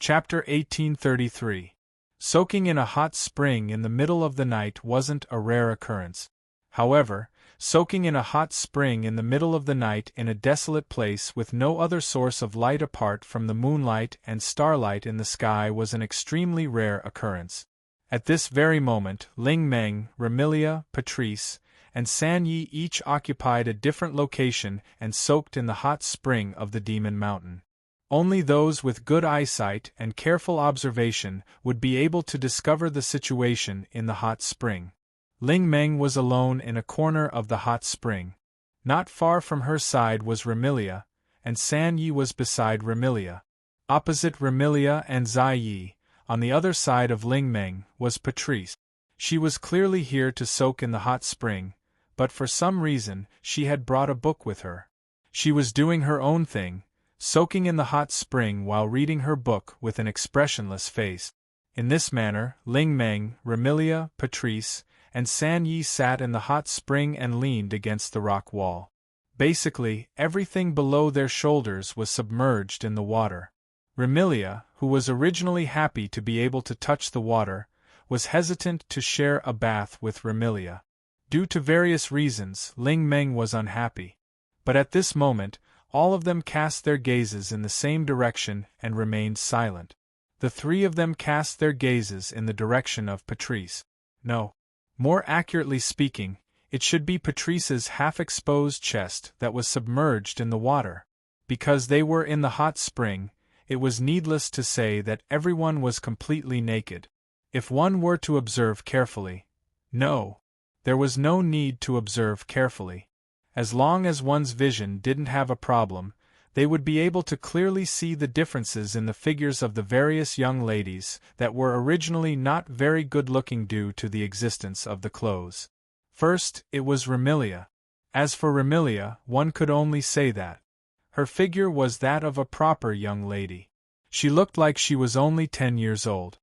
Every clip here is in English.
Chapter 1833. Soaking in a hot spring in the middle of the night wasn't a rare occurrence. However, soaking in a hot spring in the middle of the night in a desolate place with no other source of light apart from the moonlight and starlight in the sky was an extremely rare occurrence. At this very moment, Ling Meng, Remilia, Patrice, and San Yi each occupied a different location and soaked in the hot spring of the Demon Mountain. Only those with good eyesight and careful observation would be able to discover the situation in the hot spring. Ling Meng was alone in a corner of the hot spring. Not far from her side was Remilia, and San Yi was beside Remilia. Opposite Remilia and Zai Yi, on the other side of Ling Meng, was Patrice. She was clearly here to soak in the hot spring, but for some reason she had brought a book with her. She was doing her own thing, soaking in the hot spring while reading her book with an expressionless face. In this manner, Ling Meng, Remilia, Patrice, and San Yi sat in the hot spring and leaned against the rock wall. Basically, everything below their shoulders was submerged in the water. Remilia, who was originally happy to be able to touch the water, was hesitant to share a bath with Remilia. Due to various reasons, Ling Meng was unhappy. But at this moment, all of them cast their gazes in the same direction and remained silent. The three of them cast their gazes in the direction of Patrice. No. More accurately speaking, it should be Patrice's half-exposed chest that was submerged in the water. Because they were in the hot spring, it was needless to say that everyone was completely naked. If one were to observe carefully. No. There was no need to observe carefully. As long as one's vision didn't have a problem, they would be able to clearly see the differences in the figures of the various young ladies that were originally not very good-looking due to the existence of the clothes. First, it was Remilia. As for Remilia, one could only say that her figure was that of a proper young lady. She looked like she was only 10 years old.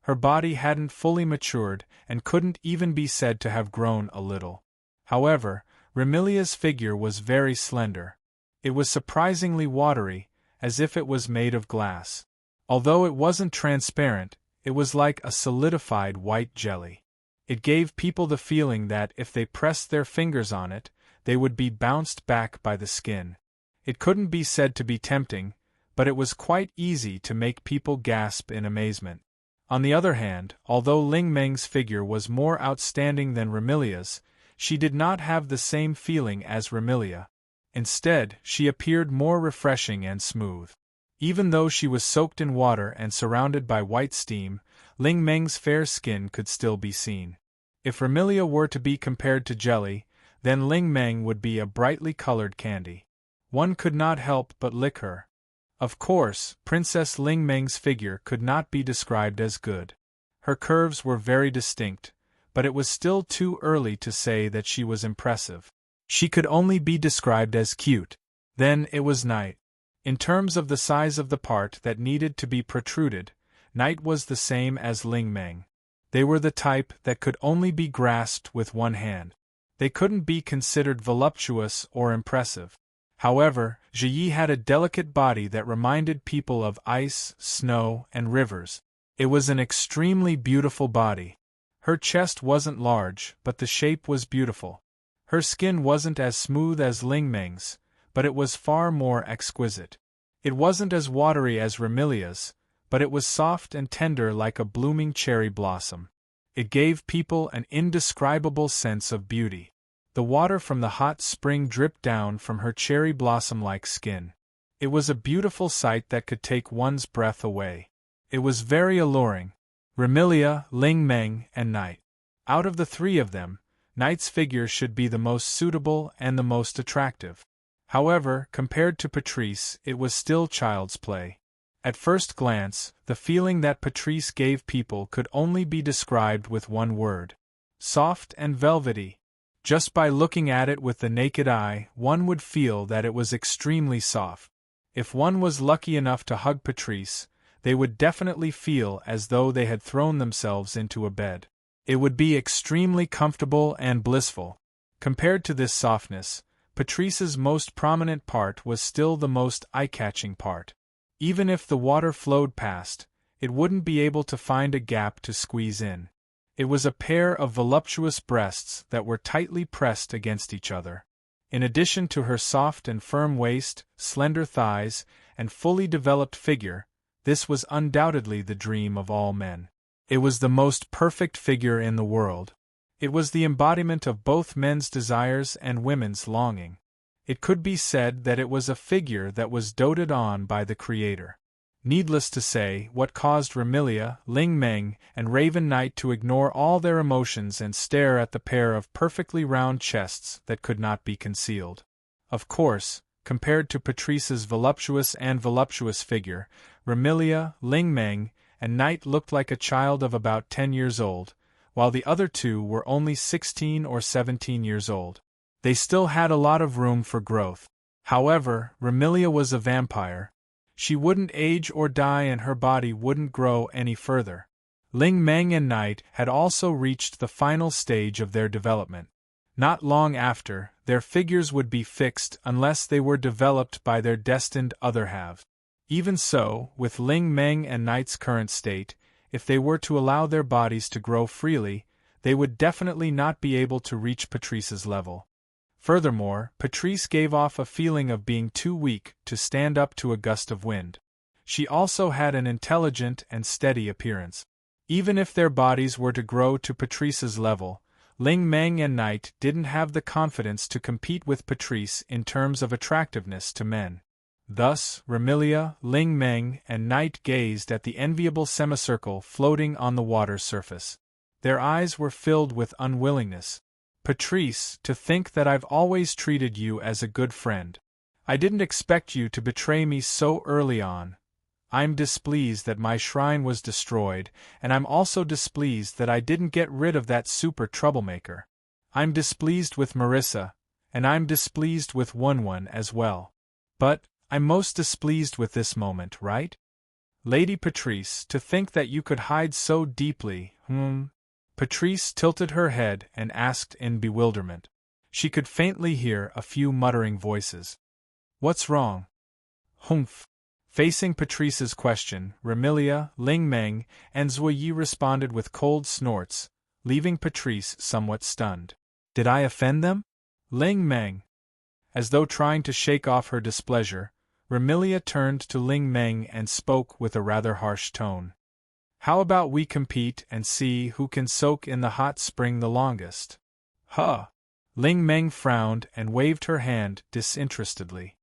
Her body hadn't fully matured and couldn't even be said to have grown a little. However, Remilia's figure was very slender. It was surprisingly watery, as if it was made of glass. Although it wasn't transparent, it was like a solidified white jelly. It gave people the feeling that if they pressed their fingers on it, they would be bounced back by the skin. It couldn't be said to be tempting, but it was quite easy to make people gasp in amazement. On the other hand, although Ling Meng's figure was more outstanding than Remilia's, she did not have the same feeling as Remilia. Instead, she appeared more refreshing and smooth. Even though she was soaked in water and surrounded by white steam, Ling Meng's fair skin could still be seen. If Remilia were to be compared to jelly, then Ling Meng would be a brightly colored candy. One could not help but lick her. Of course, Princess Ling Meng's figure could not be described as good. Her curves were very distinct, but it was still too early to say that she was impressive. She could only be described as cute. Then it was Night. In terms of the size of the part that needed to be protruded, Night was the same as Ling Meng. They were the type that could only be grasped with one hand. They couldn't be considered voluptuous or impressive. However, Ji had a delicate body that reminded people of ice, snow, and rivers. It was an extremely beautiful body. Her chest wasn't large, but the shape was beautiful. Her skin wasn't as smooth as Ling Meng's, but it was far more exquisite. It wasn't as watery as Remilia's, but it was soft and tender like a blooming cherry blossom. It gave people an indescribable sense of beauty. The water from the hot spring dripped down from her cherry blossom-like skin. It was a beautiful sight that could take one's breath away. It was very alluring. Remilia, Ling Meng, and Night. Out of the three of them, Night's figure should be the most suitable and the most attractive. However, compared to Patrice, it was still child's play. At first glance, the feeling that Patrice gave people could only be described with one word: soft and velvety. Just by looking at it with the naked eye, one would feel that it was extremely soft. If one was lucky enough to hug Patrice, they would definitely feel as though they had thrown themselves into a bed. It would be extremely comfortable and blissful. Compared to this softness, Patrice's most prominent part was still the most eye-catching part. Even if the water flowed past, it wouldn't be able to find a gap to squeeze in. It was a pair of voluptuous breasts that were tightly pressed against each other. In addition to her soft and firm waist, slender thighs, and fully developed figure, this was undoubtedly the dream of all men. It was the most perfect figure in the world. It was the embodiment of both men's desires and women's longing. It could be said that it was a figure that was doted on by the Creator. Needless to say, what caused Remilia, Ling Meng, and Raven Knight to ignore all their emotions and stare at the pair of perfectly round chests that could not be concealed. Of course, compared to Patrice's voluptuous figure, Remilia, Ling Meng, and Knight looked like a child of about 10 years old, while the other two were only 16 or 17 years old. They still had a lot of room for growth. However, Remilia was a vampire. She wouldn't age or die and her body wouldn't grow any further. Ling Meng and Knight had also reached the final stage of their development. Not long after, their figures would be fixed unless they were developed by their destined other halves. Even so, with Ling Meng and Knight's current state, if they were to allow their bodies to grow freely, they would definitely not be able to reach Patrice's level. Furthermore, Patrice gave off a feeling of being too weak to stand up to a gust of wind. She also had an intelligent and steady appearance. Even if their bodies were to grow to Patrice's level, Ling Meng and Knight didn't have the confidence to compete with Patrice in terms of attractiveness to men. Thus, Remilia, Ling Meng, and Knight gazed at the enviable semicircle floating on the water's surface. Their eyes were filled with unwillingness. Patrice, to think that I've always treated you as a good friend. I didn't expect you to betray me so early on. I'm displeased that my shrine was destroyed, and I'm also displeased that I didn't get rid of that super troublemaker. I'm displeased with Marissa, and I'm displeased with Wunwun as well. But I'm most displeased with this moment, right? Lady Patrice, to think that you could hide so deeply, Patrice tilted her head and asked in bewilderment. She could faintly hear a few muttering voices. What's wrong? Humph. Facing Patrice's question, Remilia, Ling Meng, and Zuoyi responded with cold snorts, leaving Patrice somewhat stunned. Did I offend them? Ling Meng. As though trying to shake off her displeasure, Remilia turned to Ling Meng and spoke with a rather harsh tone. How about we compete and see who can soak in the hot spring the longest? Huh. Ling Meng frowned and waved her hand disinterestedly.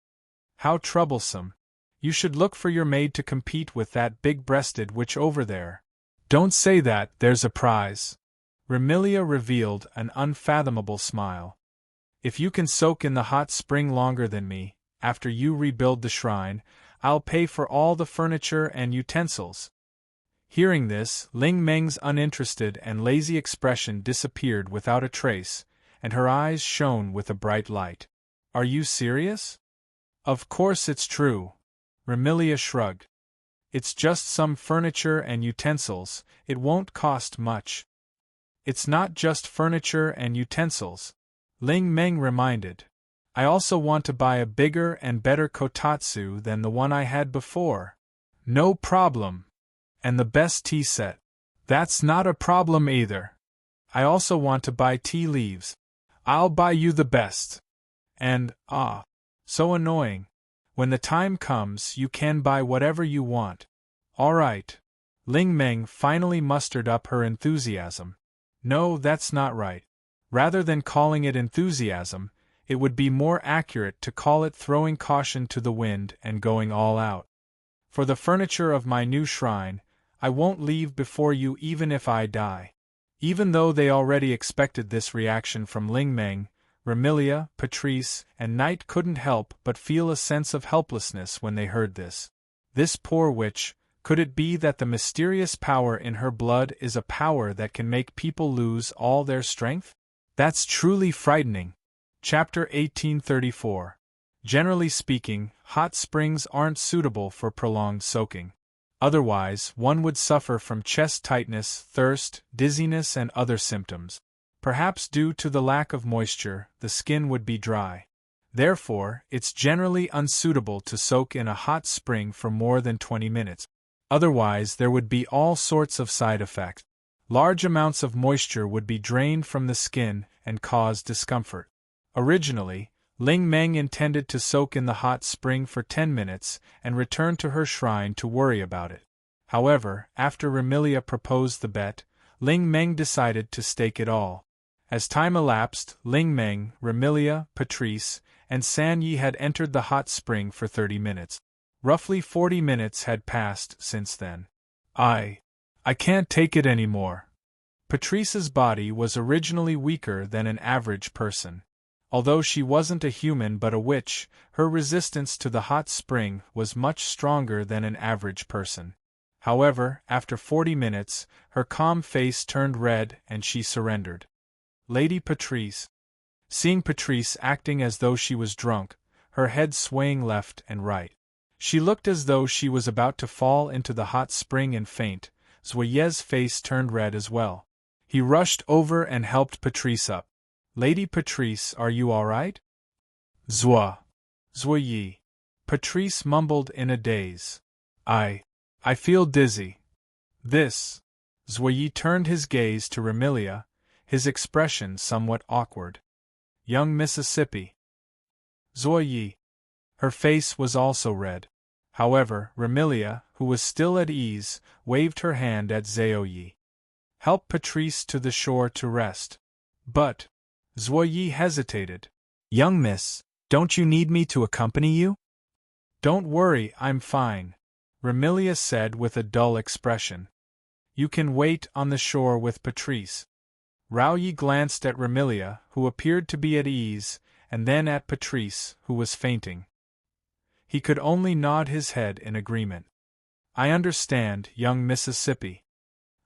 How troublesome. You should look for your maid to compete with that big-breasted witch over there. Don't say that, there's a prize. Remilia revealed an unfathomable smile. If you can soak in the hot spring longer than me, after you rebuild the shrine, I'll pay for all the furniture and utensils. Hearing this, Ling Meng's uninterested and lazy expression disappeared without a trace, and her eyes shone with a bright light. Are you serious? Of course it's true. Remilia shrugged. It's just some furniture and utensils, it won't cost much. It's not just furniture and utensils, Ling Meng reminded. I also want to buy a bigger and better kotatsu than the one I had before. No problem. And the best tea set. That's not a problem either. I also want to buy tea leaves. I'll buy you the best. And, so annoying. When the time comes, you can buy whatever you want. All right. Ling Meng finally mustered up her enthusiasm. No, that's not right. Rather than calling it enthusiasm, it would be more accurate to call it throwing caution to the wind and going all out. For the furniture of my new shrine, I won't leave before you even if I die. Even though they already expected this reaction from Ling Meng, Remilia, Patrice, and Knight couldn't help but feel a sense of helplessness when they heard this. This poor witch, could it be that the mysterious power in her blood is a power that can make people lose all their strength? That's truly frightening. Chapter 1834. Generally speaking, hot springs aren't suitable for prolonged soaking. Otherwise, one would suffer from chest tightness, thirst, dizziness, and other symptoms. Perhaps due to the lack of moisture, the skin would be dry. Therefore, it's generally unsuitable to soak in a hot spring for more than 20 minutes. Otherwise, there would be all sorts of side effects. Large amounts of moisture would be drained from the skin and cause discomfort. Originally, Ling Meng intended to soak in the hot spring for 10 minutes and return to her shrine to worry about it. However, after Remilia proposed the bet, Ling Meng decided to stake it all. As time elapsed, Ling Meng, Remilia, Patrice, and San Yi had entered the hot spring for 30 minutes. Roughly 40 minutes had passed since then. I can't take it anymore. Patrice's body was originally weaker than an average person. Although she wasn't a human but a witch, her resistance to the hot spring was much stronger than an average person. However, after 40 minutes, her calm face turned red and she surrendered. Lady Patrice. Seeing Patrice acting as though she was drunk, her head swaying left and right. She looked as though she was about to fall into the hot spring and faint. Zuoye's face turned red as well. He rushed over and helped Patrice up. Lady Patrice, are you all right? Zuoye. Patrice mumbled in a daze. I feel dizzy. This. Zuoye turned his gaze to Remilia, his expression somewhat awkward. Young Mississippi. Zuoye. Her face was also red. However, Remilia, who was still at ease, waved her hand at Zuoye. Help Patrice to the shore to rest. But. Zuoye hesitated. Young miss, don't you need me to accompany you? Don't worry, I'm fine, Remilia said with a dull expression. You can wait on the shore with Patrice. Raoyi glanced at Remilia, who appeared to be at ease, and then at Patrice, who was fainting. He could only nod his head in agreement. I understand, young Mississippi.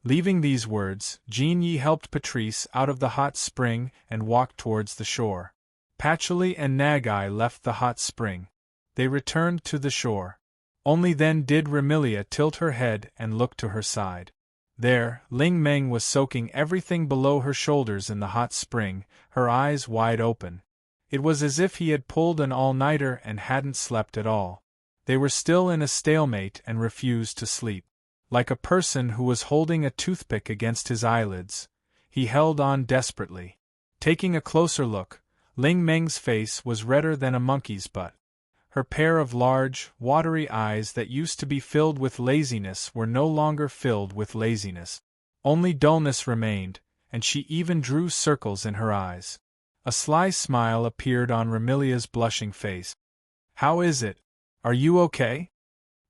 Leaving these words, Jean Yi helped Patrice out of the hot spring and walked towards the shore. Patchouli and Nagai left the hot spring. They returned to the shore. Only then did Remilia tilt her head and look to her side. There, Ling Meng was soaking everything below her shoulders in the hot spring, her eyes wide open. It was as if he had pulled an all-nighter and hadn't slept at all. They were still in a stalemate and refused to sleep. Like a person who was holding a toothpick against his eyelids, he held on desperately. Taking a closer look, Ling Meng's face was redder than a monkey's butt. Her pair of large, watery eyes that used to be filled with laziness were no longer filled with laziness. Only dullness remained, and she even drew circles in her eyes. A sly smile appeared on Remilia's blushing face. How is it? Are you okay?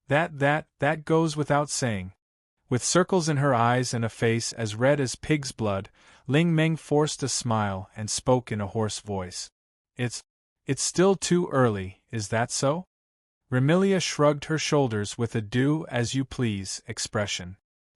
That goes without saying. With circles in her eyes and a face as red as pig's blood, Ling Meng forced a smile and spoke in a hoarse voice. It's still too early, is that so? Remilia shrugged her shoulders with a do-as-you-please expression.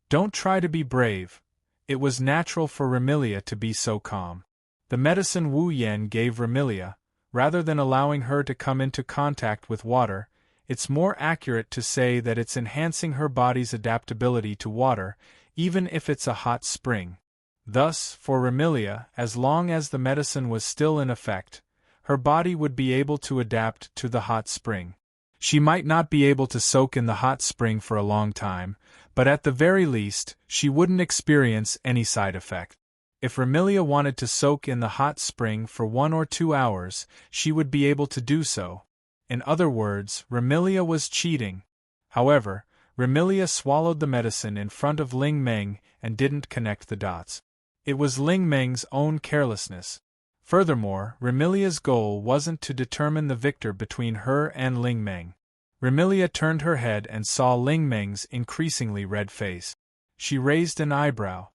Don't try to be brave. It was natural for Remilia to be so calm. The medicine Wu Yan gave Remilia, rather than allowing her to come into contact with water, it's more accurate to say that it's enhancing her body's adaptability to water, even if it's a hot spring. Thus, for Remilia, as long as the medicine was still in effect, her body would be able to adapt to the hot spring. She might not be able to soak in the hot spring for a long time, but at the very least, she wouldn't experience any side effect. If Remilia wanted to soak in the hot spring for 1 or 2 hours, she would be able to do so. In other words, Remilia was cheating. However, Remilia swallowed the medicine in front of Ling Meng and didn't connect the dots. It was Ling Meng's own carelessness. Furthermore, Remilia's goal wasn't to determine the victor between her and Ling Meng. Remilia turned her head and saw Ling Meng's increasingly red face. She raised an eyebrow.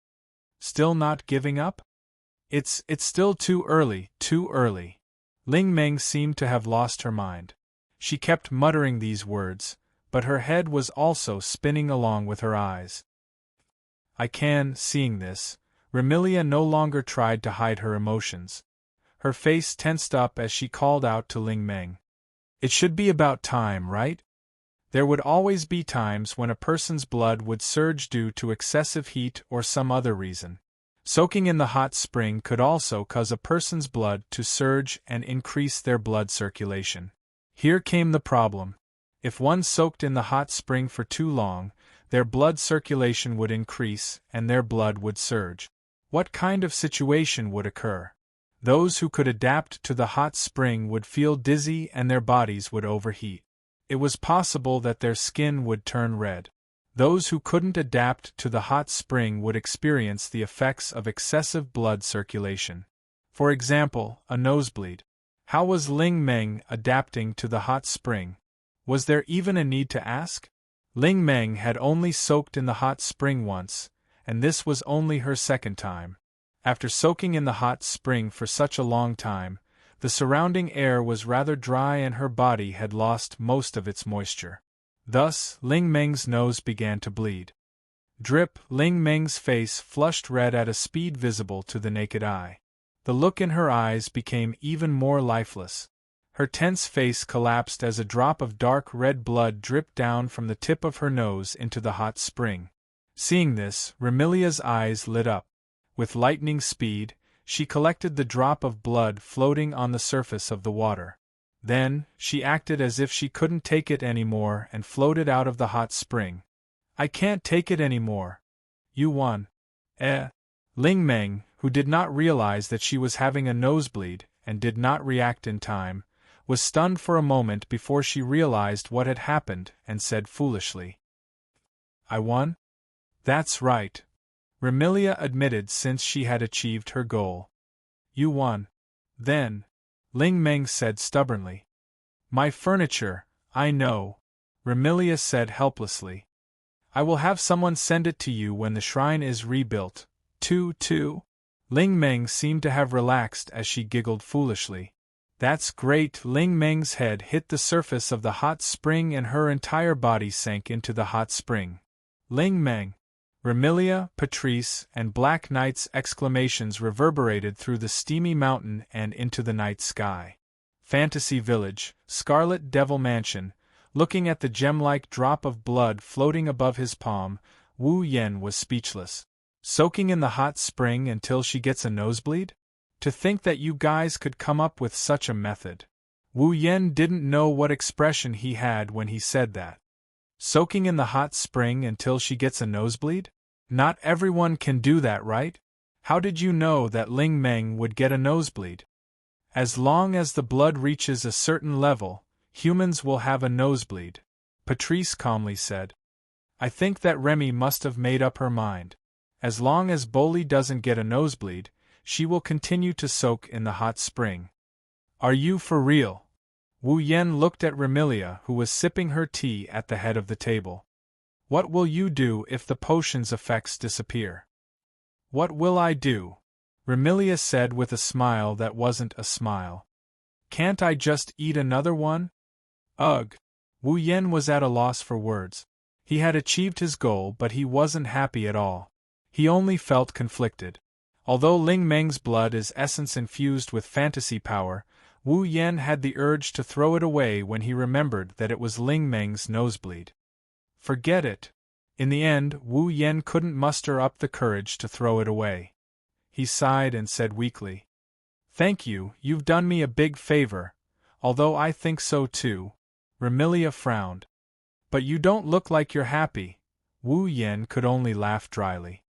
Still not giving up? It's still too early, too early. Ling Meng seemed to have lost her mind. She kept muttering these words, but her head was also spinning along with her eyes. Seeing this, Remilia no longer tried to hide her emotions. Her face tensed up as she called out to Ling Meng. It should be about time, right? There would always be times when a person's blood would surge due to excessive heat or some other reason. Soaking in the hot spring could also cause a person's blood to surge and increase their blood circulation. Here came the problem. If one soaked in the hot spring for too long, their blood circulation would increase and their blood would surge. What kind of situation would occur? Those who could adapt to the hot spring would feel dizzy and their bodies would overheat. It was possible that their skin would turn red. Those who couldn't adapt to the hot spring would experience the effects of excessive blood circulation. For example, a nosebleed. How was Ling Meng adapting to the hot spring? Was there even a need to ask? Ling Meng had only soaked in the hot spring once, and this was only her second time. After soaking in the hot spring for such a long time, the surrounding air was rather dry and her body had lost most of its moisture. Thus, Ling Meng's nose began to bleed. Drip, Ling Meng's face flushed red at a speed visible to the naked eye. The look in her eyes became even more lifeless. Her tense face collapsed as a drop of dark red blood dripped down from the tip of her nose into the hot spring. Seeing this, Remilia's eyes lit up. With lightning speed, she collected the drop of blood floating on the surface of the water. Then, she acted as if she couldn't take it anymore and floated out of the hot spring. I can't take it anymore. You won. Ling Meng, who did not realize that she was having a nosebleed and did not react in time, was stunned for a moment before she realized what had happened and said foolishly, I won? That's right. Remilia admitted since she had achieved her goal. You won. Then, Ling Meng said stubbornly. My furniture, I know, Remilia said helplessly. I will have someone send it to you when the shrine is rebuilt. Ling Meng seemed to have relaxed as she giggled foolishly. That's great. Ling Meng's head hit the surface of the hot spring and her entire body sank into the hot spring. Ling Meng. Remilia, Patrice, and Black Knight's exclamations reverberated through the steamy mountain and into the night sky. Fantasy Village, Scarlet Devil Mansion. Looking at the gem-like drop of blood floating above his palm, Wu Yen was speechless. Soaking in the hot spring until she gets a nosebleed? To think that you guys could come up with such a method. Wu Yen didn't know what expression he had when he said that. Soaking in the hot spring until she gets a nosebleed? Not everyone can do that, right? How did you know that Ling Meng would get a nosebleed? As long as the blood reaches a certain level, humans will have a nosebleed, Patrice calmly said. I think that Remy must have made up her mind. As long as Boli doesn't get a nosebleed, she will continue to soak in the hot spring. Are you for real? Wu Yen looked at Remilia, who was sipping her tea at the head of the table. What will you do if the potion's effects disappear? What will I do? Remilia said with a smile that wasn't a smile. Can't I just eat another one? Ugh! Wu Yen was at a loss for words. He had achieved his goal, but he wasn't happy at all. He only felt conflicted. Although Ling Meng's blood is essence infused with fantasy power, Wu Yen had the urge to throw it away when he remembered that it was Ling Meng's nosebleed. Forget it. In the end, Wu Yen couldn't muster up the courage to throw it away. He sighed and said weakly, Thank you, you've done me a big favor, although I think so too. Remilia frowned. But you don't look like you're happy. Wu Yen could only laugh dryly.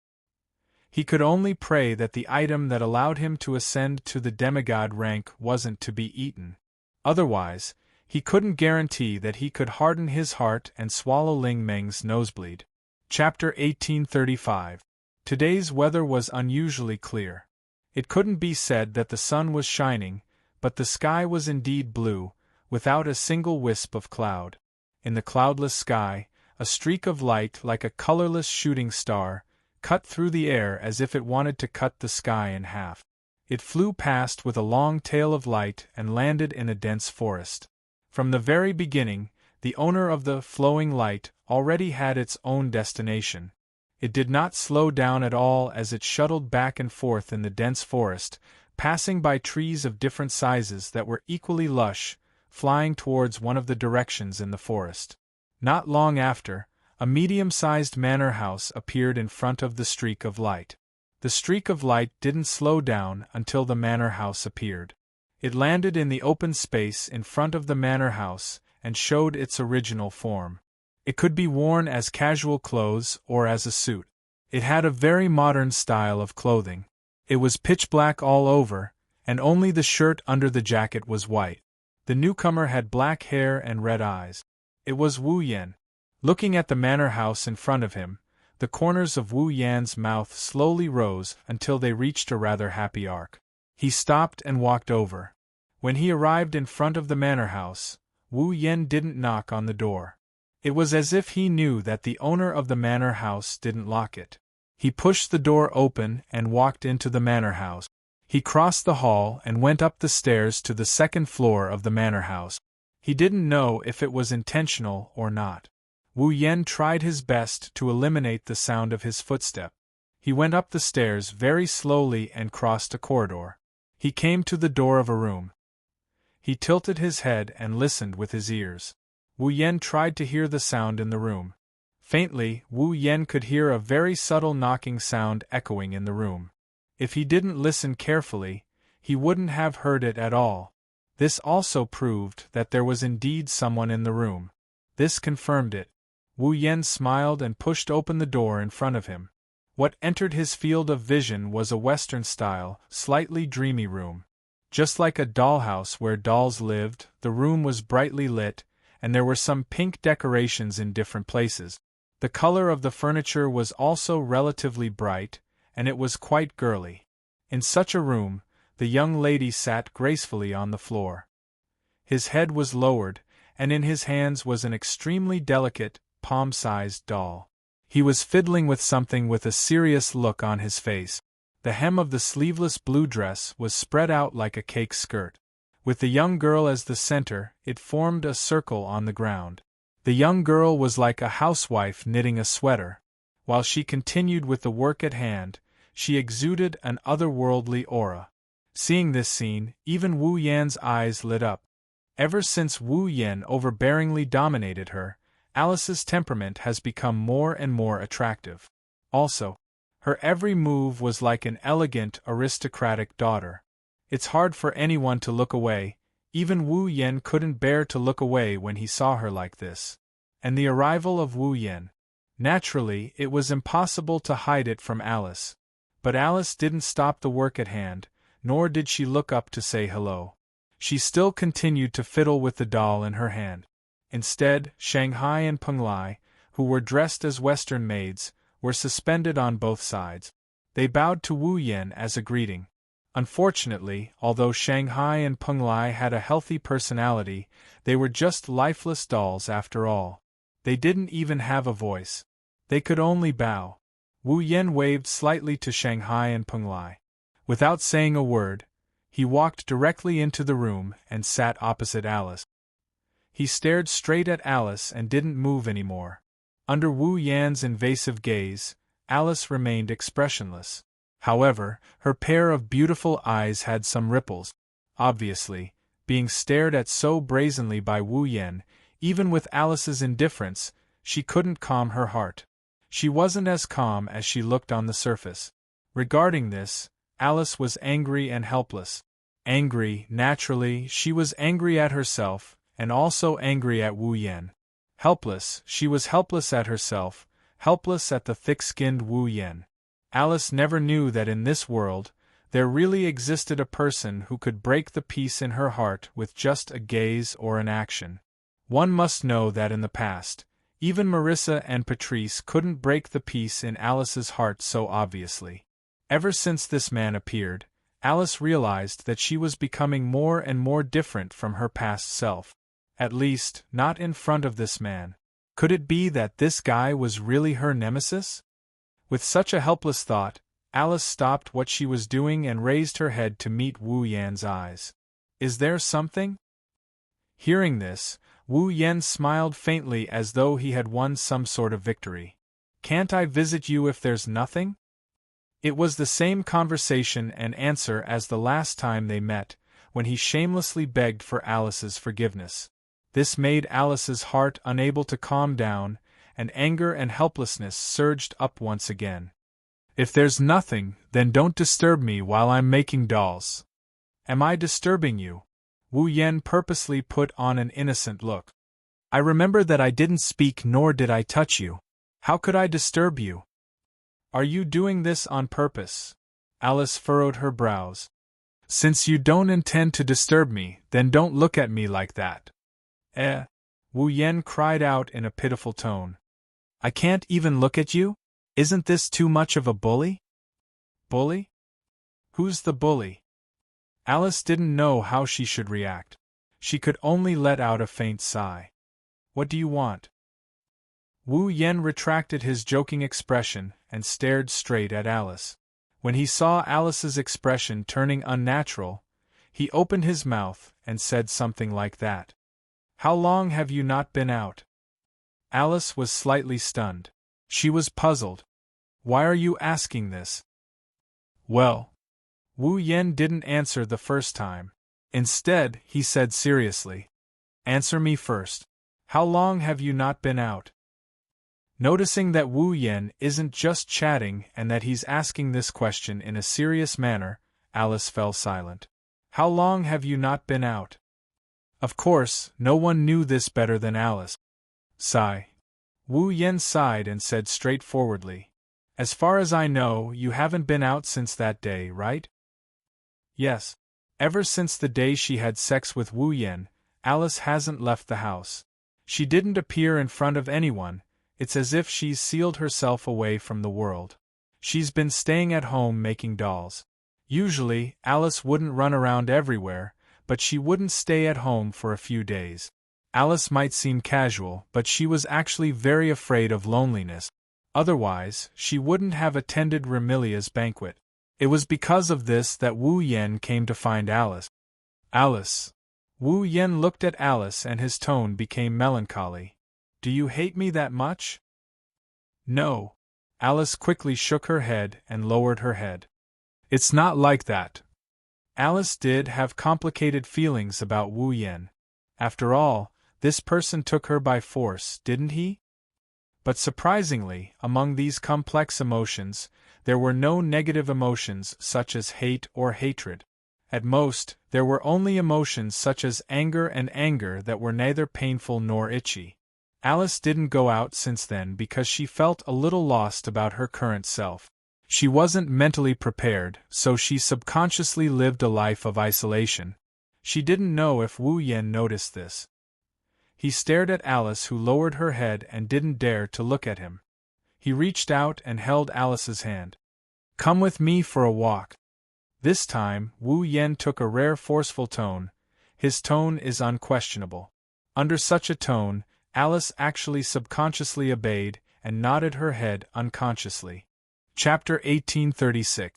He could only pray that the item that allowed him to ascend to the demigod rank wasn't to be eaten. Otherwise, he couldn't guarantee that he could harden his heart and swallow Ling Meng's nosebleed. Chapter 1835. Today's weather was unusually clear. It couldn't be said that the sun was shining, but the sky was indeed blue, without a single wisp of cloud. In the cloudless sky, a streak of light like a colorless shooting star cut through the air as if it wanted to cut the sky in half. It flew past with a long tail of light and landed in a dense forest. From the very beginning, the owner of the flowing light already had its own destination. It did not slow down at all as it shuttled back and forth in the dense forest, passing by trees of different sizes that were equally lush, flying towards one of the directions in the forest. Not long after, a medium-sized manor house appeared in front of the streak of light. The streak of light didn't slow down until the manor house appeared. It landed in the open space in front of the manor house and showed its original form. It could be worn as casual clothes or as a suit. It had a very modern style of clothing. It was pitch black all over, and only the shirt under the jacket was white. The newcomer had black hair and red eyes. It was Wu Yan. Looking at the manor house in front of him, the corners of Wu Yan's mouth slowly rose until they reached a rather happy arc. He stopped and walked over. When he arrived in front of the manor house, Wu Yan didn't knock on the door. It was as if he knew that the owner of the manor house didn't lock it. He pushed the door open and walked into the manor house. He crossed the hall and went up the stairs to the second floor of the manor house. He didn't know if it was intentional or not. Wu Yan tried his best to eliminate the sound of his footstep. He went up the stairs very slowly and crossed a corridor. He came to the door of a room. He tilted his head and listened with his ears. Wu Yan tried to hear the sound in the room. Faintly, Wu Yan could hear a very subtle knocking sound echoing in the room. If he didn't listen carefully, he wouldn't have heard it at all. This also proved that there was indeed someone in the room. This confirmed it. Wu Yan smiled and pushed open the door in front of him. What entered his field of vision was a Western-style, slightly dreamy room. Just like a dollhouse where dolls lived, the room was brightly lit, and there were some pink decorations in different places. The color of the furniture was also relatively bright, and it was quite girly. In such a room, the young lady sat gracefully on the floor. His head was lowered, and in his hands was an extremely delicate, palm-sized doll. He was fiddling with something with a serious look on his face. The hem of the sleeveless blue dress was spread out like a cake skirt. With the young girl as the center, it formed a circle on the ground. The young girl was like a housewife knitting a sweater. While she continued with the work at hand, she exuded an otherworldly aura. Seeing this scene, even Wu Yan's eyes lit up. Ever since Wu Yan overbearingly dominated her, Alice's temperament has become more and more attractive. Also, her every move was like an elegant, aristocratic daughter. It's hard for anyone to look away. Even Wu Yan couldn't bear to look away when he saw her like this. And the arrival of Wu Yan. Naturally, it was impossible to hide it from Alice. But Alice didn't stop the work at hand, nor did she look up to say hello. She still continued to fiddle with the doll in her hand. Instead, Shanghai and Peng Lai, who were dressed as Western maids, were suspended on both sides. They bowed to Wu Yan as a greeting. Unfortunately, although Shanghai and Peng Lai had a healthy personality, they were just lifeless dolls after all. They didn't even have a voice. They could only bow. Wu Yan waved slightly to Shanghai and Peng Lai. Without saying a word, he walked directly into the room and sat opposite Alice. He stared straight at Alice and didn't move anymore. Under Wu Yan's invasive gaze, Alice remained expressionless. However, her pair of beautiful eyes had some ripples. Obviously, being stared at so brazenly by Wu Yan, even with Alice's indifference, she couldn't calm her heart. She wasn't as calm as she looked on the surface. Regarding this, Alice was angry and helpless. Angry, naturally, she was angry at herself, and also angry at Wu Yan. Helpless, she was helpless at herself, helpless at the thick-skinned Wu Yan. Alice never knew that in this world, there really existed a person who could break the peace in her heart with just a gaze or an action. One must know that in the past, even Marissa and Patrice couldn't break the peace in Alice's heart so obviously. Ever since this man appeared, Alice realized that she was becoming more and more different from her past self. At least, not in front of this man. Could it be that this guy was really her nemesis? With such a helpless thought, Alice stopped what she was doing and raised her head to meet Wu Yan's eyes. Is there something? Hearing this, Wu Yan smiled faintly as though he had won some sort of victory. Can't I visit you if there's nothing? It was the same conversation and answer as the last time they met, when he shamelessly begged for Alice's forgiveness. This made Alice's heart unable to calm down, and anger and helplessness surged up once again. If there's nothing, then don't disturb me while I'm making dolls. Am I disturbing you? Wu Yen purposely put on an innocent look. I remember that I didn't speak nor did I touch you. How could I disturb you? Are you doing this on purpose? Alice furrowed her brows. Since you don't intend to disturb me, then don't look at me like that. Wu Yen cried out in a pitiful tone. I can't even look at you? Isn't this too much of a bully? Bully? Who's the bully? Alice didn't know how she should react. She could only let out a faint sigh. What do you want? Wu Yen retracted his joking expression and stared straight at Alice. When he saw Alice's expression turning unnatural, he opened his mouth and said something like that. How long have you not been out? Alice was slightly stunned. She was puzzled. Why are you asking this? Well, Wu Yen didn't answer the first time. Instead, he said seriously, answer me first. How long have you not been out? Noticing that Wu Yen isn't just chatting and that he's asking this question in a serious manner, Alice fell silent. How long have you not been out? Of course, no one knew this better than Alice. Sigh. Wu Yen sighed and said straightforwardly, as far as I know, you haven't been out since that day, right? Yes. Ever since the day she had sex with Wu Yen, Alice hasn't left the house. She didn't appear in front of anyone. It's as if she's sealed herself away from the world. She's been staying at home making dolls. Usually, Alice wouldn't run around everywhere, but she wouldn't stay at home for a few days. Alice might seem casual, but she was actually very afraid of loneliness. Otherwise, she wouldn't have attended Remilia's banquet. It was because of this that Wu Yen came to find Alice. Alice. Wu Yen looked at Alice and his tone became melancholy. Do you hate me that much? No. Alice quickly shook her head and lowered her head. It's not like that. Alice did have complicated feelings about Wu Yen. After all, this person took her by force, didn't he? But surprisingly, among these complex emotions, there were no negative emotions such as hate or hatred. At most, there were only emotions such as anger that were neither painful nor itchy. Alice didn't go out since then because she felt a little lost about her current self. She wasn't mentally prepared, so she subconsciously lived a life of isolation. She didn't know if Wu Yen noticed this. He stared at Alice, who lowered her head and didn't dare to look at him. He reached out and held Alice's hand. Come with me for a walk. This time, Wu Yen took a rare forceful tone. His tone is unquestionable. Under such a tone, Alice actually subconsciously obeyed and nodded her head unconsciously. Chapter 1836.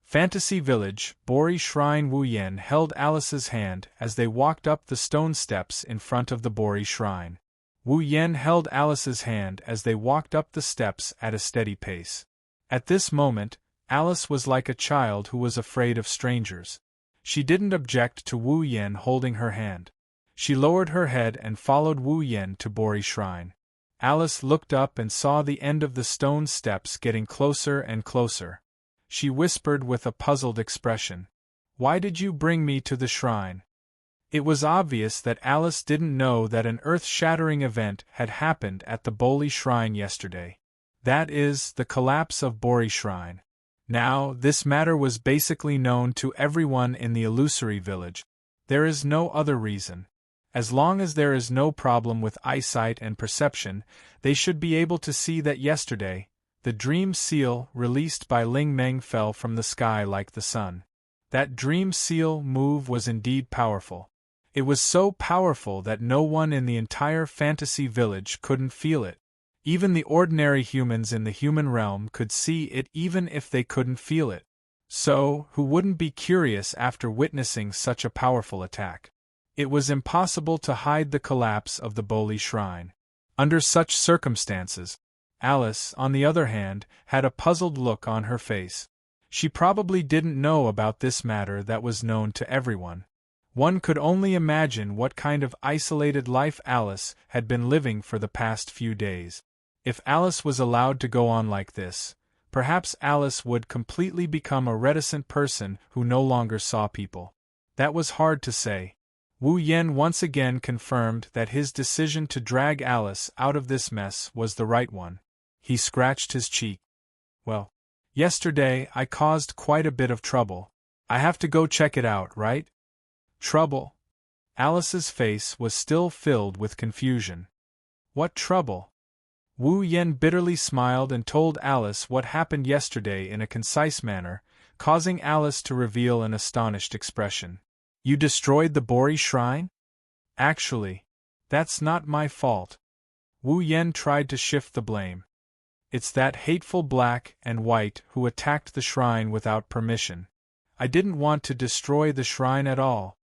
Fantasy Village, Bori Shrine. Wu Yen held Alice's hand as they walked up the stone steps in front of the Bori Shrine. Wu Yen held Alice's hand as they walked up the steps at a steady pace. At this moment, Alice was like a child who was afraid of strangers. She didn't object to Wu Yen holding her hand. She lowered her head and followed Wu Yen to Bori Shrine. Alice looked up and saw the end of the stone steps getting closer and closer. She whispered with a puzzled expression, "Why did you bring me to the shrine?" It was obvious that Alice didn't know that an earth-shattering event had happened at the Bori Shrine yesterday. That is, the collapse of Bori Shrine. Now, this matter was basically known to everyone in the illusory village. There is no other reason. As long as there is no problem with eyesight and perception, they should be able to see that yesterday, the dream seal released by Ling Meng fell from the sky like the sun. That dream seal move was indeed powerful. It was so powerful that no one in the entire fantasy village couldn't feel it. Even the ordinary humans in the human realm could see it even if they couldn't feel it. So, who wouldn't be curious after witnessing such a powerful attack? It was impossible to hide the collapse of the Bori Shrine. Under such circumstances, Alice, on the other hand, had a puzzled look on her face. She probably didn't know about this matter that was known to everyone. One could only imagine what kind of isolated life Alice had been living for the past few days. If Alice was allowed to go on like this, perhaps Alice would completely become a reticent person who no longer saw people. That was hard to say. Wu Yen once again confirmed that his decision to drag Alice out of this mess was the right one. He scratched his cheek. Well, yesterday I caused quite a bit of trouble. I have to go check it out, right? Trouble? Alice's face was still filled with confusion. What trouble? Wu Yen bitterly smiled and told Alice what happened yesterday in a concise manner, causing Alice to reveal an astonished expression. You destroyed the Bori shrine? Actually, that's not my fault. Wu Yen tried to shift the blame. It's that hateful black and white who attacked the shrine without permission. I didn't want to destroy the shrine at all.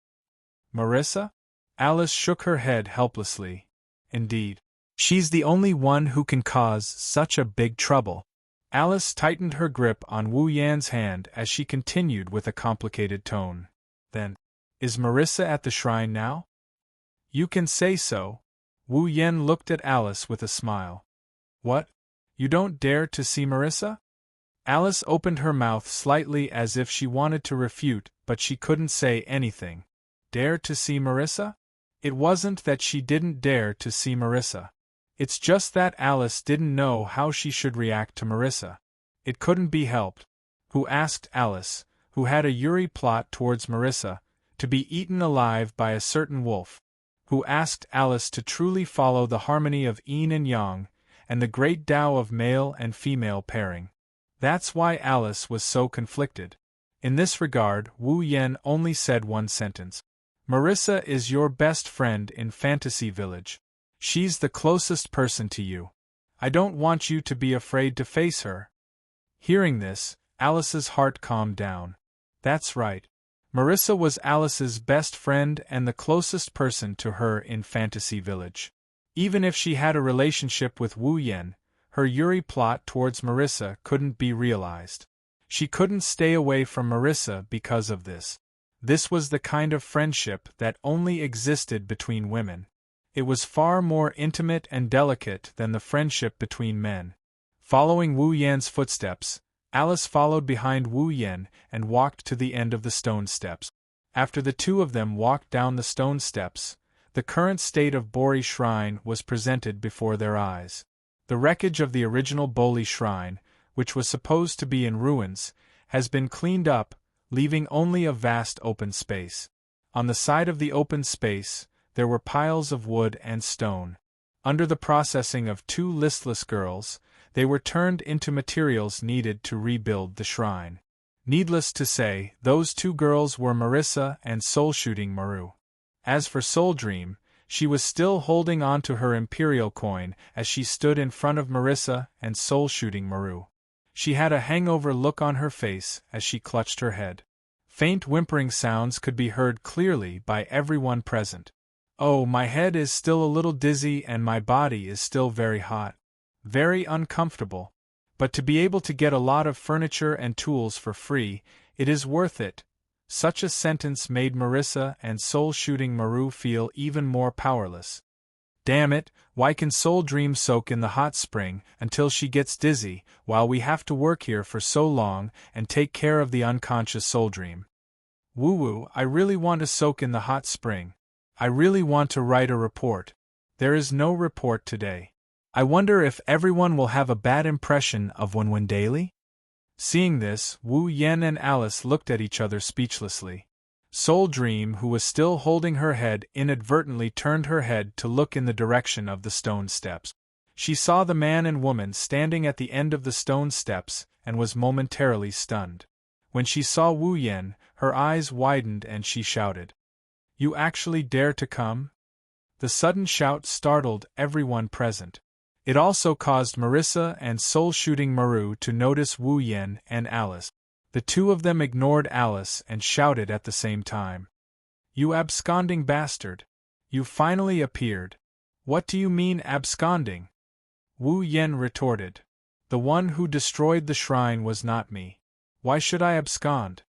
Marissa? Alice shook her head helplessly. Indeed. She's the only one who can cause such a big trouble. Alice tightened her grip on Wu Yan's hand as she continued with a complicated tone. Then, is Marissa at the shrine now? You can say so. Wu Yan looked at Alice with a smile. What? You don't dare to see Marissa? Alice opened her mouth slightly as if she wanted to refute, but she couldn't say anything. Dare to see Marissa? It wasn't that she didn't dare to see Marissa. It's just that Alice didn't know how she should react to Marissa. It couldn't be helped. Who asked Alice, who had a Yuri plot towards Marissa, to be eaten alive by a certain wolf? Who asked Alice to truly follow the harmony of yin and yang, and the great Tao of male and female pairing? That's why Alice was so conflicted. In this regard, Wu Yen only said one sentence. Marissa is your best friend in Fantasy Village. She's the closest person to you. I don't want you to be afraid to face her. Hearing this, Alice's heart calmed down. That's right. Marissa was Alice's best friend and the closest person to her in Fantasy Village. Even if she had a relationship with Wu Yen, her Yuri plot towards Marissa couldn't be realized. She couldn't stay away from Marissa because of this. This was the kind of friendship that only existed between women. It was far more intimate and delicate than the friendship between men. Following Wu Yan's footsteps, Alice followed behind Wu Yan and walked to the end of the stone steps. After the two of them walked down the stone steps, the current state of Bori Shrine was presented before their eyes. The wreckage of the original Boli Shrine, which was supposed to be in ruins, has been cleaned up, leaving only a vast open space. On the side of the open space, there were piles of wood and stone. Under the processing of two listless girls, they were turned into materials needed to rebuild the shrine. Needless to say, those two girls were Marissa and Soul Shooting Maru. As for Soul Dream, she was still holding on to her imperial coin as she stood in front of Marissa and Soul Shooting Maru. She had a hangover look on her face as she clutched her head. Faint whimpering sounds could be heard clearly by everyone present. Oh, my head is still a little dizzy and my body is still very hot. Very uncomfortable. But to be able to get a lot of furniture and tools for free, it is worth it. Such a sentence made Marissa and Soul Shooting Maru feel even more powerless. Damn it, why can Soul Dream soak in the hot spring until she gets dizzy, while we have to work here for so long and take care of the unconscious Soul Dream? Woo-woo, I really want to soak in the hot spring. I really want to write a report. There is no report today. I wonder if everyone will have a bad impression of Wenwen daily? Seeing this, Wu Yen and Alice looked at each other speechlessly. Soul Dream, who was still holding her head, inadvertently turned her head to look in the direction of the stone steps. She saw the man and woman standing at the end of the stone steps and was momentarily stunned. When she saw Wu Yen, her eyes widened and she shouted, "You actually dare to come?" The sudden shout startled everyone present. It also caused Marissa and Soul Shooting Maru to notice Wu Yen and Alice. The two of them ignored Alice and shouted at the same time. "You absconding bastard! You finally appeared. What do you mean absconding?" Wu Yen retorted. "The one who destroyed the shrine was not me. Why should I abscond?"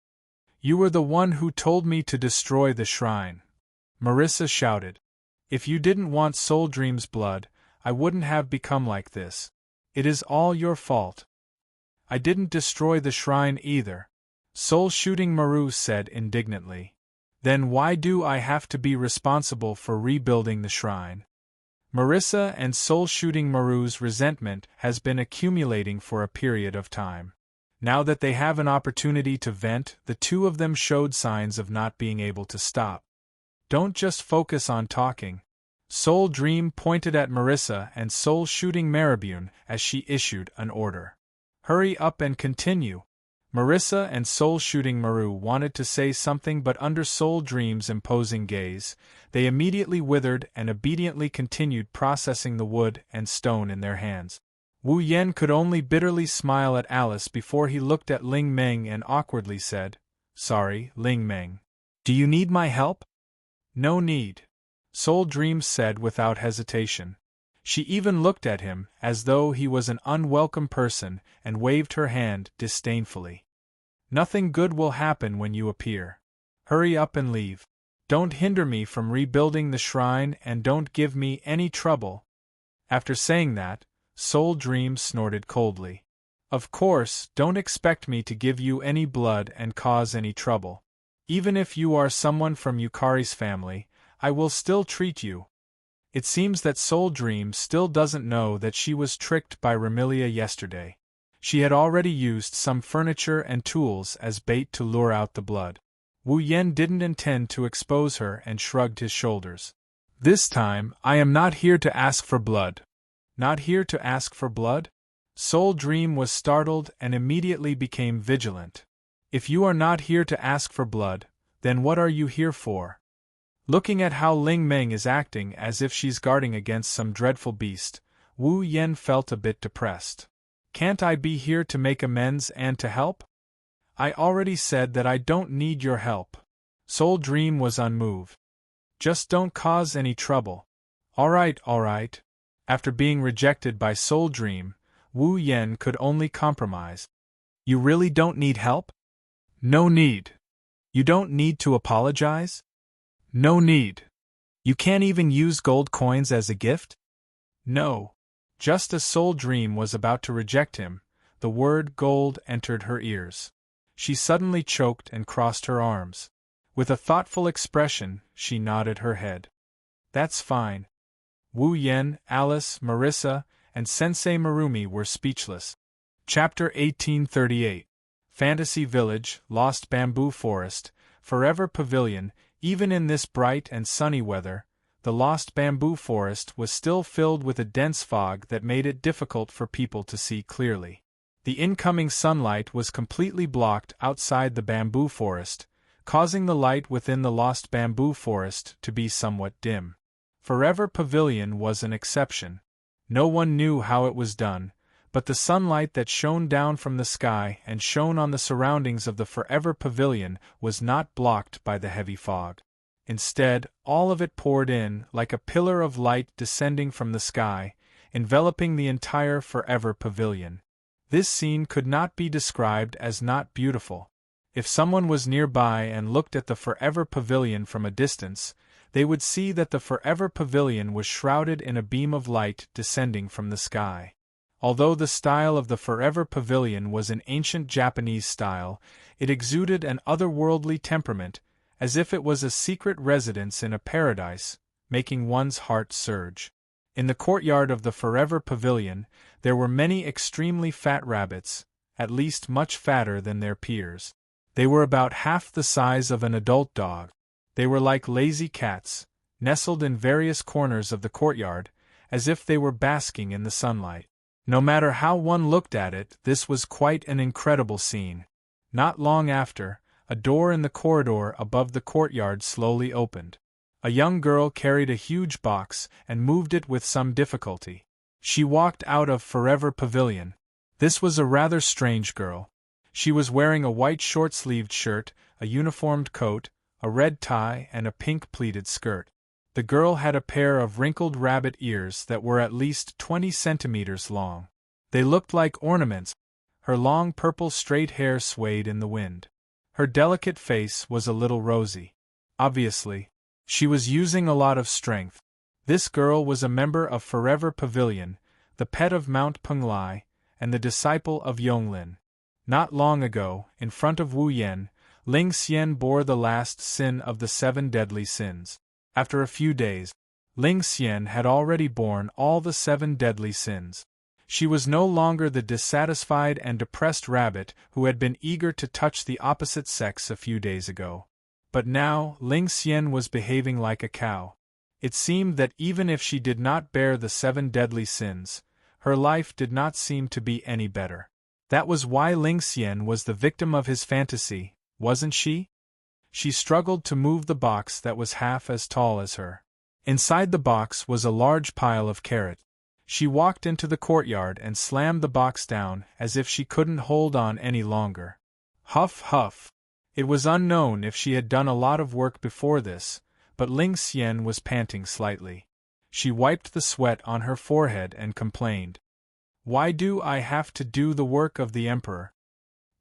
"You were the one who told me to destroy the shrine," Marissa shouted. "If you didn't want Soul Dream's blood, I wouldn't have become like this. It is all your fault." I didn't destroy the shrine either, Soul-shooting Maru said indignantly. Then why do I have to be responsible for rebuilding the shrine? Marissa and Soul-shooting Maru's resentment has been accumulating for a period of time. Now that they have an opportunity to vent, the two of them showed signs of not being able to stop. Don't just focus on talking. Soul Dream pointed at Marissa and Soul-shooting Maribune as she issued an order. Hurry up and continue. Marissa and Soul-shooting Maru wanted to say something, but under Soul Dream's imposing gaze, they immediately withered and obediently continued processing the wood and stone in their hands. Wu Yen could only bitterly smile at Alice before he looked at Ling Meng and awkwardly said, "Sorry, Ling Meng. Do you need my help?" "No need," Soul Dream said without hesitation. She even looked at him as though he was an unwelcome person and waved her hand disdainfully. "Nothing good will happen when you appear. Hurry up and leave. Don't hinder me from rebuilding the shrine and don't give me any trouble." After saying that, Soul Dream snorted coldly. "Of course, don't expect me to give you any blood and cause any trouble. Even if you are someone from Yukari's family, I will still treat you." It seems that Soul Dream still doesn't know that she was tricked by Remilia yesterday. She had already used some furniture and tools as bait to lure out the blood. Wu Yen didn't intend to expose her and shrugged his shoulders. "This time, I am not here to ask for blood." "Not here to ask for blood?" Soul Dream was startled and immediately became vigilant. "If you are not here to ask for blood, then what are you here for?" Looking at how Ling Meng is acting as if she's guarding against some dreadful beast, Wu Yen felt a bit depressed. "Can't I be here to make amends and to help?" "I already said that I don't need your help." Soul Dream was unmoved. "Just don't cause any trouble." All right. After being rejected by Soul Dream, Wu Yen could only compromise. "You really don't need help?" "No need." "You don't need to apologize?" "No need." "You can't even use gold coins as a gift?" "No." Just as Soul Dream was about to reject him, the word gold entered her ears. She suddenly choked and crossed her arms. With a thoughtful expression, she nodded her head. "That's fine." Wu Yen, Alice, Marissa, and Sensei Marumi were speechless. Chapter 1838. Fantasy Village, Lost Bamboo Forest, Forever Pavilion. Even in this bright and sunny weather, the Lost Bamboo Forest was still filled with a dense fog that made it difficult for people to see clearly. The incoming sunlight was completely blocked outside the bamboo forest, causing the light within the Lost Bamboo Forest to be somewhat dim. Forever Pavilion was an exception. No one knew how it was done, but the sunlight that shone down from the sky and shone on the surroundings of the Forever Pavilion was not blocked by the heavy fog. Instead, all of it poured in like a pillar of light descending from the sky, enveloping the entire Forever Pavilion. This scene could not be described as not beautiful. If someone was nearby and looked at the Forever Pavilion from a distance, they would see that the Forever Pavilion was shrouded in a beam of light descending from the sky. Although the style of the Forever Pavilion was an ancient Japanese style, it exuded an otherworldly temperament, as if it was a secret residence in a paradise, making one's heart surge. In the courtyard of the Forever Pavilion, there were many extremely fat rabbits, at least much fatter than their peers. They were about half the size of an adult dog. They were like lazy cats, nestled in various corners of the courtyard, as if they were basking in the sunlight. No matter how one looked at it, this was quite an incredible scene. Not long after, a door in the corridor above the courtyard slowly opened. A young girl carried a huge box and moved it with some difficulty. She walked out of Forever Pavilion. This was a rather strange girl. She was wearing a white short-sleeved shirt, a uniformed coat, a red tie, and a pink pleated skirt. The girl had a pair of wrinkled rabbit ears that were at least 20 centimeters long. They looked like ornaments. Her long purple straight hair swayed in the wind. Her delicate face was a little rosy. Obviously, she was using a lot of strength. This girl was a member of Forever Pavilion, the pet of Mount Penglai, and the disciple of Yonglin. Not long ago, in front of Wu Yan, Ling Xian bore the last sin of the 7 deadly sins. After a few days, Ling Xian had already borne all the 7 deadly sins. She was no longer the dissatisfied and depressed rabbit who had been eager to touch the opposite sex a few days ago. But now, Ling Xian was behaving like a cow. It seemed that even if she did not bear the 7 deadly sins, her life did not seem to be any better. That was why Ling Xian was the victim of his fantasy, wasn't she? She struggled to move the box that was half as tall as her. Inside the box was a large pile of carrot. She walked into the courtyard and slammed the box down as if she couldn't hold on any longer. Huff, huff. It was unknown if she had done a lot of work before this, but Ling Xian was panting slightly. She wiped the sweat on her forehead and complained. Why do I have to do the work of the Emperor?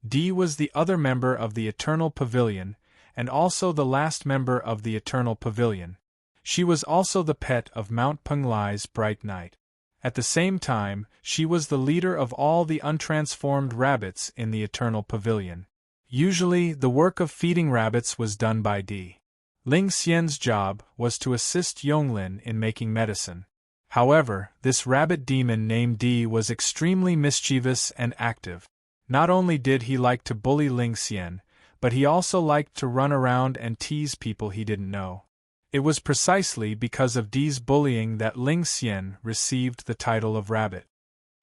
Di was the other member of the Eternal Pavilion, and also the last member of the Eternal Pavilion. She was also the pet of Mount Penglai's bright knight. At the same time, she was the leader of all the untransformed rabbits in the Eternal Pavilion. Usually, the work of feeding rabbits was done by Di. Ling Xian's job was to assist Yonglin in making medicine. However, this rabbit demon named Di was extremely mischievous and active. Not only did he like to bully Ling Xian, but he also liked to run around and tease people he didn't know. It was precisely because of Di's bullying that Ling Xian received the title of rabbit.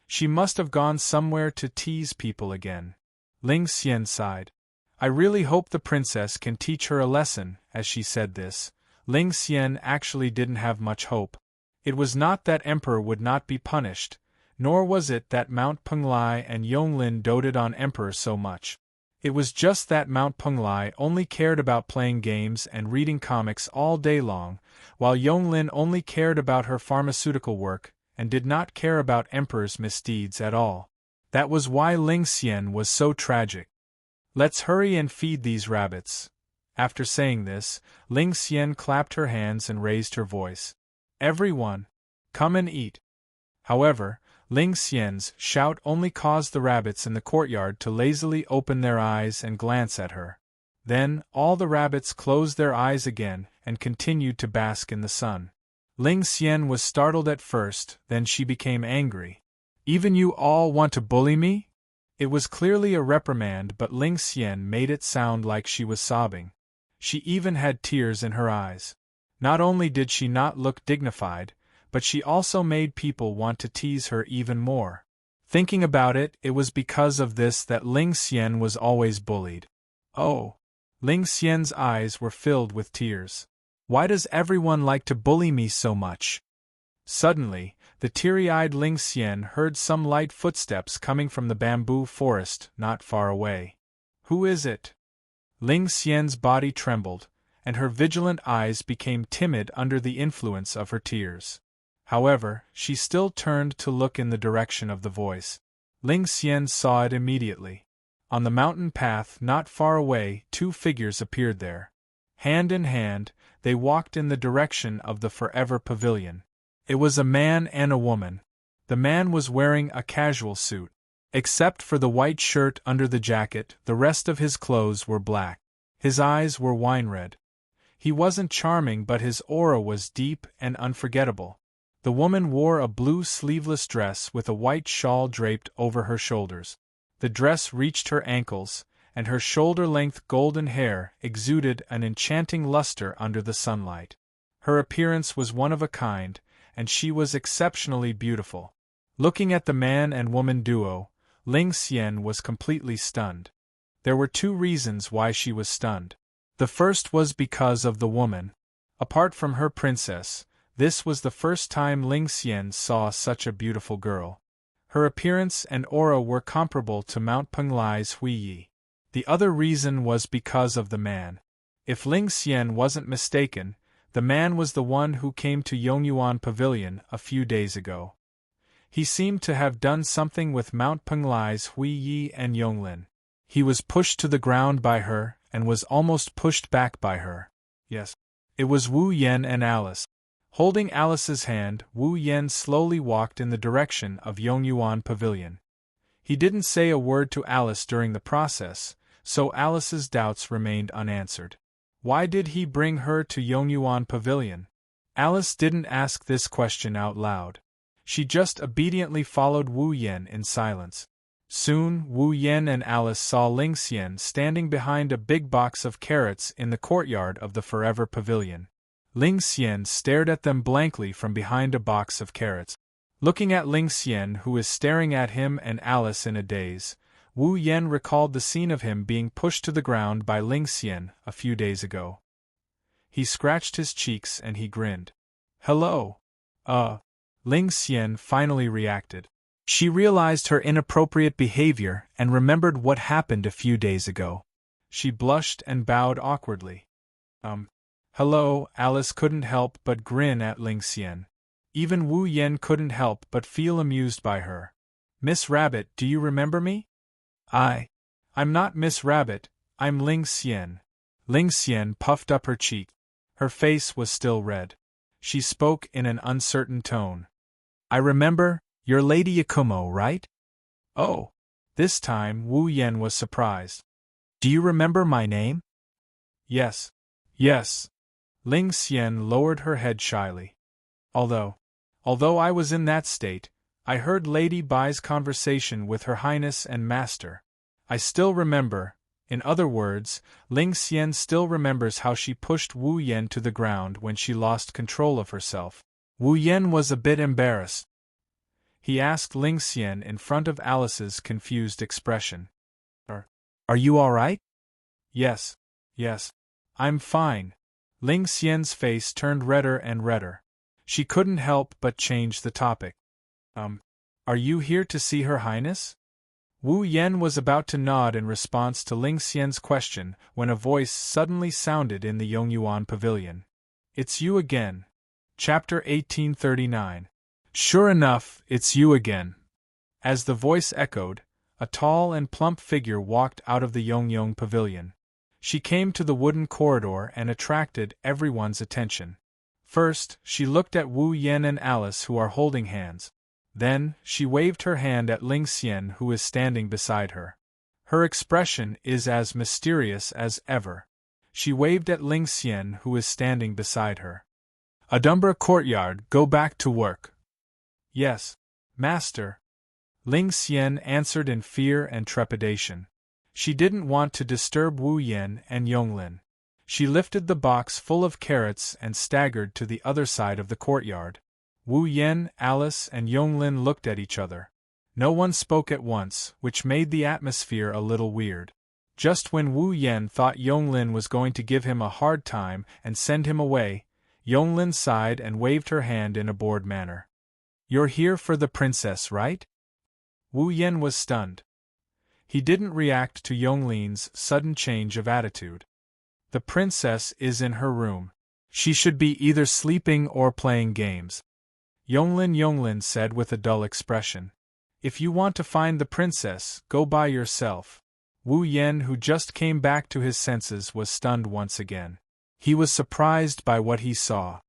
She must have gone somewhere to tease people again. Ling Xian sighed. I really hope the princess can teach her a lesson. As she said this, Ling Xian actually didn't have much hope. It was not that Emperor would not be punished, nor was it that Mount Penglai and Yonglin doted on Emperor so much. It was just that Mount Penglai only cared about playing games and reading comics all day long, while Yonglin only cared about her pharmaceutical work and did not care about Emperor's misdeeds at all. That was why Ling Xian was so tragic. Let's hurry and feed these rabbits. After saying this, Ling Xian clapped her hands and raised her voice. Everyone, come and eat. However, Ling Xian's shout only caused the rabbits in the courtyard to lazily open their eyes and glance at her. Then, all the rabbits closed their eyes again and continued to bask in the sun. Ling Xian was startled at first, then she became angry. Even you all want to bully me? It was clearly a reprimand, but Ling Xian made it sound like she was sobbing. She even had tears in her eyes. Not only did she not look dignified, but she also made people want to tease her even more. Thinking about it, it was because of this that Ling Xian was always bullied. Oh! Ling Xian's eyes were filled with tears. Why does everyone like to bully me so much? Suddenly, the teary-eyed Ling Xian heard some light footsteps coming from the bamboo forest not far away. Who is it? Ling Xian's body trembled, and her vigilant eyes became timid under the influence of her tears. However, she still turned to look in the direction of the voice. Ling Xian saw it immediately. On the mountain path not far away, 2 figures appeared there. Hand in hand, they walked in the direction of the Forever Pavilion. It was a man and a woman. The man was wearing a casual suit. Except for the white shirt under the jacket, the rest of his clothes were black. His eyes were wine red. He wasn't charming, but his aura was deep and unforgettable. The woman wore a blue sleeveless dress with a white shawl draped over her shoulders. The dress reached her ankles, and her shoulder-length golden hair exuded an enchanting luster under the sunlight. Her appearance was one of a kind, and she was exceptionally beautiful. Looking at the man and woman duo, Ling Xian was completely stunned. There were 2 reasons why she was stunned. The first was because of the woman. Apart from her princess, this was the first time Ling Xian saw such a beautiful girl. Her appearance and aura were comparable to Mount Penglai's Hui Yi. The other reason was because of the man. If Ling Xian wasn't mistaken, the man was the one who came to Yongyuan Pavilion a few days ago. He seemed to have done something with Mount Penglai's Hui Yi and Yonglin. He was pushed to the ground by her, and was almost pushed back by her. Yes. It was Wu Yan and Alice. Holding Alice's hand, Wu Yan slowly walked in the direction of Yongyuan Pavilion. He didn't say a word to Alice during the process, so Alice's doubts remained unanswered. Why did he bring her to Yongyuan Pavilion? Alice didn't ask this question out loud. She just obediently followed Wu Yen in silence. Soon, Wu Yen and Alice saw Ling Xian standing behind a big box of carrots in the courtyard of the Forever Pavilion. Ling Xian stared at them blankly from behind a box of carrots. Looking at Ling Xian, who was staring at him and Alice in a daze, Wu Yen recalled the scene of him being pushed to the ground by Ling Xian a few days ago. He scratched his cheeks and he grinned. "Hello." Ling Xian finally reacted. She realized her inappropriate behavior and remembered what happened a few days ago. She blushed and bowed awkwardly. Hello, Alice couldn't help but grin at Ling Xian. Even Wu Yen couldn't help but feel amused by her. "Miss Rabbit, do you remember me?" I'm not Miss Rabbit, I'm Ling Xian." Ling Xian puffed up her cheek. Her face was still red. She spoke in an uncertain tone. "I remember, you're Lady Yakumo, right?" "Oh." This time Wu Yen was surprised. "Do you remember my name?" Yes. Ling Xian lowered her head shyly. Although I was in that state, I heard Lady Bai's conversation with Her Highness and Master. I still remember." In other words, Ling Xian still remembers how she pushed Wu Yen to the ground when she lost control of herself. Wu Yen was a bit embarrassed. He asked Ling Xian in front of Alice's confused expression. Are you all right?" Yes. I'm fine." Ling Xian's face turned redder and redder. She couldn't help but change the topic. Are you here to see Her Highness?" Wu Yen was about to nod in response to Ling Xian's question when a voice suddenly sounded in the Yongyuan Pavilion. "It's you again." Chapter 1839. Sure enough, it's you again. As the voice echoed, a tall and plump figure walked out of the Yongyuan Pavilion. She came to the wooden corridor and attracted everyone's attention. First, she looked at Wu Yen and Alice, who are holding hands. Then, she waved her hand at Ling Xian, who is standing beside her. Her expression is as mysterious as ever. She waved at Ling Xian, who is standing beside her. "Adumbra courtyard, go back to work." "Yes, Master." Ling Xian answered in fear and trepidation. She didn't want to disturb Wu Yen and Yonglin. She lifted the box full of carrots and staggered to the other side of the courtyard. Wu Yen, Alice, and Yonglin looked at each other. No one spoke at once, which made the atmosphere a little weird. Just when Wu Yen thought Yonglin was going to give him a hard time and send him away, Yonglin sighed and waved her hand in a bored manner. "You're here for the princess, right?" Wu Yen was stunned. He didn't react to Yonglin's sudden change of attitude. The princess is in her room. She should be either sleeping or playing games. Yonglin said with a dull expression. "If you want to find the princess, go by yourself." Wu Yen, who just came back to his senses, was stunned once again. He was surprised by what he saw.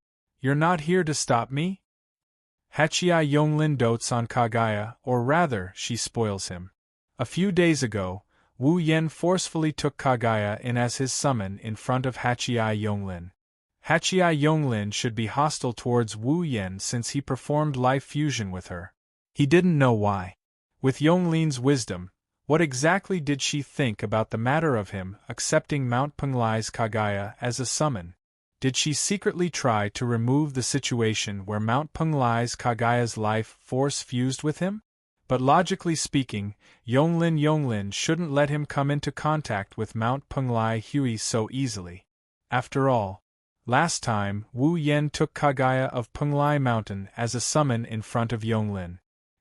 "You're not here to stop me?" Hachii Yonglin dotes on Kagaya, or rather, she spoils him. A few days ago, Wu Yen forcefully took Kagaya in as his summon in front of Hachii Yonglin. Hachii Yonglin should be hostile towards Wu Yen since he performed life fusion with her. He didn't know why. With Yonglin's wisdom, what exactly did she think about the matter of him accepting Mount Penglai's Kagaya as a summon? Did she secretly try to remove the situation where Mount Penglai's Kagaya's life force fused with him? But logically speaking, Yonglin shouldn't let him come into contact with Mount Penglai Hui so easily. After all, last time Wu Yen took Kagaya of Penglai Mountain as a summon in front of Yonglin.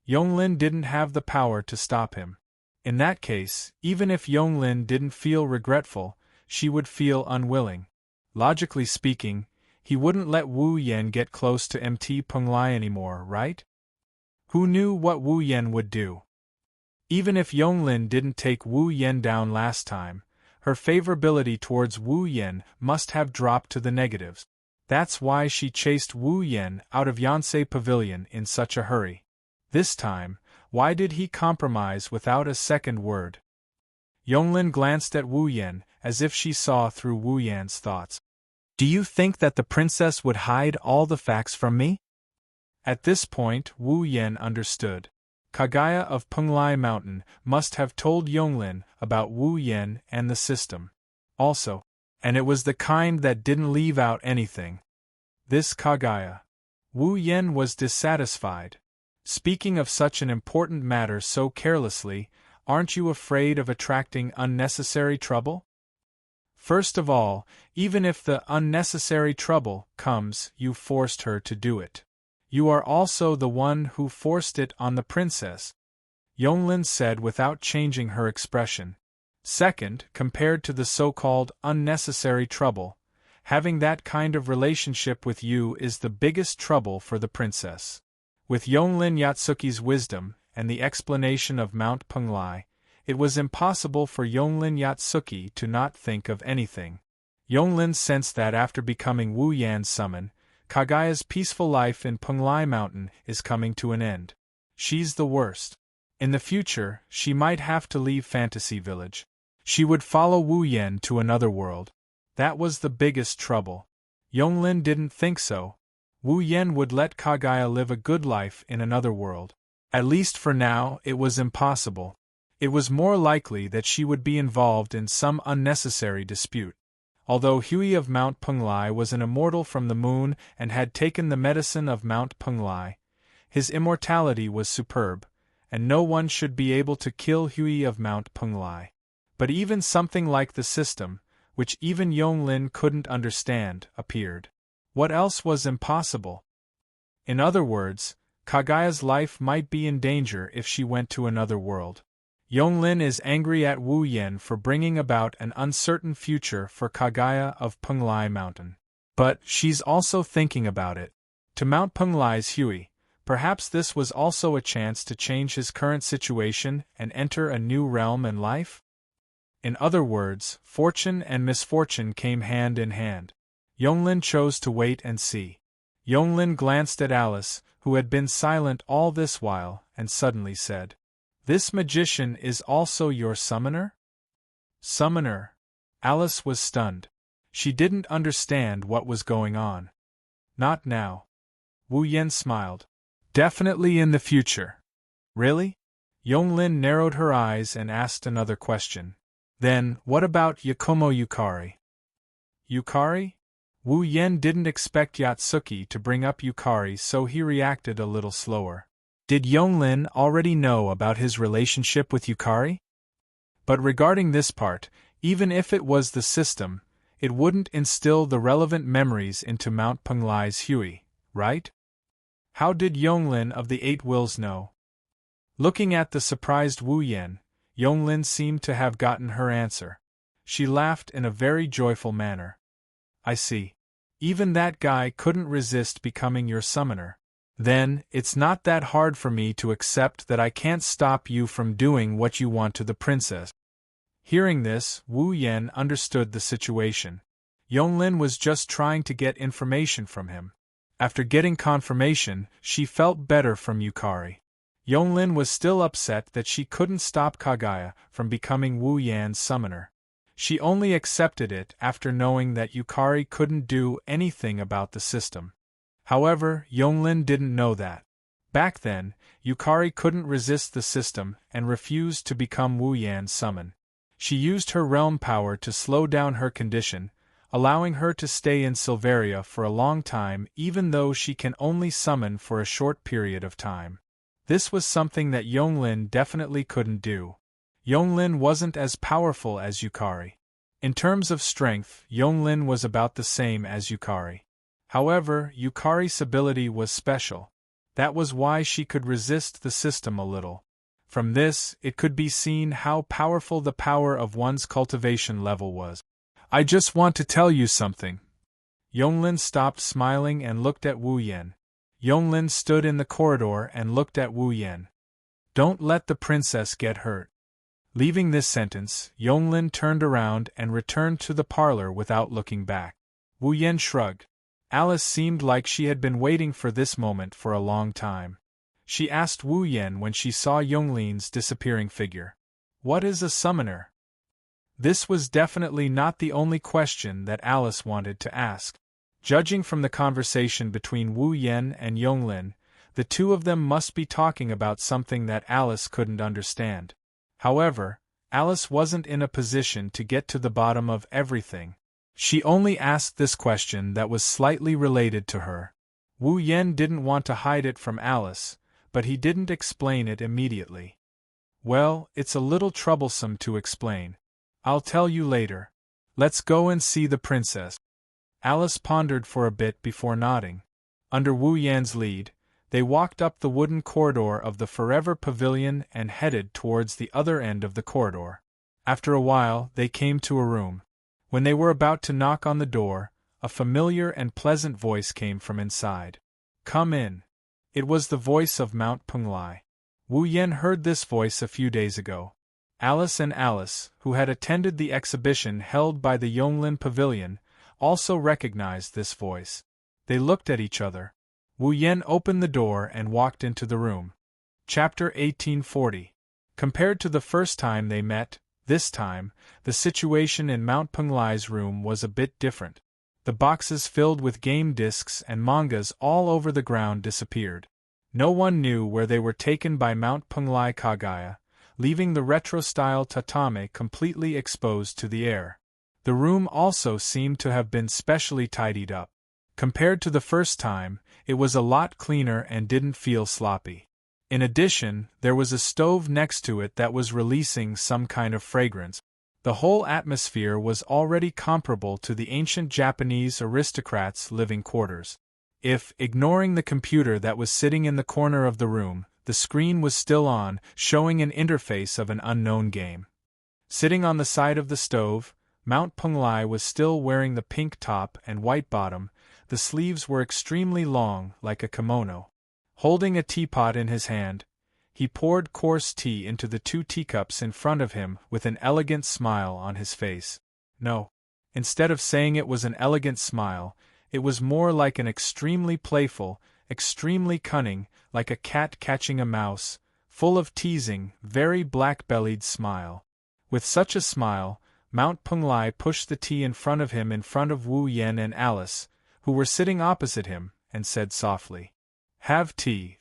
Yonglin didn't have the power to stop him. In that case, even if Yonglin didn't feel regretful, she would feel unwilling. Logically speaking, he wouldn't let Wu Yen get close to Mt. Penglai anymore, right? Who knew what Wu Yen would do? Even if Yonglin didn't take Wu Yen down last time, her favorability towards Wu Yen must have dropped to the negatives. That's why she chased Wu Yen out of Yonsei Pavilion in such a hurry. This time, Why did he compromise without a second word? Yonglin glanced at Wu Yan, as if she saw through Wu Yan's thoughts. Do you think that the princess would hide all the facts from me? At this point, Wu Yan understood. Kaguya of Penglai Mountain must have told Yonglin about Wu Yan and the system. Also, and it was the kind that didn't leave out anything. This Kaguya. Wu Yan was dissatisfied. Speaking of such an important matter so carelessly, aren't you afraid of attracting unnecessary trouble? First of all, even if the unnecessary trouble comes, you forced her to do it. You are also the one who forced it on the princess, Yonglin said without changing her expression. Second, compared to the so-called unnecessary trouble, having that kind of relationship with you is the biggest trouble for the princess. With Yonglin Yatsuki's wisdom and the explanation of Mount Penglai, it was impossible for Yonglin Yatsuki to not think of anything. Yonglin sensed that after becoming Wu Yan's summon, Kaguya's peaceful life in Penglai Mountain is coming to an end. She's the worst. In the future, she might have to leave Fantasy Village. She would follow Wu Yan to another world. That was the biggest trouble. Yonglin didn't think so. Wu Yan would let Kaguya live a good life in another world. At least for now, it was impossible. It was more likely that she would be involved in some unnecessary dispute. Although Hui of Mount Penglai was an immortal from the moon and had taken the medicine of Mount Penglai, his immortality was superb, and no one should be able to kill Hui of Mount Penglai. But even something like the system, which even Yonglin couldn't understand, appeared. What else was impossible? In other words, Kaguya's life might be in danger if she went to another world. Yonglin is angry at Wu Yan for bringing about an uncertain future for Kaguya of Penglai Mountain. But she's also thinking about it. To Mount Penglai's Hui, perhaps this was also a chance to change his current situation and enter a new realm and life? In other words, fortune and misfortune came hand in hand. Yonglin chose to wait and see. Yonglin glanced at Alice, who had been silent all this while, and suddenly said, "This magician is also your summoner?" Summoner? Alice was stunned. She didn't understand what was going on. Not now. Wu Yan smiled. Definitely in the future. Really? Yonglin narrowed her eyes and asked another question. Then, what about Yakumo Yukari? Yukari? Wu Yan didn't expect Yatsuki to bring up Yukari, so he reacted a little slower. Did Yonglin already know about his relationship with Yukari? But regarding this part, even if it was the system, it wouldn't instill the relevant memories into Mount Penglai's Hui, right? How did Yonglin of the Eight Wills know? Looking at the surprised Wu Yan, Yonglin seemed to have gotten her answer. She laughed in a very joyful manner. I see. Even that guy couldn't resist becoming your summoner. Then, it's not that hard for me to accept that I can't stop you from doing what you want to the princess. Hearing this, Wu Yan understood the situation. Yonglin was just trying to get information from him. After getting confirmation, she felt better from Yukari. Yonglin was still upset that she couldn't stop Kaguya from becoming Wu Yan's summoner. She only accepted it after knowing that Yukari couldn't do anything about the system. However, Yonglin didn't know that. Back then, Yukari couldn't resist the system and refused to become Wu Yan's summon. She used her realm power to slow down her condition, allowing her to stay in Silveria for a long time even though she can only summon for a short period of time. This was something that Yonglin definitely couldn't do. Yonglin wasn't as powerful as Yukari. In terms of strength, Yonglin was about the same as Yukari. However, Yukari's ability was special. That was why she could resist the system a little. From this, it could be seen how powerful the power of one's cultivation level was. I just want to tell you something. Yonglin stopped smiling and looked at Wu Yan. Yonglin stood in the corridor and looked at Wu Yan. Don't let the princess get hurt. Leaving this sentence, Yonglin turned around and returned to the parlor without looking back. Wu Yan shrugged. Alice seemed like she had been waiting for this moment for a long time. she asked Wu Yan when she saw Yonglin's disappearing figure. What is a summoner? This was definitely not the only question that Alice wanted to ask. Judging from the conversation between Wu Yan and Yonglin, the two of them must be talking about something that Alice couldn't understand. However, Alice wasn't in a position to get to the bottom of everything. She only asked this question that was slightly related to her. Wu Yan didn't want to hide it from Alice, but he didn't explain it immediately. Well, it's a little troublesome to explain. I'll tell you later. Let's go and see the princess. Alice pondered for a bit before nodding. Under Wu Yan's lead, they walked up the wooden corridor of the Forever Pavilion and headed towards the other end of the corridor. After a while, they came to a room. When they were about to knock on the door, a familiar and pleasant voice came from inside. Come in. It was the voice of Mount Penglai. Wu Yan heard this voice a few days ago. Alice and Alice, who had attended the exhibition held by the Yonglin Pavilion, also recognized this voice. They looked at each other. Wu Yan opened the door and walked into the room. Chapter 1840. Compared to the first time they met, this time, the situation in Mount Penglai's room was a bit different. The boxes filled with game discs and mangas all over the ground disappeared. No one knew where they were taken by Mount Penglai Kagaya, leaving the retro-style tatame completely exposed to the air. The room also seemed to have been specially tidied up. Compared to the first time, it was a lot cleaner and didn't feel sloppy. In addition, there was a stove next to it that was releasing some kind of fragrance. The whole atmosphere was already comparable to the ancient Japanese aristocrats' living quarters. If, ignoring the computer that was sitting in the corner of the room, the screen was still on, showing an interface of an unknown game. Sitting on the side of the stove, Mount Penglai was still wearing the pink top and white bottom. The sleeves were extremely long, like a kimono. Holding a teapot in his hand, he poured coarse tea into the 2 teacups in front of him with an elegant smile on his face. No. Instead of saying it was an elegant smile, it was more like an extremely playful, extremely cunning, like a cat catching a mouse, full of teasing, very black-bellied smile. With such a smile, Mount Penglai pushed the tea in front of Wu Yan and Alice, who were sitting opposite him, and said softly, "Have tea."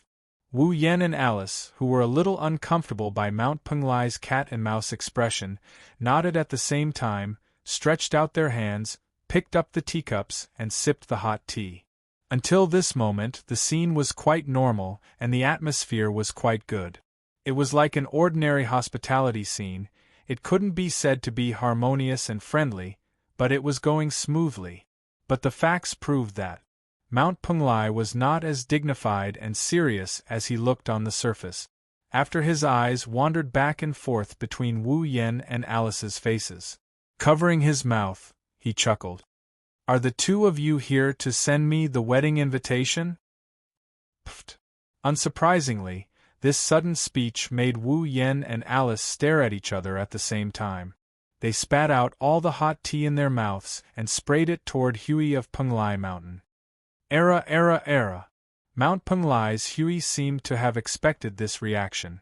Wu Yan and Alice, who were a little uncomfortable by Mount Penglai's cat-and-mouse expression, nodded at the same time, stretched out their hands, picked up the teacups, and sipped the hot tea. Until this moment, the scene was quite normal, and the atmosphere was quite good. It was like an ordinary hospitality scene. It couldn't be said to be harmonious and friendly, but it was going smoothly. But the facts proved that Mount Penglai was not as dignified and serious as he looked on the surface. After his eyes wandered back and forth between Wu Yan and Alice's faces, covering his mouth, he chuckled. "Are the two of you here to send me the wedding invitation?" Pfft. Unsurprisingly, this sudden speech made Wu Yan and Alice stare at each other at the same time. They spat out all the hot tea in their mouths and sprayed it toward Huey of Penglai Mountain. Era. Mount Penglai's Huey seemed to have expected this reaction.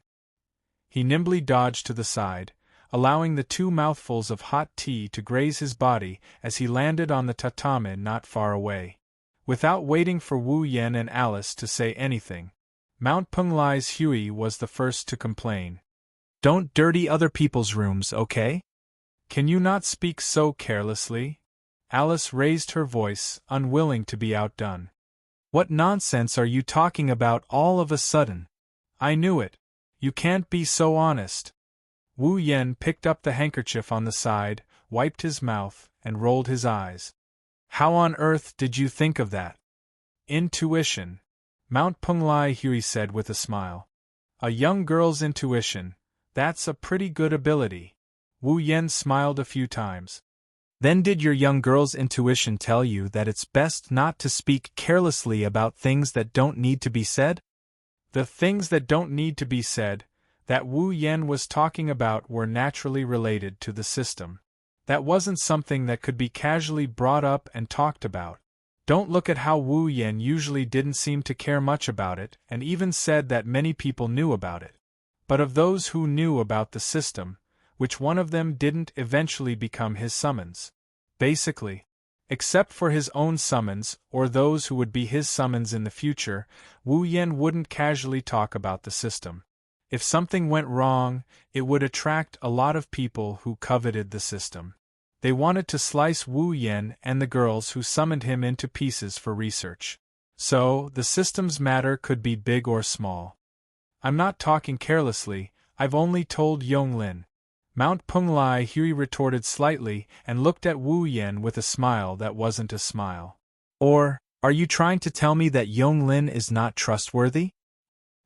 He nimbly dodged to the side, allowing the 2 mouthfuls of hot tea to graze his body as he landed on the tatame not far away. Without waiting for Wu Yan and Alice to say anything, Mount Penglai's Huey was the first to complain. "Don't dirty other people's rooms, okay? Can you not speak so carelessly?" Alice raised her voice, unwilling to be outdone. "What nonsense are you talking about all of a sudden? I knew it. You can't be so honest." Wu Yan picked up the handkerchief on the side, wiped his mouth, and rolled his eyes. "How on earth did you think of that?" "Intuition," Mount Penglai Huey said with a smile. "A young girl's intuition, that's a pretty good ability." Wu Yan smiled a few times. "Then did your young girl's intuition tell you that it's best not to speak carelessly about things that don't need to be said?" The things that don't need to be said, that Wu Yan was talking about were naturally related to the system. That wasn't something that could be casually brought up and talked about. Don't look at how Wu Yan usually didn't seem to care much about it, and even said that many people knew about it. But of those who knew about the system, which one of them didn't eventually become his summons? Basically, except for his own summons or those who would be his summons in the future, Wu Yan wouldn't casually talk about the system. If something went wrong, it would attract a lot of people who coveted the system. They wanted to slice Wu Yan and the girls who summoned him into pieces for research. So, the system's matter could be big or small. I'm not talking carelessly, I've only told Yonglin. Mount Penglai Hui retorted slightly and looked at Wu Yan with a smile that wasn't a smile. Or, are you trying to tell me that Yonglin is not trustworthy?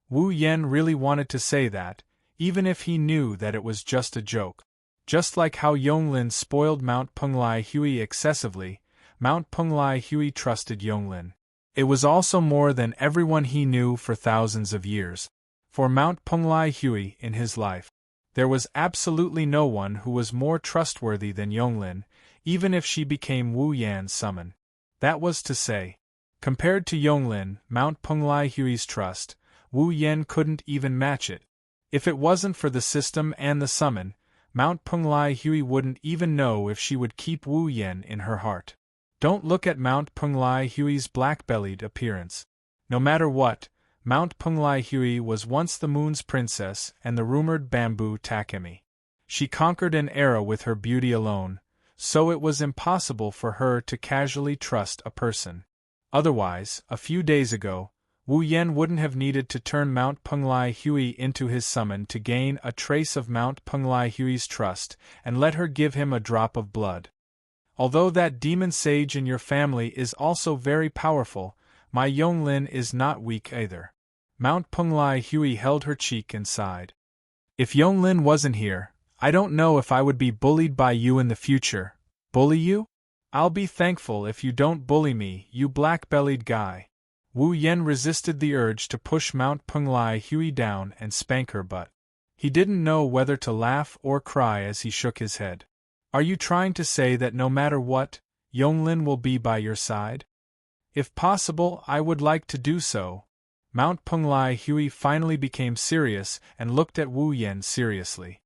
Wu Yan really wanted to say that, even if he knew that it was just a joke. Just like how Yonglin spoiled Mount Penglai Hui excessively, Mount Penglai Hui trusted Yonglin. It was also more than everyone he knew for thousands of years. For Mount Penglai Hui in his life, there was absolutely no one who was more trustworthy than Yonglin, even if she became Wu Yan's summon. That was to say, compared to Yonglin, Mount Penglai Hui's trust, Wu Yan couldn't even match it. If it wasn't for the system and the summon, Mount Penglai Hui wouldn't even know if she would keep Wu Yan in her heart. Don't look at Mount Penglai Hui's black-bellied appearance. No matter what, Mount Penglai Hui was once the moon's princess and the rumored bamboo Takemi. She conquered an era with her beauty alone, so it was impossible for her to casually trust a person. Otherwise, a few days ago, Wu Yan wouldn't have needed to turn Mount Penglai Hui into his summon to gain a trace of Mount Penglai Hui's trust and let her give him a drop of blood. Although that demon sage in your family is also very powerful, my Yonglin is not weak either. Mount Penglai Hui held her cheek and sighed. If Yonglin wasn't here, I don't know if I would be bullied by you in the future. Bully you? I'll be thankful if you don't bully me, you black-bellied guy. Wu Yan resisted the urge to push Mount Penglai Hui down and spank her butt. He didn't know whether to laugh or cry as he shook his head. Are you trying to say that no matter what, Yonglin will be by your side? If possible, I would like to do so. Mount Penglai Hui finally became serious and looked at Wu Yan seriously.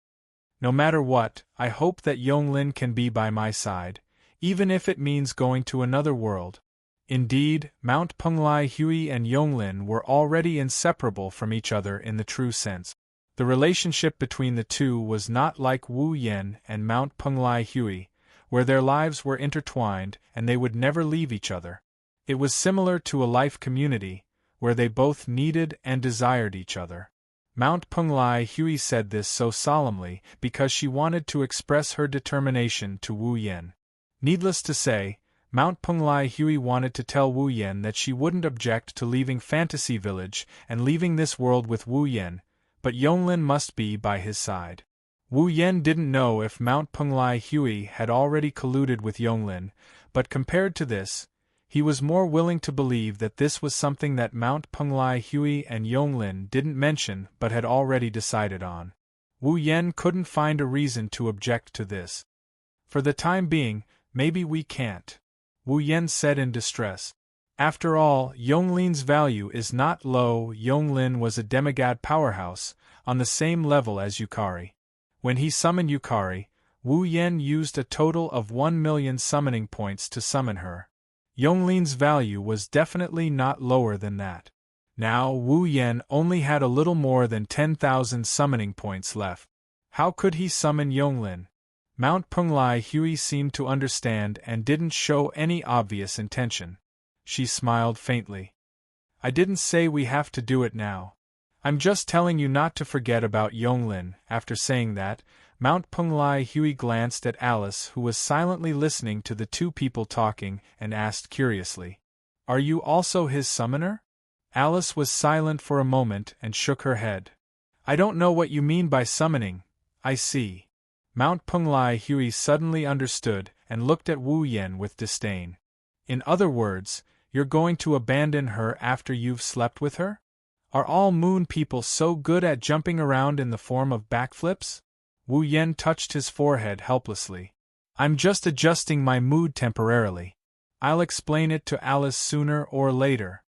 No matter what, I hope that Yonglin can be by my side, even if it means going to another world. Indeed, Mount Penglai Hui and Yonglin were already inseparable from each other in the true sense. The relationship between the two was not like Wu Yan and Mount Penglai Hui, where their lives were intertwined and they would never leave each other. It was similar to a life community, where they both needed and desired each other. Mount Penglai Hui said this so solemnly because she wanted to express her determination to Wu Yan. Needless to say, Mount Penglai Hui wanted to tell Wu Yan that she wouldn't object to leaving Fantasy Village and leaving this world with Wu Yan, but Yonglin must be by his side. Wu Yan didn't know if Mount Penglai Hui had already colluded with Yonglin, but compared to this, he was more willing to believe that this was something that Mount Penglai Hui and Yonglin didn't mention but had already decided on. Wu Yan couldn't find a reason to object to this. For the time being, maybe we can't, Wu Yan said in distress. After all, Yonglin's value is not low. Yonglin was a demigod powerhouse, on the same level as Yukari. When he summoned Yukari, Wu Yan used a total of 1 million summoning points to summon her. Yonglin's value was definitely not lower than that. Now Wu Yan only had a little more than 10,000 summoning points left. How could he summon Yonglin? Mount Penglai Hui seemed to understand and didn't show any obvious intention. She smiled faintly. I didn't say we have to do it now. I'm just telling you not to forget about Yonglin. After saying that, Mount Penglai Hui glanced at Alice, who was silently listening to the two people talking, and asked curiously, "Are you also his summoner?" Alice was silent for a moment and shook her head. "I don't know what you mean by summoning." "I see." Mount Penglai Hui suddenly understood and looked at Wu Yan with disdain. "In other words, you're going to abandon her after you've slept with her? Are all moon people so good at jumping around in the form of backflips?" Wu Yan touched his forehead helplessly. "I'm just adjusting my mood temporarily. I'll explain it to Alice sooner or later.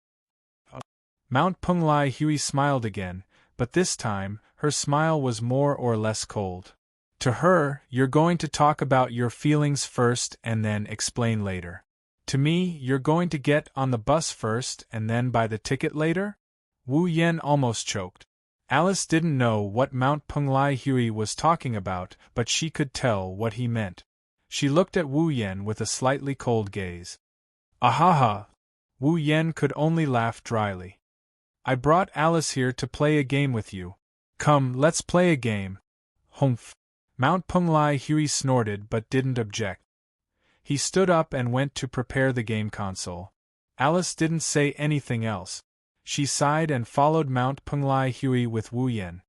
Mount Punglai Hui smiled again, but this time, her smile was more or less cold. To her, you're going to talk about your feelings first and then explain later. To me, you're going to get on the bus first and then buy the ticket later? Wu Yen almost choked. Alice didn't know what Mount Punglai Hui was talking about, but she could tell what he meant. She looked at Wu Yen with a slightly cold gaze. Ahaha! Wu Yen could only laugh dryly. I brought Alice here to play a game with you. Come, let's play a game. Humph! Mount Punglai Hui snorted but didn't object. He stood up and went to prepare the game console. Alice didn't say anything else. She sighed and followed Mount Punglai Hui with Wu Yen.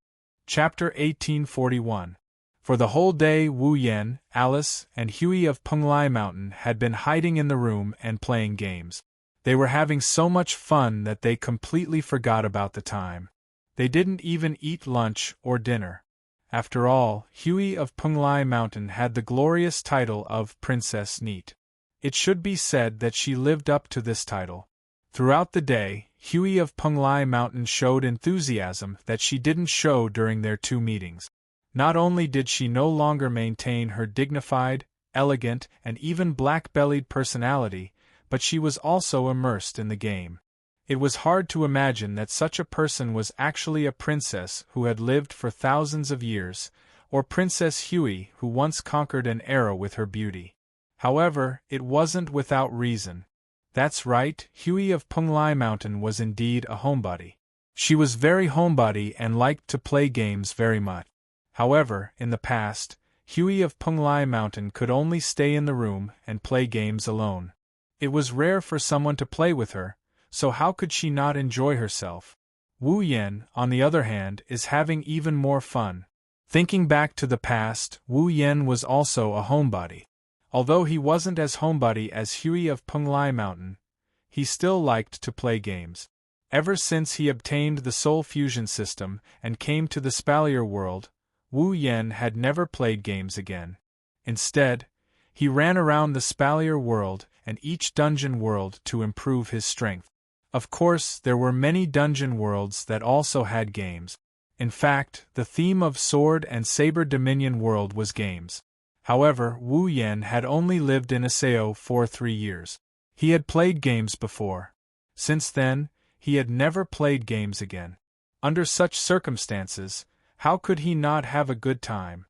Chapter 1841. For the whole day Wu Yen, Alice, and Hui of Punglai Mountain had been hiding in the room and playing games. They were having so much fun that they completely forgot about the time. They didn't even eat lunch or dinner. After all, Hui of Punglai Mountain had the glorious title of Princess Neat. It should be said that she lived up to this title. Throughout the day, Hui of Punglai Mountain showed enthusiasm that she didn't show during their 2 meetings. Not only did she no longer maintain her dignified, elegant, and even black-bellied personality, but she was also immersed in the game. It was hard to imagine that such a person was actually a princess who had lived for thousands of years, or Princess Hui who once conquered an era with her beauty. However, it wasn't without reason. That's right, Hui of Punglai Mountain was indeed a homebody. She was very homebody and liked to play games very much. However, in the past, Hui of Punglai Mountain could only stay in the room and play games alone. It was rare for someone to play with her, so how could she not enjoy herself? Wu Yen, on the other hand, is having even more fun. Thinking back to the past, Wu Yen was also a homebody. Although he wasn't as homebody as Hui of Punglai Mountain, he still liked to play games. Ever since he obtained the Soul Fusion system and came to the Spalier world, Wu Yen had never played games again. Instead, he ran around the Spalier world and each dungeon world to improve his strength. Of course, there were many dungeon worlds that also had games. In fact, the theme of Sword and Saber Dominion world was games. However, Wu Yen had only lived in Aseo for 3 years. He had played games before. Since then, he had never played games again. Under such circumstances, how could he not have a good time?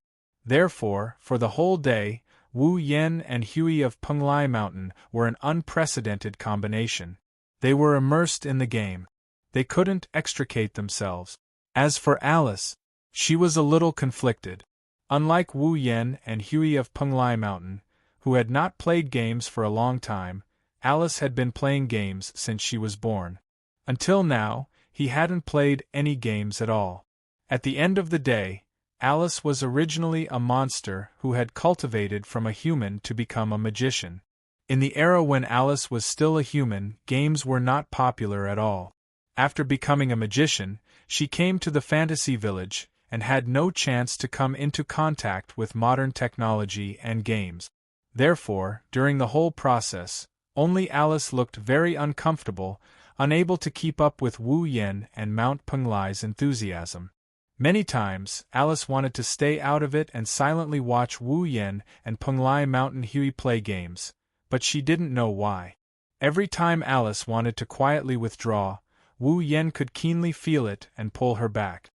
Therefore, for the whole day, Wu Yen and Hui of Punglai Mountain were an unprecedented combination. They were immersed in the game. They couldn't extricate themselves. As for Alice, she was a little conflicted. Unlike Wu Yen and Hui of Punglai Mountain, who had not played games for a long time, Alice had been playing games since she was born. Until now, he hadn't played any games at all. At the end of the day, Alice was originally a monster who had cultivated from a human to become a magician. In the era when Alice was still a human, games were not popular at all. After becoming a magician, she came to the fantasy village and had no chance to come into contact with modern technology and games. Therefore, during the whole process, only Alice looked very uncomfortable, unable to keep up with Wu Yen and Mount Punglai's enthusiasm. Many times, Alice wanted to stay out of it and silently watch Wu Yen and Punglai Mountain Hui play games, but she didn't know why. Every time Alice wanted to quietly withdraw, Wu Yen could keenly feel it and pull her back.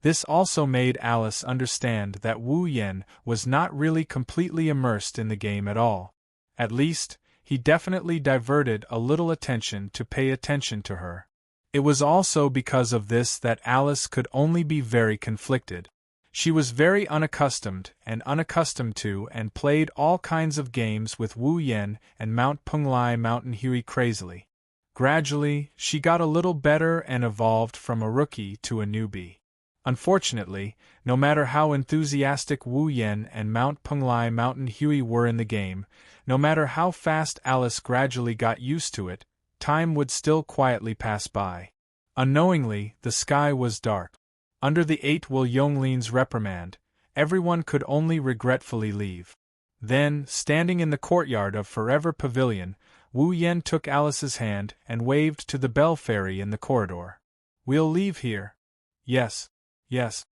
This also made Alice understand that Wu Yen was not really completely immersed in the game at all. At least, he definitely diverted a little attention to pay attention to her. It was also because of this that Alice could only be very conflicted. She was very unaccustomed to and played all kinds of games with Wu Yen and Mount Punglai Mountain Hui crazily. Gradually, she got a little better and evolved from a rookie to a newbie. Unfortunately, no matter how enthusiastic Wu Yen and Mount Punglai Mountain Hui were in the game, no matter how fast Alice gradually got used to it, time would still quietly pass by. Unknowingly, the sky was dark. Under the 8 Will Yonglin's reprimand, everyone could only regretfully leave. Then, standing in the courtyard of Forever Pavilion, Wu Yen took Alice's hand and waved to the bell fairy in the corridor. "We'll leave here." "Yes, yes."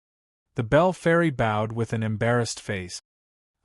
The bell fairy bowed with an embarrassed face.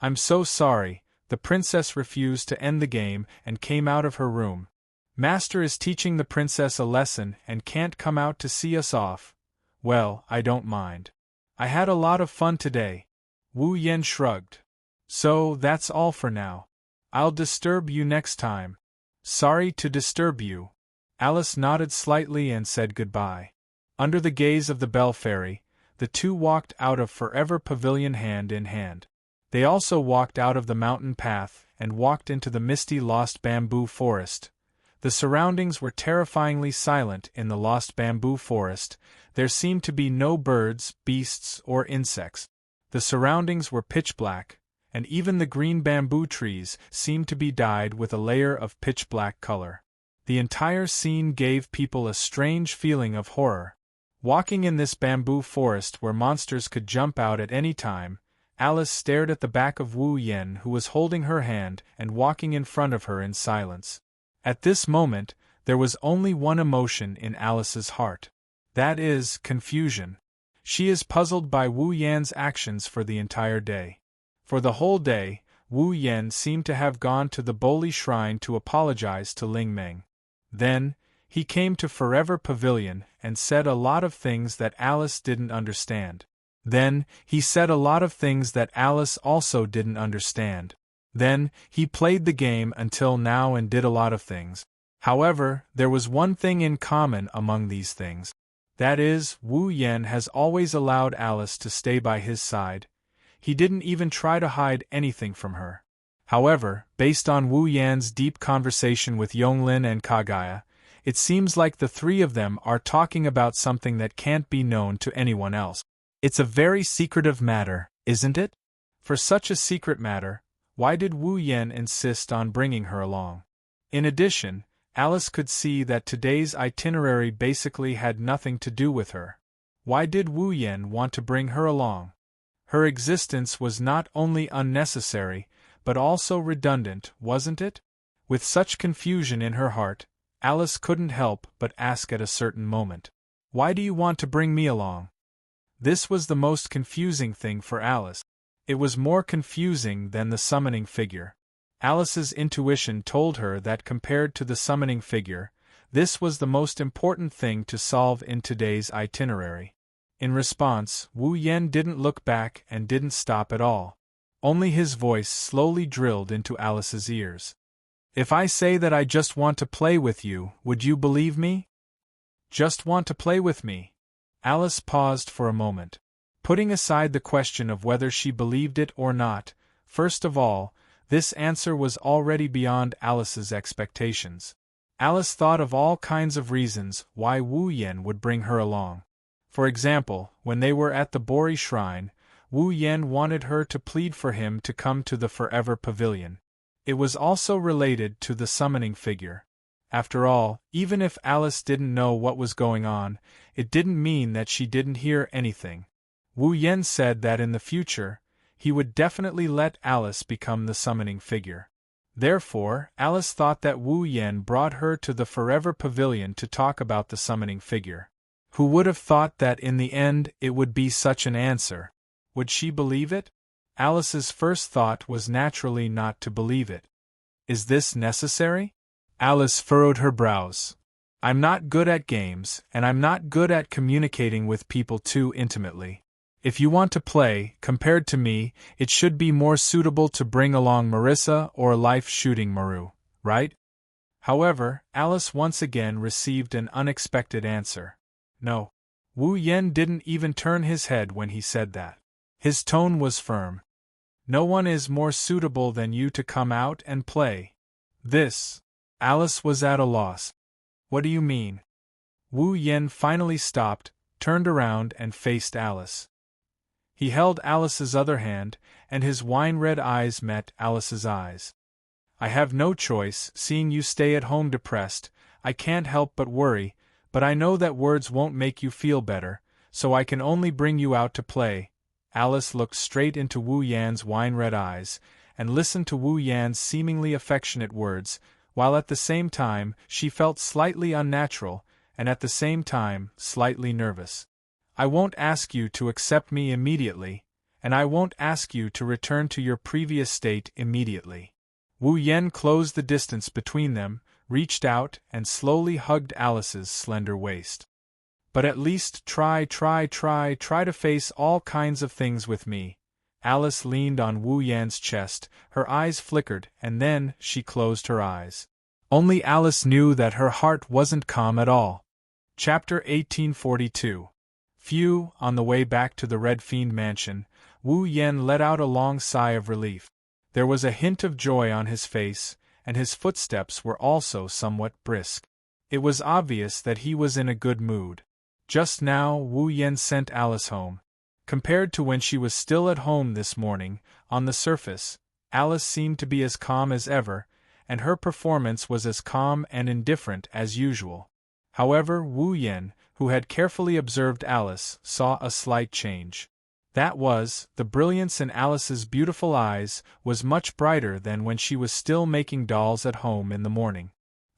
"I'm so sorry," the princess refused to end the game and came out of her room. "Master is teaching the princess a lesson and can't come out to see us off." "Well, I don't mind. I had a lot of fun today." Wu Yen shrugged. "So, that's all for now. I'll disturb you next time." "Sorry to disturb you." Alice nodded slightly and said goodbye. Under the gaze of the bell fairy, the two walked out of Forever Pavilion hand in hand. They also walked out of the mountain path and walked into the misty lost bamboo forest. The surroundings were terrifyingly silent in the lost bamboo forest. There seemed to be no birds, beasts, or insects. The surroundings were pitch black, and even the green bamboo trees seemed to be dyed with a layer of pitch black color. The entire scene gave people a strange feeling of horror. Walking in this bamboo forest where monsters could jump out at any time, Alice stared at the back of Wu Yen, who was holding her hand and walking in front of her in silence. At this moment, there was only one emotion in Alice's heart. That is, confusion. She is puzzled by Wu Yan's actions for the entire day. For the whole day, Wu Yen seemed to have gone to the Boli Shrine to apologize to Ling Meng. Then, he came to Forever Pavilion and said a lot of things that Alice didn't understand. Then, he said a lot of things that Alice also didn't understand. Then, he played the game until now and did a lot of things. However, there was one thing in common among these things. That is, Wu Yen has always allowed Alice to stay by his side. He didn't even try to hide anything from her. However, based on Wu Yan's deep conversation with Yonglin and Kagaya, it seems like the three of them are talking about something that can't be known to anyone else. It's a very secretive matter, isn't it? For such a secret matter, why did Wu Yen insist on bringing her along? In addition, Alice could see that today's itinerary basically had nothing to do with her. Why did Wu Yen want to bring her along? Her existence was not only unnecessary, but also redundant, wasn't it? With such confusion in her heart, Alice couldn't help but ask at a certain moment, "Why do you want to bring me along?" This was the most confusing thing for Alice. It was more confusing than the summoning figure. Alice's intuition told her that compared to the summoning figure, this was the most important thing to solve in today's itinerary. In response, Wu Yen didn't look back and didn't stop at all. Only his voice slowly drilled into Alice's ears. "If I say that I just want to play with you, would you believe me?" "Just want to play with me?" Alice paused for a moment. Putting aside the question of whether she believed it or not, first of all, this answer was already beyond Alice's expectations. Alice thought of all kinds of reasons why Wu Yen would bring her along. For example, when they were at the Bori Shrine, Wu Yen wanted her to plead for him to come to the Forever Pavilion. It was also related to the summoning figure. After all, even if Alice didn't know what was going on, it didn't mean that she didn't hear anything. Wu Yen said that in the future, he would definitely let Alice become the summoning figure. Therefore, Alice thought that Wu Yen brought her to the Forever Pavilion to talk about the summoning figure. Who would have thought that in the end it would be such an answer? Would she believe it? Alice's first thought was naturally not to believe it. Is this necessary? Alice furrowed her brows. I'm not good at games, and I'm not good at communicating with people too intimately. If you want to play, compared to me, it should be more suitable to bring along Marissa or Life Shooting Maru, right? However, Alice once again received an unexpected answer. No. Wu Yen didn't even turn his head when he said that. His tone was firm. No one is more suitable than you to come out and play. This. Alice was at a loss. What do you mean? Wu Yen finally stopped, turned around and faced Alice. He held Alice's other hand, and his wine-red eyes met Alice's eyes. I have no choice, seeing you stay at home depressed. I can't help but worry, but I know that words won't make you feel better, so I can only bring you out to play. Alice looked straight into Wu Yan's wine-red eyes, and listened to Wu Yan's seemingly affectionate words, while at the same time she felt slightly unnatural, and at the same time slightly nervous. I won't ask you to accept me immediately, and I won't ask you to return to your previous state immediately. Wu Yen closed the distance between them, reached out, and slowly hugged Alice's slender waist. But at least try to face all kinds of things with me. Alice leaned on Wu Yan's chest, her eyes flickered, and then she closed her eyes. Only Alice knew that her heart wasn't calm at all. Chapter 1842. Phew! On the way back to the Red Fiend mansion, Wu Yen let out a long sigh of relief. There was a hint of joy on his face, and his footsteps were also somewhat brisk. It was obvious that he was in a good mood. Just now Wu Yen sent Alice home. Compared to when she was still at home this morning, on the surface, Alice seemed to be as calm as ever, and her performance was as calm and indifferent as usual. However, Wu Yen, who had carefully observed Alice, saw a slight change. That was, the brilliance in Alice's beautiful eyes was much brighter than when she was still making dolls at home in the morning.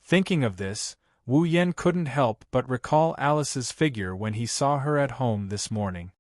Thinking of this, Wu Yen couldn't help but recall Alice's figure when he saw her at home this morning.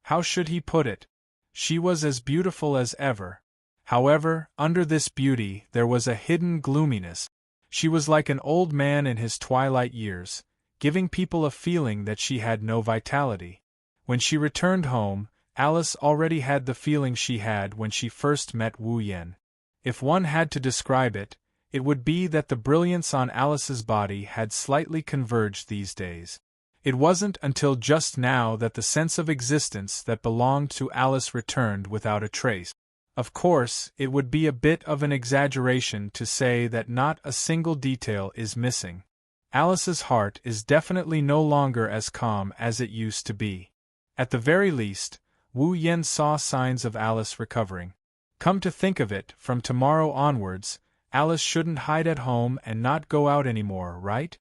How should he put it? She was as beautiful as ever. However, under this beauty there was a hidden gloominess. She was like an old man in his twilight years, giving people a feeling that she had no vitality. When she returned home, Alice already had the feeling she had when she first met Wu Yen. If one had to describe it, it would be that the brilliance on Alice's body had slightly converged these days. It wasn't until just now that the sense of existence that belonged to Alice returned without a trace. Of course, it would be a bit of an exaggeration to say that not a single detail is missing. Alice's heart is definitely no longer as calm as it used to be. At the very least, Wu Yen saw signs of Alice recovering. Come to think of it, from tomorrow onwards, Alice shouldn't hide at home and not go out anymore, right?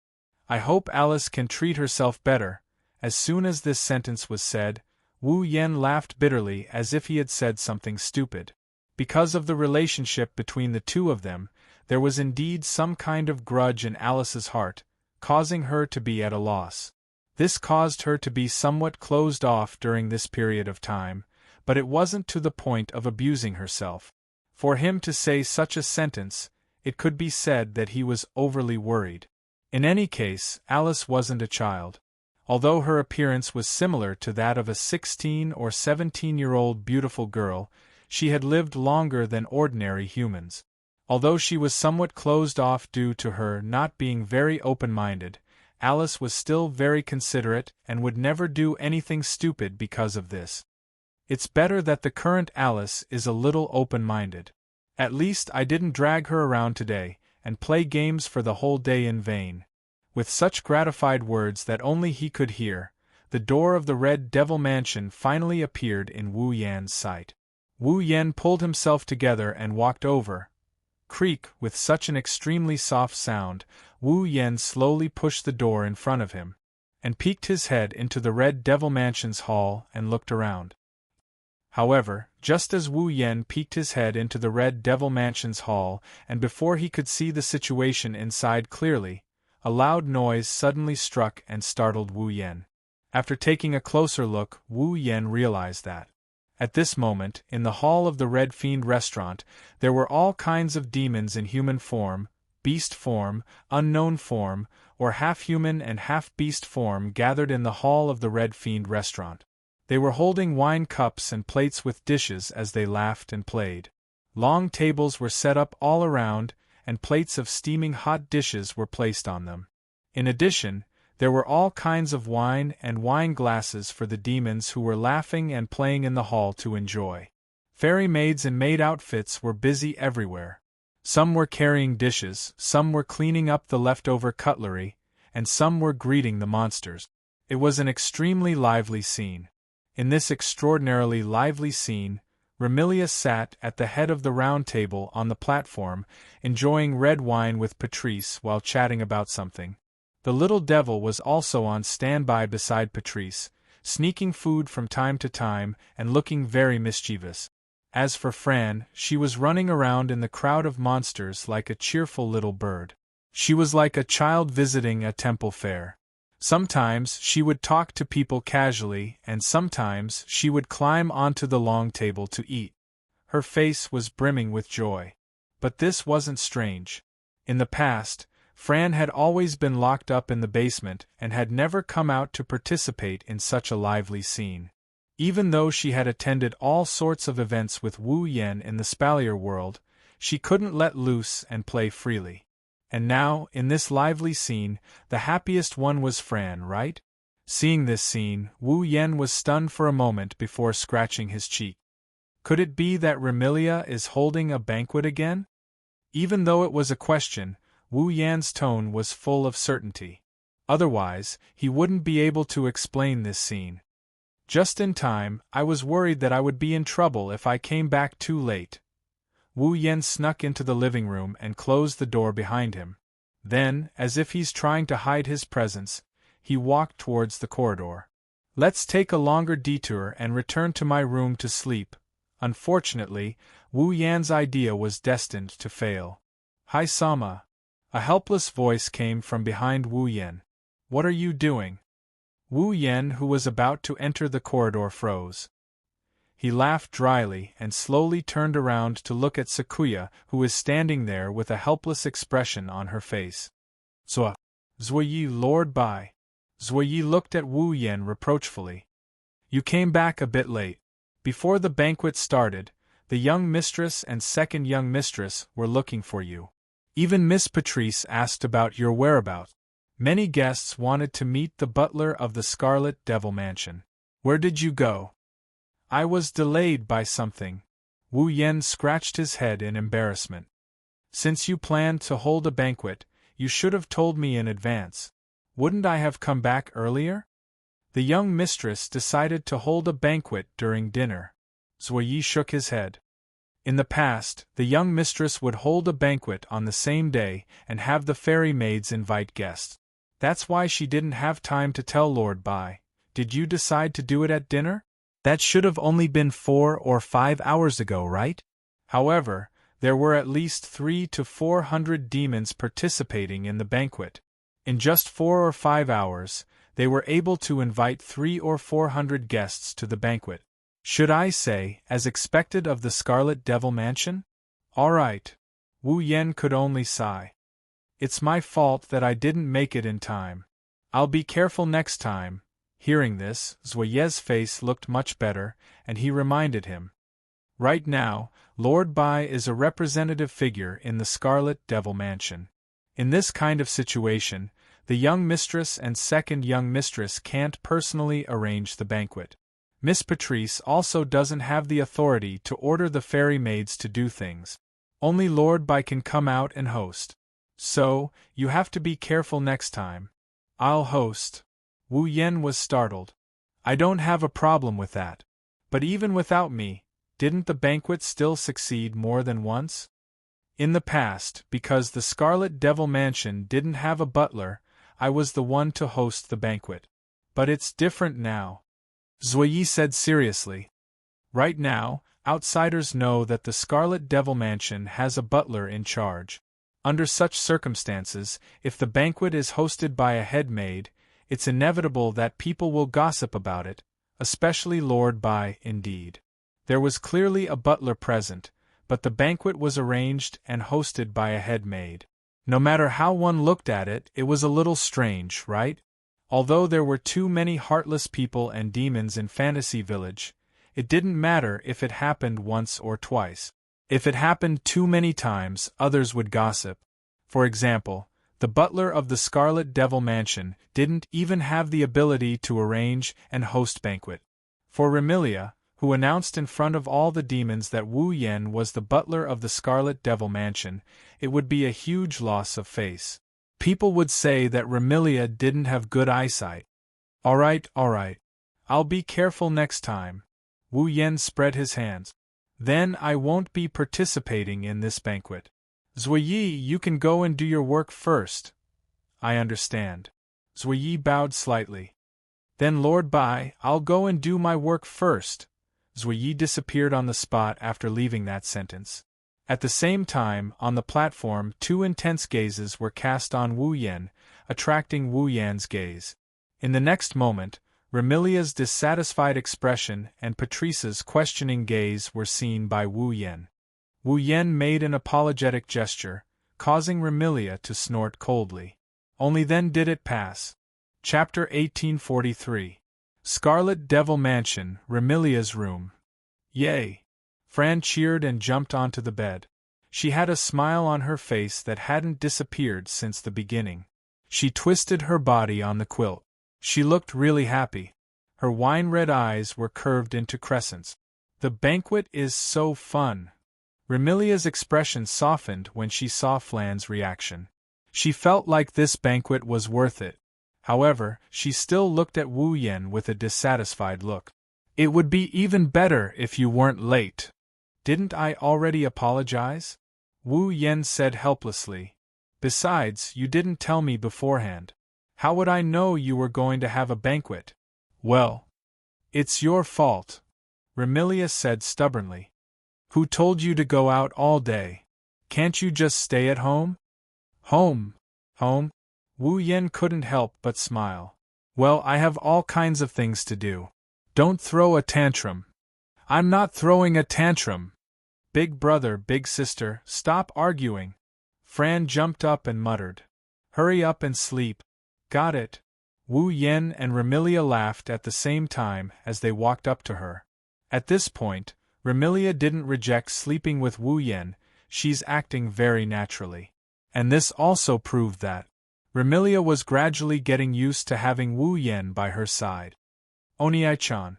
I hope Alice can treat herself better. As soon as this sentence was said, Wu Yen laughed bitterly as if he had said something stupid. Because of the relationship between the two of them, there was indeed some kind of grudge in Alice's heart, causing her to be at a loss. This caused her to be somewhat closed off during this period of time, but it wasn't to the point of abusing herself. For him to say such a sentence, it could be said that he was overly worried. In any case, Alice wasn't a child. Although her appearance was similar to that of a 16 or 17-year-old beautiful girl, she had lived longer than ordinary humans. Although she was somewhat closed off due to her not being very open-minded, Alice was still very considerate and would never do anything stupid because of this. It's better that the current Alice is a little open-minded. At least I didn't drag her around today, and play games for the whole day in vain. With such gratified words that only he could hear, the door of the Red Devil Mansion finally appeared in Wu Yan's sight. Wu Yan pulled himself together and walked over. Creak, with such an extremely soft sound, Wu Yan slowly pushed the door in front of him, and peeked his head into the Red Devil Mansion's hall and looked around. However, just as Wu Yan peeked his head into the Red Devil Mansion's hall, and before he could see the situation inside clearly, a loud noise suddenly struck and startled Wu Yan. After taking a closer look, Wu Yan realized that, at this moment, in the hall of the Red Fiend restaurant, there were all kinds of demons in human form, beast form, unknown form, or half-human and half-beast form gathered in the hall of the Red Fiend restaurant. They were holding wine cups and plates with dishes as they laughed and played. Long tables were set up all around, and plates of steaming hot dishes were placed on them. In addition, there were all kinds of wine and wine glasses for the demons who were laughing and playing in the hall to enjoy. Fairy maids in maid outfits were busy everywhere. Some were carrying dishes, some were cleaning up the leftover cutlery, and some were greeting the monsters. It was an extremely lively scene. In this extraordinarily lively scene, Remilia sat at the head of the round table on the platform, enjoying red wine with Patrice while chatting about something. The little devil was also on standby beside Patrice, sneaking food from time to time and looking very mischievous. As for Fran, she was running around in the crowd of monsters like a cheerful little bird. She was like a child visiting a temple fair. Sometimes she would talk to people casually, and sometimes she would climb onto the long table to eat. Her face was brimming with joy. But this wasn't strange. In the past, Fran had always been locked up in the basement and had never come out to participate in such a lively scene. Even though she had attended all sorts of events with Wu Yan in the Spalier world, she couldn't let loose and play freely. And now, in this lively scene, the happiest one was Fran, right? Seeing this scene, Wu Yan was stunned for a moment before scratching his cheek. Could it be that Remilia is holding a banquet again? Even though it was a question, Wu Yan's tone was full of certainty. Otherwise, he wouldn't be able to explain this scene. Just in time, I was worried that I would be in trouble if I came back too late. Wu Yan snuck into the living room and closed the door behind him. Then, as if he's trying to hide his presence, he walked towards the corridor. Let's take a longer detour and return to my room to sleep. Unfortunately, Wu Yan's idea was destined to fail. Hi Sama. A helpless voice came from behind Wu Yan. What are you doing? Wu Yan, who was about to enter the corridor, froze. He laughed dryly and slowly turned around to look at Sakuya, who was standing there with a helpless expression on her face. Zuoyi, Lord Bai. Zuoyi looked at Wu Yan reproachfully. You came back a bit late. Before the banquet started, the young mistress and second young mistress were looking for you. Even Miss Patrice asked about your whereabouts. Many guests wanted to meet the butler of the Scarlet Devil Mansion. Where did you go? I was delayed by something. Wu Yan scratched his head in embarrassment. Since you planned to hold a banquet, you should have told me in advance. Wouldn't I have come back earlier? The young mistress decided to hold a banquet during dinner. Zuoyi shook his head. In the past, the young mistress would hold a banquet on the same day and have the fairy maids invite guests. That's why she didn't have time to tell Lord Bai. Did you decide to do it at dinner? That should have only been 4 or 5 hours ago, right? However, there were at least 300 to 400 demons participating in the banquet. In just 4 or 5 hours, they were able to invite 300 or 400 guests to the banquet. Should I say, as expected of the Scarlet Devil Mansion? All right. Wu Yan could only sigh. It's my fault that I didn't make it in time. I'll be careful next time. Hearing this, Zuoye's face looked much better, and he reminded him. Right now, Lord Bai is a representative figure in the Scarlet Devil Mansion. In this kind of situation, the young mistress and second young mistress can't personally arrange the banquet. Miss Patrice also doesn't have the authority to order the fairy maids to do things. Only Lord Bai can come out and host. So, you have to be careful next time. I'll host. Wu Yan was startled. I don't have a problem with that. But even without me, didn't the banquet still succeed more than once? In the past, because the Scarlet Devil Mansion didn't have a butler, I was the one to host the banquet. But it's different now. Zuoyi said seriously. Right now, outsiders know that the Scarlet Devil Mansion has a butler in charge. Under such circumstances, if the banquet is hosted by a head maid, it's inevitable that people will gossip about it, especially Lord Bai, indeed. There was clearly a butler present, but the banquet was arranged and hosted by a head maid. No matter how one looked at it, it was a little strange, right? Although there were too many heartless people and demons in Fantasy Village, it didn't matter if it happened once or twice. If it happened too many times, others would gossip. For example, the butler of the Scarlet Devil Mansion didn't even have the ability to arrange and host banquet. For Remilia, who announced in front of all the demons that Wu Yan was the butler of the Scarlet Devil Mansion, it would be a huge loss of face. People would say that Remilia didn't have good eyesight. All right. I'll be careful next time. Wu Yan spread his hands. Then I won't be participating in this banquet. Zuoyi, you can go and do your work first. I understand. Zuoyi bowed slightly. Then Lord Bai, I'll go and do my work first. Zuoyi disappeared on the spot after leaving that sentence. At the same time, on the platform, two intense gazes were cast on Wu Yen, attracting Wu Yan's gaze. In the next moment, Remilia's dissatisfied expression and Patrice's questioning gaze were seen by Wu Yen. Wu Yen made an apologetic gesture, causing Remilia to snort coldly. Only then did it pass. Chapter 1843. Scarlet Devil Mansion, Remilia's room. Yay! Fran cheered and jumped onto the bed. She had a smile on her face that hadn't disappeared since the beginning. She twisted her body on the quilt. She looked really happy. Her wine-red eyes were curved into crescents. The banquet is so fun. Remilia's expression softened when she saw Flan's reaction. She felt like this banquet was worth it. However, she still looked at Wu Yen with a dissatisfied look. It would be even better if you weren't late. Didn't I already apologize? Wu Yen said helplessly. Besides, you didn't tell me beforehand. How would I know you were going to have a banquet? Well, it's your fault, Remilia said stubbornly. Who told you to go out all day? Can't you just stay at home? Home? Wu Yen couldn't help but smile. Well, I have all kinds of things to do. Don't throw a tantrum. I'm not throwing a tantrum. Big brother, big sister, stop arguing. Fran jumped up and muttered. Hurry up and sleep. Got it. Wu Yen and Remilia laughed at the same time as they walked up to her. At this point, Remilia didn't reject sleeping with Wu Yen, she's acting very naturally. And this also proved that Remilia was gradually getting used to having Wu Yen by her side. Oniai-chan.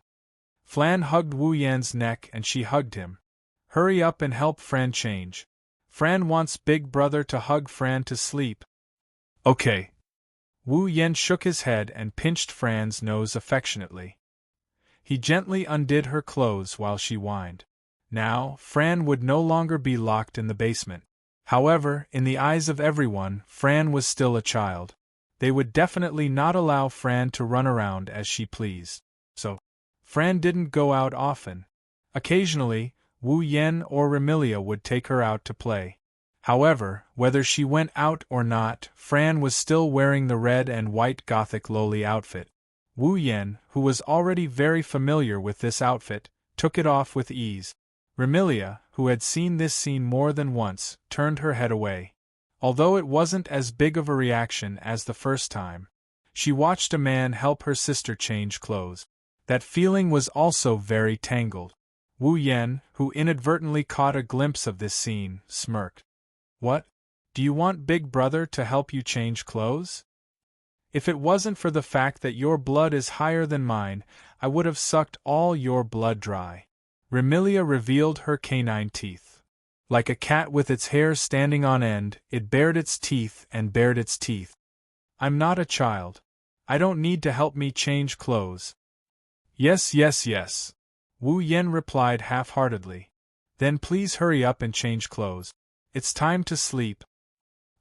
Flan hugged Wu Yan's neck and she hugged him. Hurry up and help Fran change. Fran wants big brother to hug Fran to sleep. Okay. Wu Yen shook his head and pinched Fran's nose affectionately. He gently undid her clothes while she whined. Now, Fran would no longer be locked in the basement. However, in the eyes of everyone, Fran was still a child. They would definitely not allow Fran to run around as she pleased. So, Fran didn't go out often. Occasionally, Wu Yen or Remilia would take her out to play. However, whether she went out or not, Fran was still wearing the red and white gothic loli outfit. Wu Yen, who was already very familiar with this outfit, took it off with ease. Remilia, who had seen this scene more than once, turned her head away. Although it wasn't as big of a reaction as the first time, she watched a man help her sister change clothes. That feeling was also very tangled. Wu Yen, who inadvertently caught a glimpse of this scene, smirked. What? Do you want Big Brother to help you change clothes? If it wasn't for the fact that your blood is higher than mine, I would have sucked all your blood dry. Remilia revealed her canine teeth. Like a cat with its hair standing on end, it bared its teeth and bared its teeth. I'm not a child. I don't need to help me change clothes. Yes. Wu Yen replied half-heartedly. Then please hurry up and change clothes. It's time to sleep.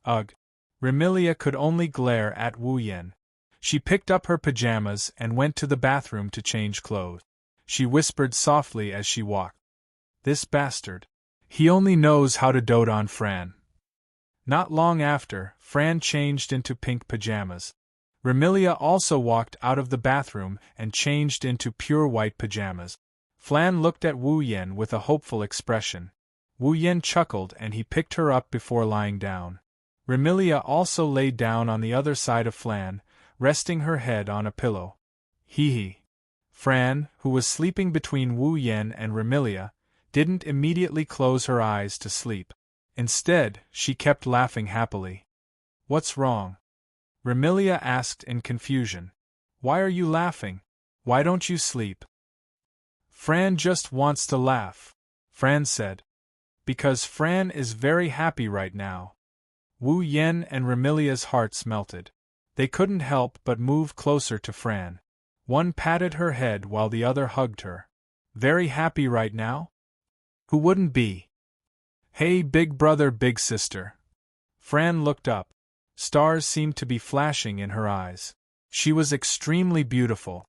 Ugh. Remilia could only glare at Wu Yen. She picked up her pajamas and went to the bathroom to change clothes. She whispered softly as she walked. This bastard. He only knows how to dote on Fran. Not long after, Fran changed into pink pajamas. Remilia also walked out of the bathroom and changed into pure white pajamas. Flan looked at Wu Yen with a hopeful expression. Wu Yen chuckled and he picked her up before lying down. Remilia also lay down on the other side of Flan, resting her head on a pillow. Hee. Fran, who was sleeping between Wu Yen and Remilia, didn't immediately close her eyes to sleep. Instead, she kept laughing happily. What's wrong? Remilia asked in confusion. Why are you laughing? Why don't you sleep? Fran just wants to laugh, Fran said. Because Fran is very happy right now. Wu Yen and Remilia's hearts melted. They couldn't help but move closer to Fran. One patted her head while the other hugged her. Very happy right now? Who wouldn't be? Hey, big brother, big sister. Fran looked up. Stars seemed to be flashing in her eyes. She was extremely beautiful.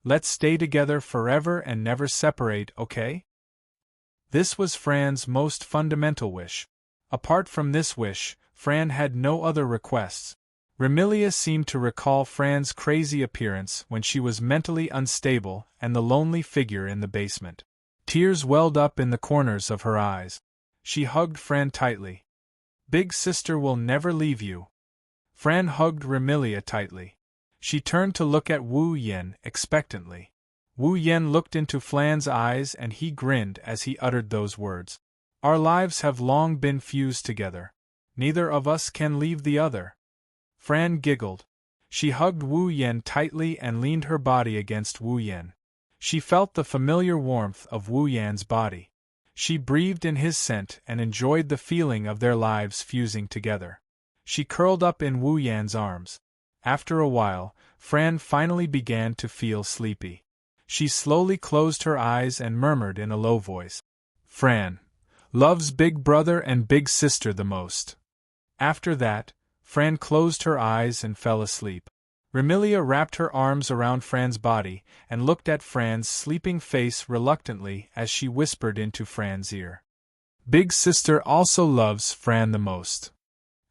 Let's stay together forever and never separate, okay? This was Fran's most fundamental wish. Apart from this wish, Fran had no other requests. Remilia seemed to recall Fran's crazy appearance when she was mentally unstable and the lonely figure in the basement. Tears welled up in the corners of her eyes. She hugged Fran tightly. "Big sister will never leave you." Fran hugged Remilia tightly. She turned to look at Wu Yen expectantly. Wu Yen looked into Fran's eyes and he grinned as he uttered those words. "Our lives have long been fused together. Neither of us can leave the other." Fran giggled. She hugged Wu Yen tightly and leaned her body against Wu Yen. She felt the familiar warmth of Wu Yan's body. She breathed in his scent and enjoyed the feeling of their lives fusing together. She curled up in Wu Yan's arms. After a while, Fran finally began to feel sleepy. She slowly closed her eyes and murmured in a low voice, "Fran loves big brother and big sister the most." After that, Fran closed her eyes and fell asleep. Remilia wrapped her arms around Fran's body and looked at Fran's sleeping face reluctantly as she whispered into Fran's ear, "Big sister also loves Fran the most."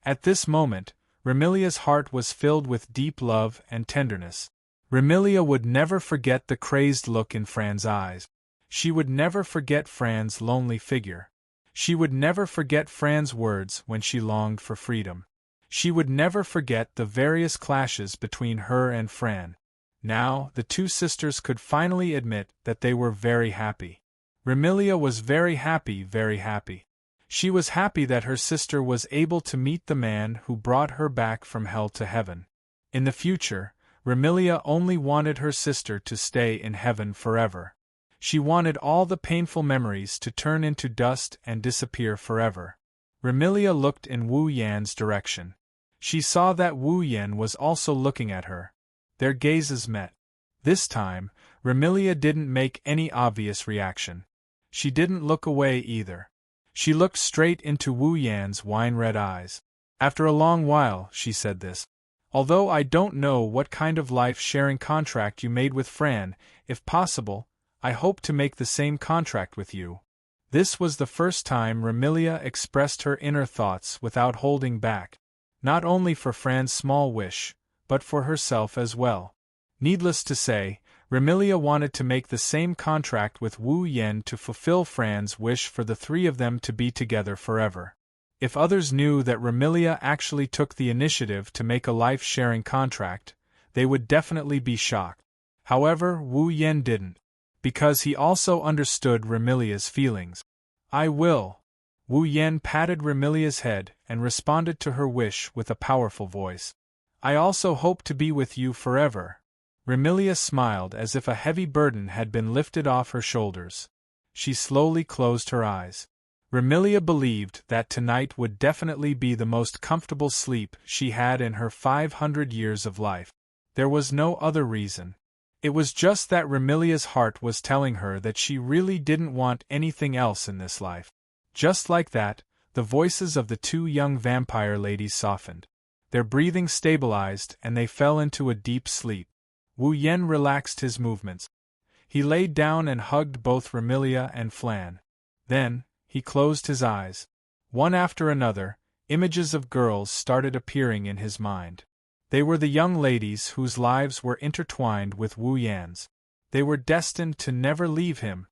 At this moment, Remilia's heart was filled with deep love and tenderness. Remilia would never forget the crazed look in Fran's eyes. She would never forget Fran's lonely figure. She would never forget Fran's words when she longed for freedom. She would never forget the various clashes between her and Fran. Now, the two sisters could finally admit that they were very happy. Remilia was very happy, very happy. She was happy that her sister was able to meet the man who brought her back from hell to heaven. In the future, Remilia only wanted her sister to stay in heaven forever. She wanted all the painful memories to turn into dust and disappear forever. Remilia looked in Wu Yan's direction. She saw that Wu Yan was also looking at her. Their gazes met. This time, Remilia didn't make any obvious reaction. She didn't look away either. She looked straight into Wu Yan's wine-red eyes. After a long while, she said this. "Although I don't know what kind of life-sharing contract you made with Fran, if possible, I hope to make the same contract with you." This was the first time Remilia expressed her inner thoughts without holding back. Not only for Fran's small wish, but for herself as well. Needless to say, Remilia wanted to make the same contract with Wu Yen to fulfill Fran's wish for the three of them to be together forever. If others knew that Remilia actually took the initiative to make a life-sharing contract, they would definitely be shocked. However, Wu Yen didn't, because he also understood Remilia's feelings. "I will." Wu Yen patted Remilia's head and responded to her wish with a powerful voice. "I also hope to be with you forever." Remilia smiled as if a heavy burden had been lifted off her shoulders. She slowly closed her eyes. Remilia believed that tonight would definitely be the most comfortable sleep she had in her 500 years of life. There was no other reason. It was just that Remilia's heart was telling her that she really didn't want anything else in this life. Just like that, the voices of the two young vampire ladies softened. Their breathing stabilized and they fell into a deep sleep. Wu Yen relaxed his movements. He laid down and hugged both Remilia and Flan. Then, he closed his eyes. One after another, images of girls started appearing in his mind. They were the young ladies whose lives were intertwined with Wu Yan's. They were destined to never leave him.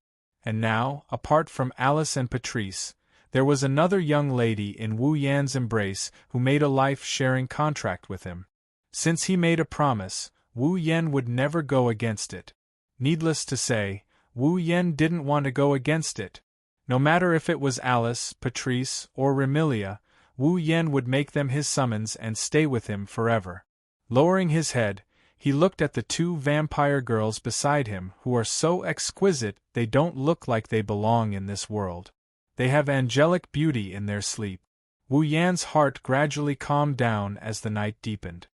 And now, apart from Alice and Patrice, there was another young lady in Wu Yan's embrace who made a life-sharing contract with him. Since he made a promise, Wu Yan would never go against it. Needless to say, Wu Yan didn't want to go against it. No matter if it was Alice, Patrice, or Remilia, Wu Yan would make them his summons and stay with him forever. Lowering his head, he looked at the two vampire girls beside him who are so exquisite they don't look like they belong in this world. They have angelic beauty in their sleep. Wu Yan's heart gradually calmed down as the night deepened.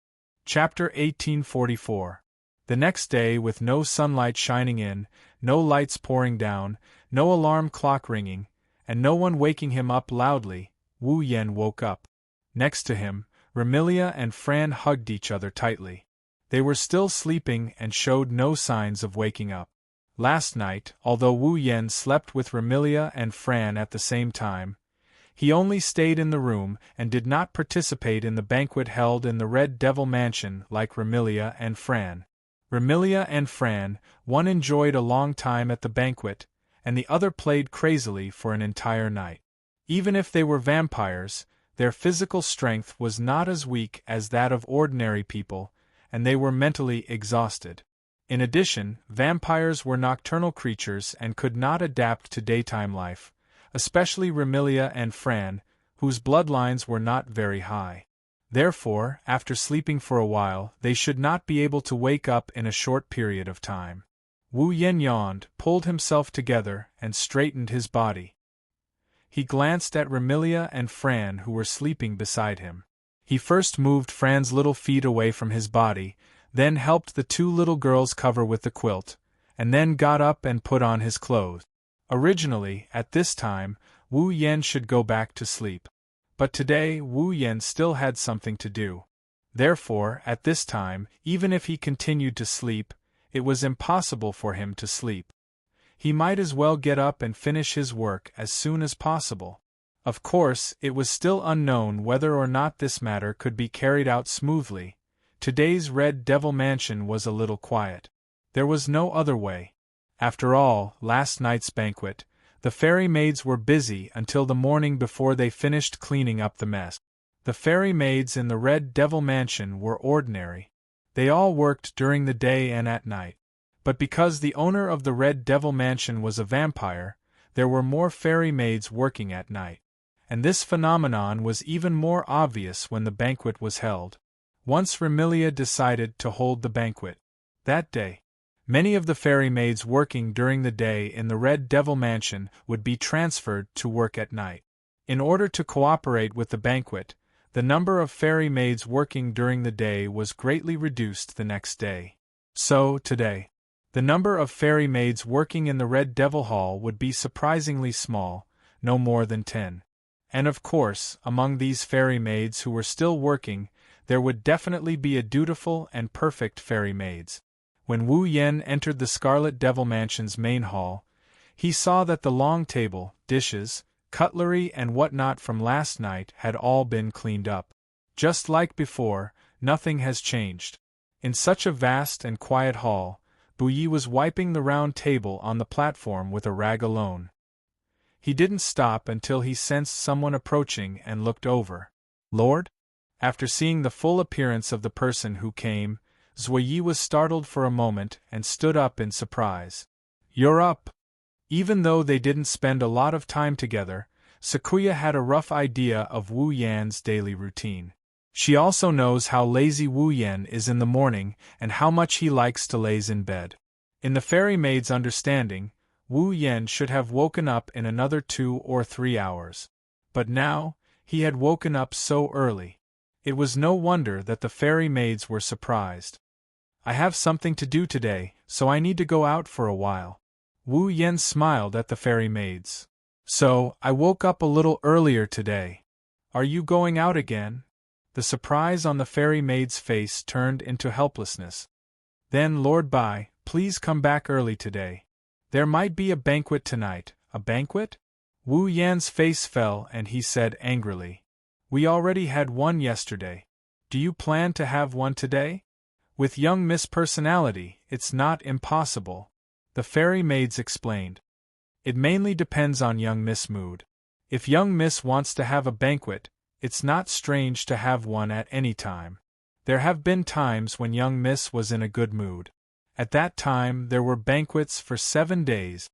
Chapter 1844. The next day, with no sunlight shining in, no lights pouring down, no alarm clock ringing, and no one waking him up loudly, Wu Yan woke up. Next to him, Remilia and Fran hugged each other tightly. They were still sleeping and showed no signs of waking up. Last night, although Wu Yen slept with Remilia and Fran at the same time, he only stayed in the room and did not participate in the banquet held in the Red Devil Mansion like Remilia and Fran. Remilia and Fran, one enjoyed a long time at the banquet, and the other played crazily for an entire night. Even if they were vampires, their physical strength was not as weak as that of ordinary people, and they were mentally exhausted. In addition, vampires were nocturnal creatures and could not adapt to daytime life, especially Remilia and Fran, whose bloodlines were not very high. Therefore, after sleeping for a while, they should not be able to wake up in a short period of time. Wu Yen yawned, pulled himself together, and straightened his body. He glanced at Remilia and Fran who were sleeping beside him. He first moved Fran's little feet away from his body, then helped the two little girls cover with the quilt, and then got up and put on his clothes. Originally, at this time, Wu Yen should go back to sleep. But today Wu Yen still had something to do. Therefore, at this time, even if he continued to sleep, it was impossible for him to sleep. He might as well get up and finish his work as soon as possible. Of course, it was still unknown whether or not this matter could be carried out smoothly. Today's Red Devil Mansion was a little quiet. There was no other way. After all, last night's banquet, the fairy maids were busy until the morning before they finished cleaning up the mess. The fairy maids in the Red Devil Mansion were ordinary. They all worked during the day and at night. But because the owner of the Red Devil Mansion was a vampire, there were more fairy maids working at night. And this phenomenon was even more obvious when the banquet was held. Once Remilia decided to hold the banquet. That day, many of the fairy maids working during the day in the Red Devil Mansion would be transferred to work at night. In order to cooperate with the banquet, the number of fairy maids working during the day was greatly reduced the next day. So, today, the number of fairy maids working in the Red Devil Hall would be surprisingly small, no more than 10. And of course, among these fairy maids who were still working, there would definitely be a dutiful and perfect fairy maids. When Wu Yen entered the Scarlet Devil Mansion's main hall, he saw that the long table, dishes, cutlery and whatnot from last night had all been cleaned up. Just like before, nothing has changed. In such a vast and quiet hall, Bu Yi was wiping the round table on the platform with a rag alone. He didn't stop until he sensed someone approaching and looked over. Lord? After seeing the full appearance of the person who came, Zui Yi was startled for a moment and stood up in surprise. You're up! Even though they didn't spend a lot of time together, Sakuya had a rough idea of Wu Yan's daily routine. She also knows how lazy Wu Yan is in the morning and how much he likes to laze in bed. In the fairy maid's understanding, Wu Yan should have woken up in another 2 or 3 hours. But now, he had woken up so early. It was no wonder that the fairy maids were surprised. I have something to do today, so I need to go out for a while. Wu Yan smiled at the fairy maids. So, I woke up a little earlier today. Are you going out again? The surprise on the fairy maid's face turned into helplessness. Then Lord Bai, please come back early today. There might be a banquet tonight. A banquet? Wu Yan's face fell and he said angrily. We already had one yesterday. Do you plan to have one today? With young Miss Personality, it's not impossible. The fairy maids explained. It mainly depends on young Miss' mood. If young Miss wants to have a banquet, it's not strange to have one at any time. There have been times when young Miss was in a good mood. At that time there were banquets for 7 days.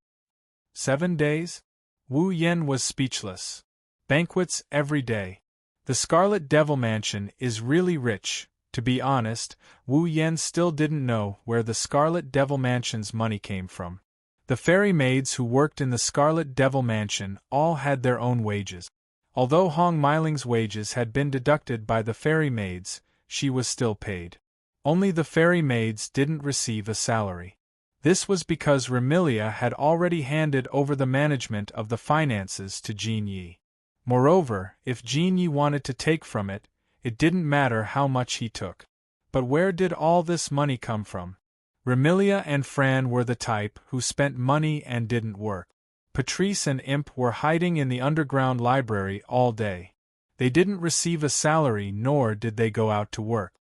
7 days? Wu Yan was speechless. Banquets every day. The Scarlet Devil Mansion is really rich. To be honest, Wu Yan still didn't know where the Scarlet Devil Mansion's money came from. The fairy maids who worked in the Scarlet Devil Mansion all had their own wages. Although Hong Meiling's wages had been deducted by the fairy maids, she was still paid. Only the fairy maids didn't receive a salary. This was because Remilia had already handed over the management of the finances to Jin Yi. Moreover, if Jin Yi wanted to take from it, it didn't matter how much he took. But where did all this money come from? Remilia and Fran were the type who spent money and didn't work. Patrice and Imp were hiding in the underground library all day. They didn't receive a salary nor did they go out to work.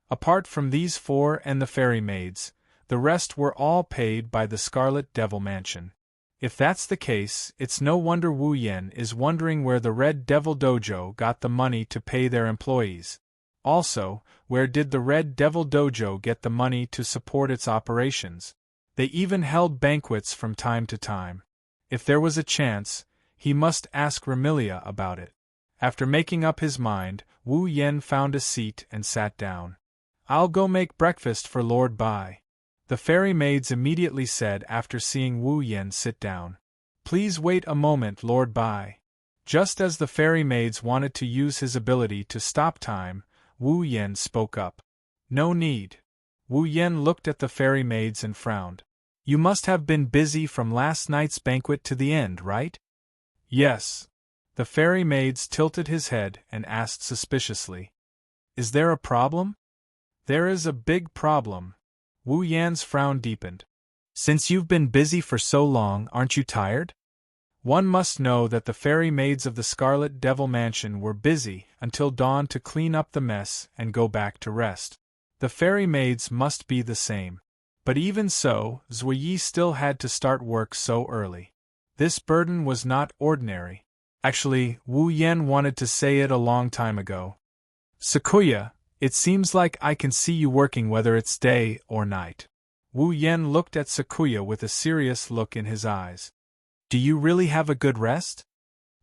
Apart from these four and the fairy maids, the rest were all paid by the Scarlet Devil Mansion. If that's the case, it's no wonder Wu Yen is wondering where the Red Devil Dojo got the money to pay their employees. Also, where did the Red Devil Dojo get the money to support its operations? They even held banquets from time to time. If there was a chance, he must ask Remilia about it. After making up his mind, Wu Yen found a seat and sat down. "I'll go make breakfast for Lord Bai," the fairy maids immediately said after seeing Wu Yen sit down. "Please wait a moment, Lord Bai." Just as the fairy maids wanted to use his ability to stop time, Wu Yen spoke up. "No need." Wu Yen looked at the fairy maids and frowned. "You must have been busy from last night's banquet to the end, right?" "Yes." The fairy maids tilted his head and asked suspiciously. "Is there a problem?" "There is a big problem." Wu Yan's frown deepened. "Since you've been busy for so long, aren't you tired?" One must know that the fairy maids of the Scarlet Devil Mansion were busy until dawn to clean up the mess and go back to rest. The fairy maids must be the same. But even so, Zhuyi still had to start work so early. This burden was not ordinary. Actually, Wu Yen wanted to say it a long time ago. "Sakuya, it seems like I can see you working whether it's day or night." Wu Yen looked at Sakuya with a serious look in his eyes. "Do you really have a good rest?"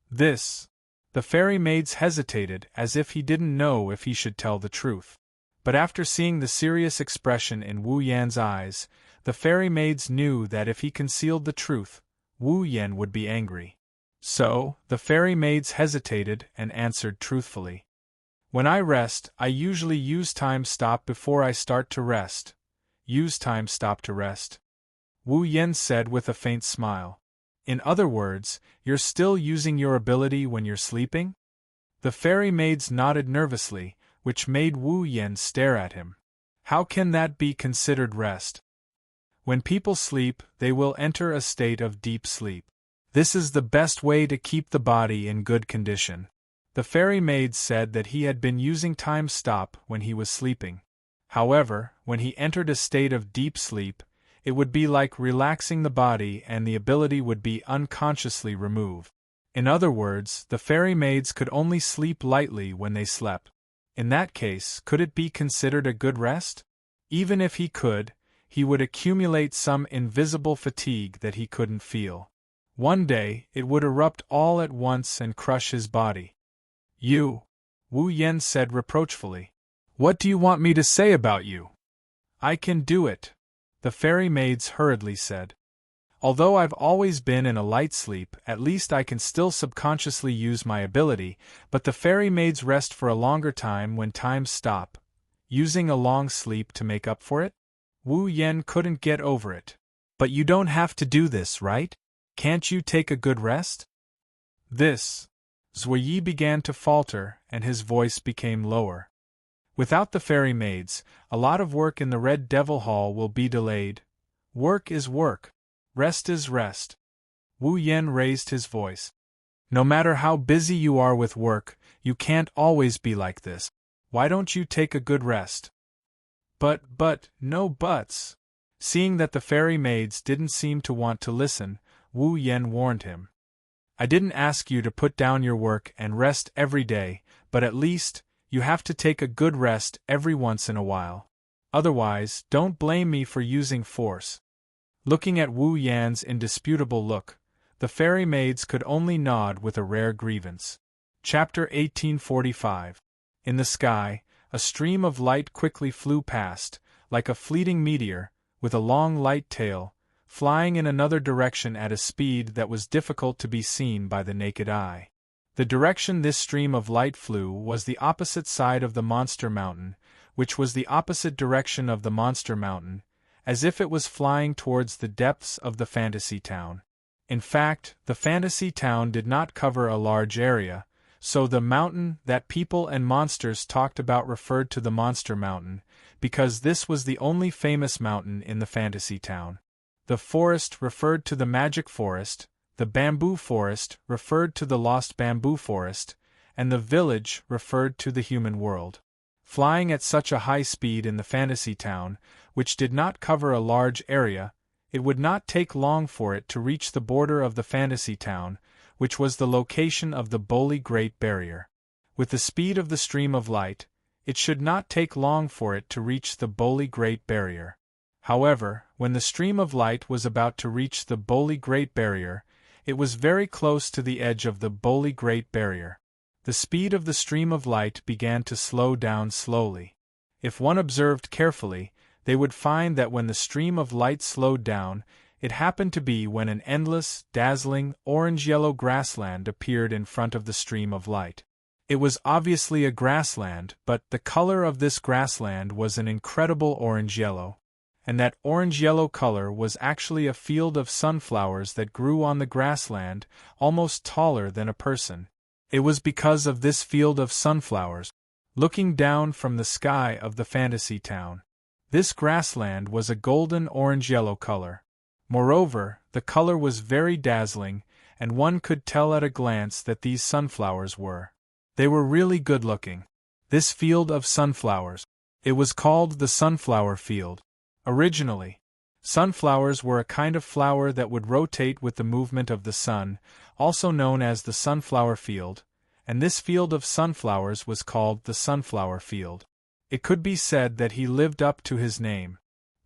The fairy maids hesitated as if he didn't know if he should tell the truth. But after seeing the serious expression in Wu Yan's eyes, the fairy maids knew that if he concealed the truth, Wu Yan would be angry. So, the fairy maids hesitated and answered truthfully. "When I rest, I usually use time stop before I start to rest." "Use time stop to rest?" Wu Yen said with a faint smile. "In other words, you're still using your ability when you're sleeping?" The fairy maids nodded nervously, which made Wu Yen stare at him. "How can that be considered rest?" "When people sleep, they will enter a state of deep sleep. This is the best way to keep the body in good condition." The fairy maids said that he had been using time stop when he was sleeping. However, when he entered a state of deep sleep, it would be like relaxing the body and the ability would be unconsciously removed. In other words, the fairy maids could only sleep lightly when they slept. In that case, could it be considered a good rest? Even if he could, he would accumulate some invisible fatigue that he couldn't feel. One day, it would erupt all at once and crush his body. "You," Wu Yen said reproachfully. "What do you want me to say about you?" "I can do it," the fairy maids hurriedly said. "Although I've always been in a light sleep, at least I can still subconsciously use my ability, but the fairy maids rest for a longer time when times stop, using a long sleep to make up for it?" Wu Yen couldn't get over it. "But you don't have to do this, right? Can't you take a good rest?" Zhuyi began to falter and his voice became lower. "Without the fairy maids, a lot of work in the Red Devil Hall will be delayed. Work is work. Rest is rest." Wu Yen raised his voice. "No matter how busy you are with work, you can't always be like this. Why don't you take a good rest?" But, no buts." Seeing that the fairy maids didn't seem to want to listen, Wu Yen warned him. "I didn't ask you to put down your work and rest every day, but at least, you have to take a good rest every once in a while. Otherwise, don't blame me for using force." Looking at Wu Yan's indisputable look, the fairy maids could only nod with a rare grievance. Chapter 1845. In the sky, a stream of light quickly flew past, like a fleeting meteor, with a long light tail, flying in another direction at a speed that was difficult to be seen by the naked eye. The direction this stream of light flew was the opposite side of the Monster Mountain, which was the opposite direction of the Monster Mountain, as if it was flying towards the depths of the fantasy town. In fact, the fantasy town did not cover a large area, So the mountain that people and monsters talked about referred to the Monster Mountain, because this was the only famous mountain in the fantasy town. The forest referred to the magic forest, the bamboo forest referred to the lost bamboo forest, and the village referred to the human world. Flying at such a high speed in the fantasy town, which did not cover a large area, it would not take long for it to reach the border of the fantasy town, which was the location of the Bully Great Barrier. With the speed of the stream of light, it should not take long for it to reach the Bully Great Barrier. However, when the stream of light was about to reach the Bully Great Barrier, it was very close to the edge of the Bully Great Barrier. The speed of the stream of light began to slow down slowly. If one observed carefully, they would find that when the stream of light slowed down, it happened to be when an endless, dazzling, orange-yellow grassland appeared in front of the stream of light. It was obviously a grassland, but the color of this grassland was an incredible orange-yellow. And that orange-yellow color was actually a field of sunflowers that grew on the grassland, almost taller than a person. It was because of this field of sunflowers, looking down from the sky of the fantasy town. This grassland was a golden orange-yellow color. Moreover, the color was very dazzling, and one could tell at a glance that these sunflowers were. They were really good-looking. This field of sunflowers. It was called the sunflower field. Originally, sunflowers were a kind of flower that would rotate with the movement of the sun, also known as the sunflower field, and this field of sunflowers was called the sunflower field. It could be said that he lived up to his name.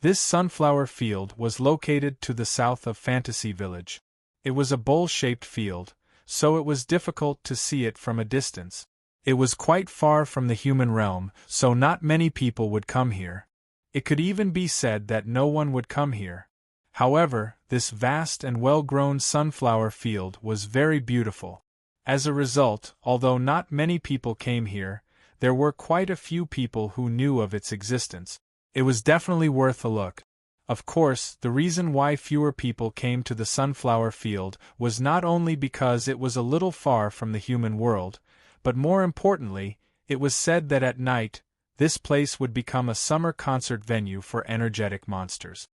This sunflower field was located to the south of Fantasy Village. It was a bowl-shaped field, so it was difficult to see it from a distance. It was quite far from the human realm, so not many people would come here. It could even be said that no one would come here. However, this vast and well-grown sunflower field was very beautiful. As a result, although not many people came here, there were quite a few people who knew of its existence. It was definitely worth a look. Of course, the reason why fewer people came to the sunflower field was not only because it was a little far from the human world, but more importantly, it was said that at night, this place would become a summer concert venue for energetic monsters.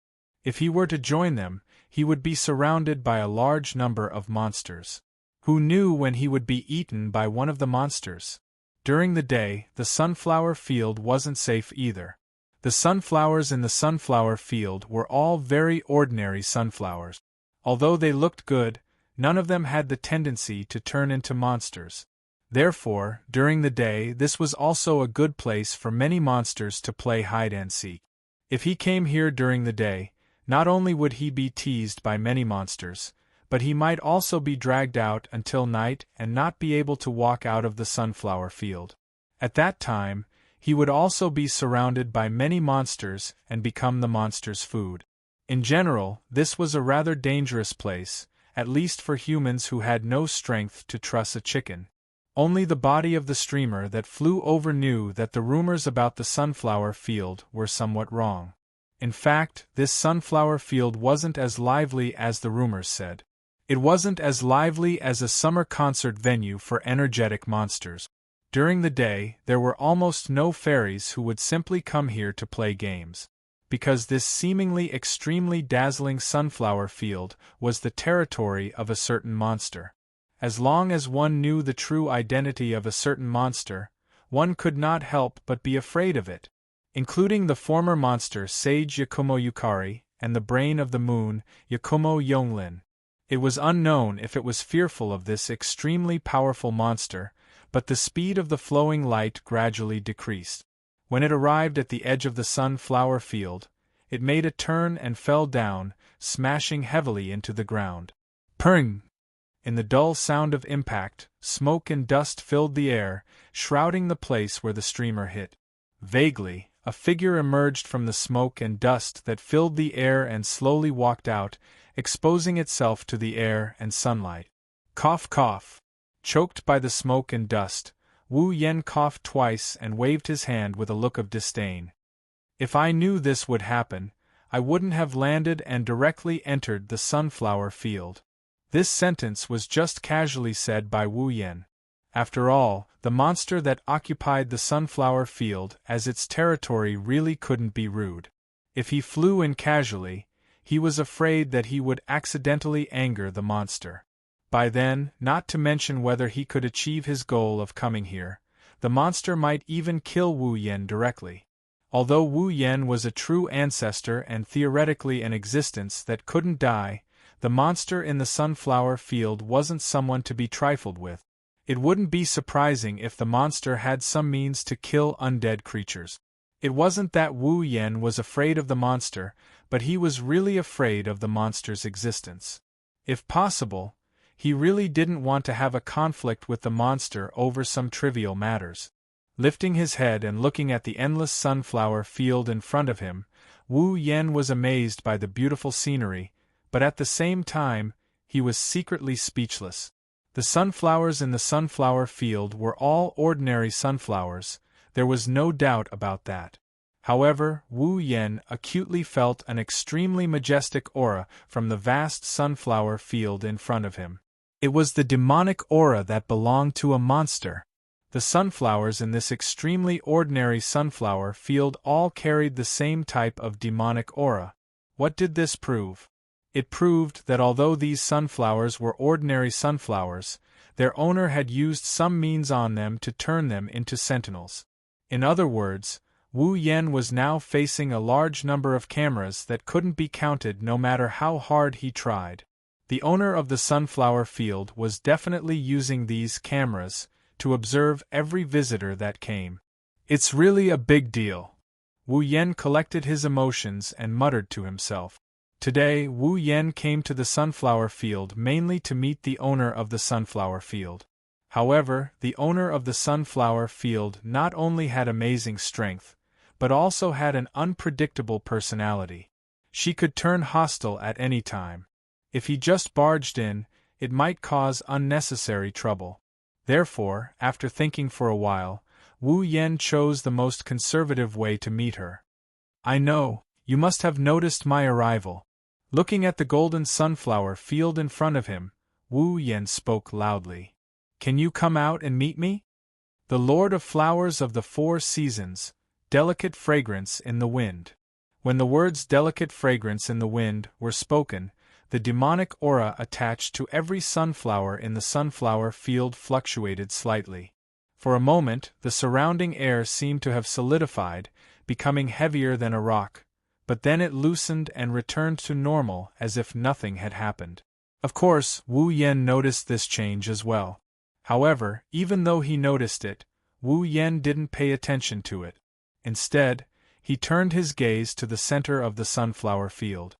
If he were to join them, he would be surrounded by a large number of monsters. Who knew when he would be eaten by one of the monsters? During the day, the sunflower field wasn't safe either. The sunflowers in the sunflower field were all very ordinary sunflowers. Although they looked good, none of them had the tendency to turn into monsters. Therefore, during the day this was also a good place for many monsters to play hide-and-seek. If he came here during the day, not only would he be teased by many monsters, but he might also be dragged out until night and not be able to walk out of the sunflower field. At that time, he would also be surrounded by many monsters and become the monsters' food. In general, this was a rather dangerous place, at least for humans who had no strength to truss a chicken. Only the body of the streamer that flew over knew that the rumors about the sunflower field were somewhat wrong. In fact, this sunflower field wasn't as lively as the rumors said. It wasn't as lively as a summer concert venue for energetic monsters. During the day, there were almost no fairies who would simply come here to play games. Because this seemingly extremely dazzling sunflower field was the territory of a certain monster. As long as one knew the true identity of a certain monster, one could not help but be afraid of it, including the former monster Sage Yakumo Yukari and the brain of the moon, Yakumo Yonglin. It was unknown if it was fearful of this extremely powerful monster, but the speed of the flowing light gradually decreased. When it arrived at the edge of the sunflower field, it made a turn and fell down, smashing heavily into the ground. Purring! In the dull sound of impact, smoke and dust filled the air, shrouding the place where the streamer hit. Vaguely, a figure emerged from the smoke and dust that filled the air and slowly walked out, exposing itself to the air and sunlight. Cough, cough. Choked by the smoke and dust, Wu Yen coughed twice and waved his hand with a look of disdain. If I knew this would happen, I wouldn't have landed and directly entered the sunflower field. This sentence was just casually said by Wu Yen. After all, the monster that occupied the sunflower field as its territory really couldn't be rude. If he flew in casually, he was afraid that he would accidentally anger the monster. By then, not to mention whether he could achieve his goal of coming here, the monster might even kill Wu Yen directly. Although Wu Yen was a true ancestor and theoretically an existence that couldn't die, the monster in the sunflower field wasn't someone to be trifled with. It wouldn't be surprising if the monster had some means to kill undead creatures. It wasn't that Wu Yen was afraid of the monster, but he was really afraid of the monster's existence. If possible, he really didn't want to have a conflict with the monster over some trivial matters. Lifting his head and looking at the endless sunflower field in front of him, Wu Yen was amazed by the beautiful scenery, but at the same time, he was secretly speechless. The sunflowers in the sunflower field were all ordinary sunflowers, there was no doubt about that. However, Wu Yen acutely felt an extremely majestic aura from the vast sunflower field in front of him. It was the demonic aura that belonged to a monster. The sunflowers in this extremely ordinary sunflower field all carried the same type of demonic aura. What did this prove? It proved that although these sunflowers were ordinary sunflowers, their owner had used some means on them to turn them into sentinels. In other words, Wu Yen was now facing a large number of cameras that couldn't be counted no matter how hard he tried. The owner of the sunflower field was definitely using these cameras to observe every visitor that came. It's really a big deal. Wu Yen collected his emotions and muttered to himself. Today, Wu Yen came to the sunflower field mainly to meet the owner of the sunflower field. However, the owner of the sunflower field not only had amazing strength, but also had an unpredictable personality. She could turn hostile at any time. If he just barged in, it might cause unnecessary trouble. Therefore, after thinking for a while, Wu Yen chose the most conservative way to meet her. "I know, you must have noticed my arrival." Looking at the golden sunflower field in front of him, Wu Yen spoke loudly. "Can you come out and meet me?" The Lord of Flowers of the Four Seasons, delicate fragrance in the wind. When the words delicate fragrance in the wind were spoken, the demonic aura attached to every sunflower in the sunflower field fluctuated slightly. For a moment, the surrounding air seemed to have solidified, becoming heavier than a rock, but then it loosened and returned to normal as if nothing had happened. Of course, Wu Yen noticed this change as well. However, even though he noticed it, Wu Yen didn't pay attention to it. Instead, he turned his gaze to the center of the sunflower field.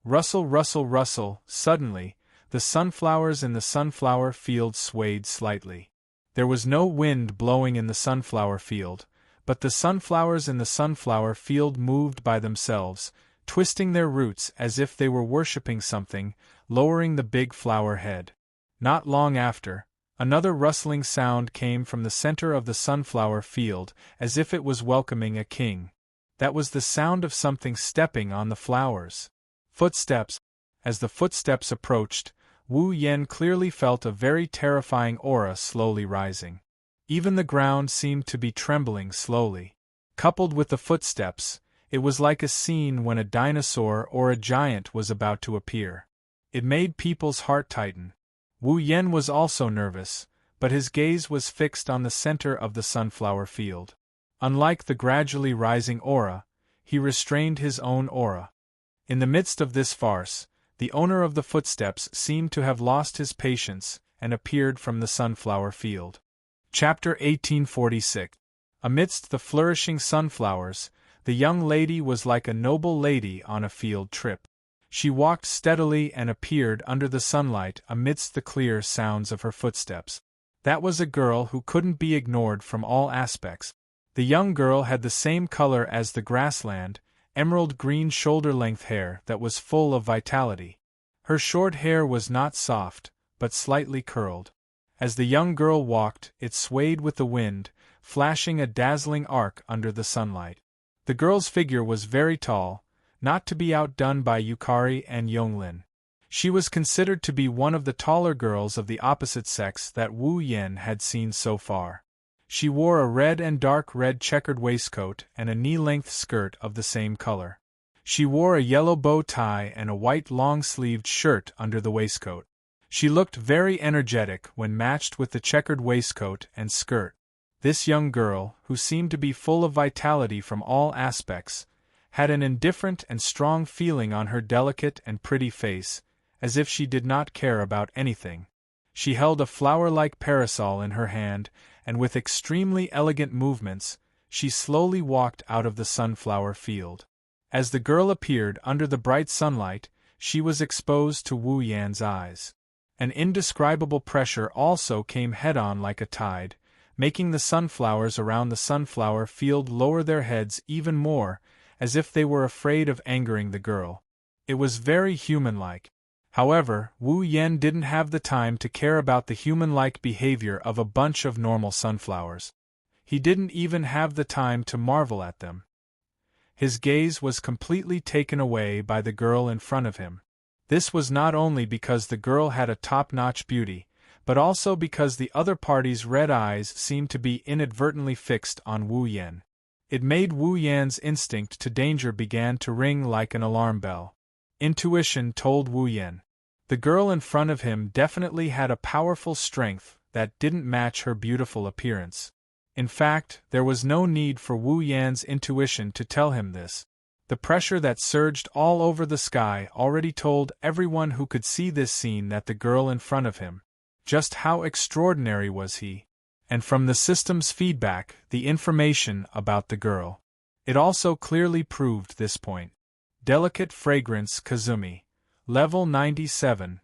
Rustle, rustle, rustle, suddenly, the sunflowers in the sunflower field swayed slightly. There was no wind blowing in the sunflower field, but the sunflowers in the sunflower field moved by themselves, twisting their roots as if they were worshipping something, lowering the big flower head. Not long after, another rustling sound came from the center of the sunflower field, as if it was welcoming a king. That was the sound of something stepping on the flowers. Footsteps. As the footsteps approached, Wu Yen clearly felt a very terrifying aura slowly rising. Even the ground seemed to be trembling slowly. Coupled with the footsteps, it was like a scene when a dinosaur or a giant was about to appear. It made people's heart tighten. Wu Yen was also nervous, but his gaze was fixed on the center of the sunflower field. Unlike the gradually rising aura, he restrained his own aura. In the midst of this farce, the owner of the footsteps seemed to have lost his patience and appeared from the sunflower field. Chapter 1846. Amidst the flourishing sunflowers, the young lady was like a noble lady on a field trip. She walked steadily and appeared under the sunlight amidst the clear sounds of her footsteps. That was a girl who couldn't be ignored from all aspects. The young girl had the same color as the grassland, emerald green shoulder-length hair that was full of vitality. Her short hair was not soft, but slightly curled. As the young girl walked, it swayed with the wind, flashing a dazzling arc under the sunlight. The girl's figure was very tall, not to be outdone by Yukari and Yonglin. She was considered to be one of the taller girls of the opposite sex that Wu Yen had seen so far. She wore a red and dark red checkered waistcoat and a knee-length skirt of the same color. She wore a yellow bow tie and a white long-sleeved shirt under the waistcoat. She looked very energetic when matched with the checkered waistcoat and skirt. This young girl, who seemed to be full of vitality from all aspects, had an indifferent and strong feeling on her delicate and pretty face, as if she did not care about anything. She held a flower-like parasol in her hand, and with extremely elegant movements, she slowly walked out of the sunflower field. As the girl appeared under the bright sunlight, she was exposed to Wu Yan's eyes. An indescribable pressure also came head-on like a tide, making the sunflowers around the sunflower field lower their heads even more, as if they were afraid of angering the girl. It was very human-like. However, Wu Yen didn't have the time to care about the human-like behavior of a bunch of normal sunflowers. He didn't even have the time to marvel at them. His gaze was completely taken away by the girl in front of him. This was not only because the girl had a top-notch beauty, but also because the other party's red eyes seemed to be inadvertently fixed on Wu Yen. It made Wu Yan's instinct to danger began to ring like an alarm bell. Intuition told Wu Yen. The girl in front of him definitely had a powerful strength that didn't match her beautiful appearance. In fact, there was no need for Wu Yan's intuition to tell him this. The pressure that surged all over the sky already told everyone who could see this scene that the girl in front of him. Just how extraordinary was he? And from the system's feedback, the information about the girl. It also clearly proved this point. Delicate fragrance Kazumi. Level 97.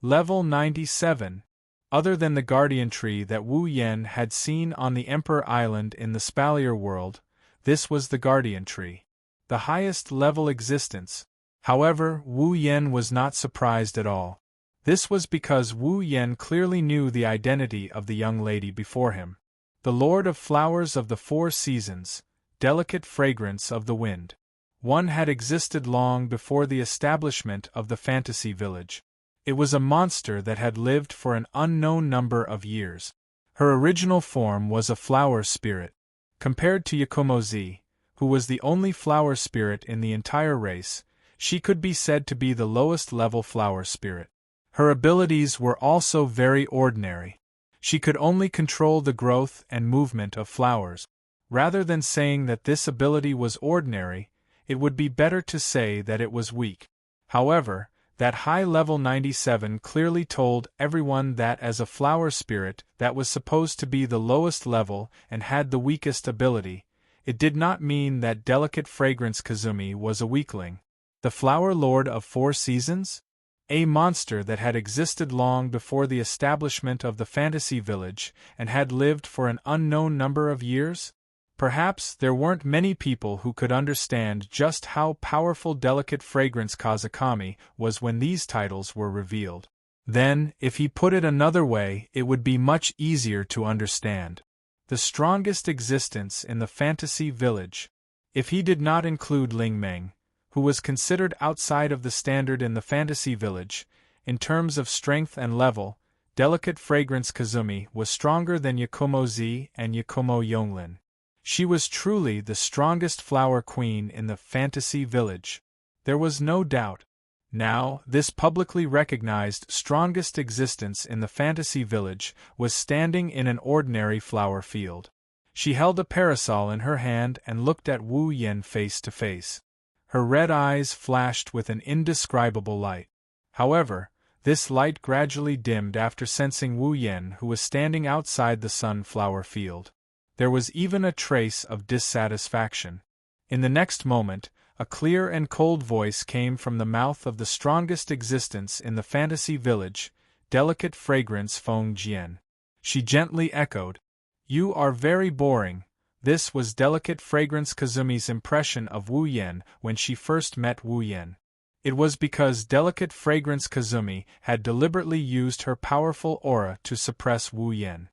Level 97. Other than the guardian tree that Wu Yen had seen on the Emperor Island in the Spalier world, this was the guardian tree. The highest level existence. However, Wu Yen was not surprised at all. This was because Wu Yen clearly knew the identity of the young lady before him. The Lord of Flowers of the Four Seasons, delicate fragrance of the wind. One had existed long before the establishment of the fantasy village. It was a monster that had lived for an unknown number of years. Her original form was a flower spirit. Compared to Yakomozi, who was the only flower spirit in the entire race, she could be said to be the lowest level flower spirit. Her abilities were also very ordinary. She could only control the growth and movement of flowers. Rather than saying that this ability was ordinary, it would be better to say that it was weak. However, that high level 97 clearly told everyone that as a flower spirit that was supposed to be the lowest level and had the weakest ability, it did not mean that delicate fragrance Kazumi was a weakling. The Flower Lord of Four Seasons? A monster that had existed long before the establishment of the fantasy village and had lived for an unknown number of years? Perhaps there weren't many people who could understand just how powerful delicate fragrance Kazakami was when these titles were revealed. Then, if he put it another way, it would be much easier to understand. The strongest existence in the fantasy village. If he did not include Ling Meng, who was considered outside of the standard in the fantasy village, in terms of strength and level, delicate fragrance Kazumi was stronger than Yakomozi and Yakomo Yonglin. She was truly the strongest flower queen in the fantasy village. There was no doubt. Now, this publicly recognized strongest existence in the fantasy village was standing in an ordinary flower field. She held a parasol in her hand and looked at Wu Yen face to face. Her red eyes flashed with an indescribable light. However, this light gradually dimmed after sensing Wu Yen, who was standing outside the sunflower field. There was even a trace of dissatisfaction. In the next moment, a clear and cold voice came from the mouth of the strongest existence in the fantasy village, delicate fragrance Feng Jian. She gently echoed, "You are very boring." This was delicate fragrance Kazumi's impression of Wu Yen when she first met Wu Yen. It was because delicate fragrance Kazumi had deliberately used her powerful aura to suppress Wu Yen.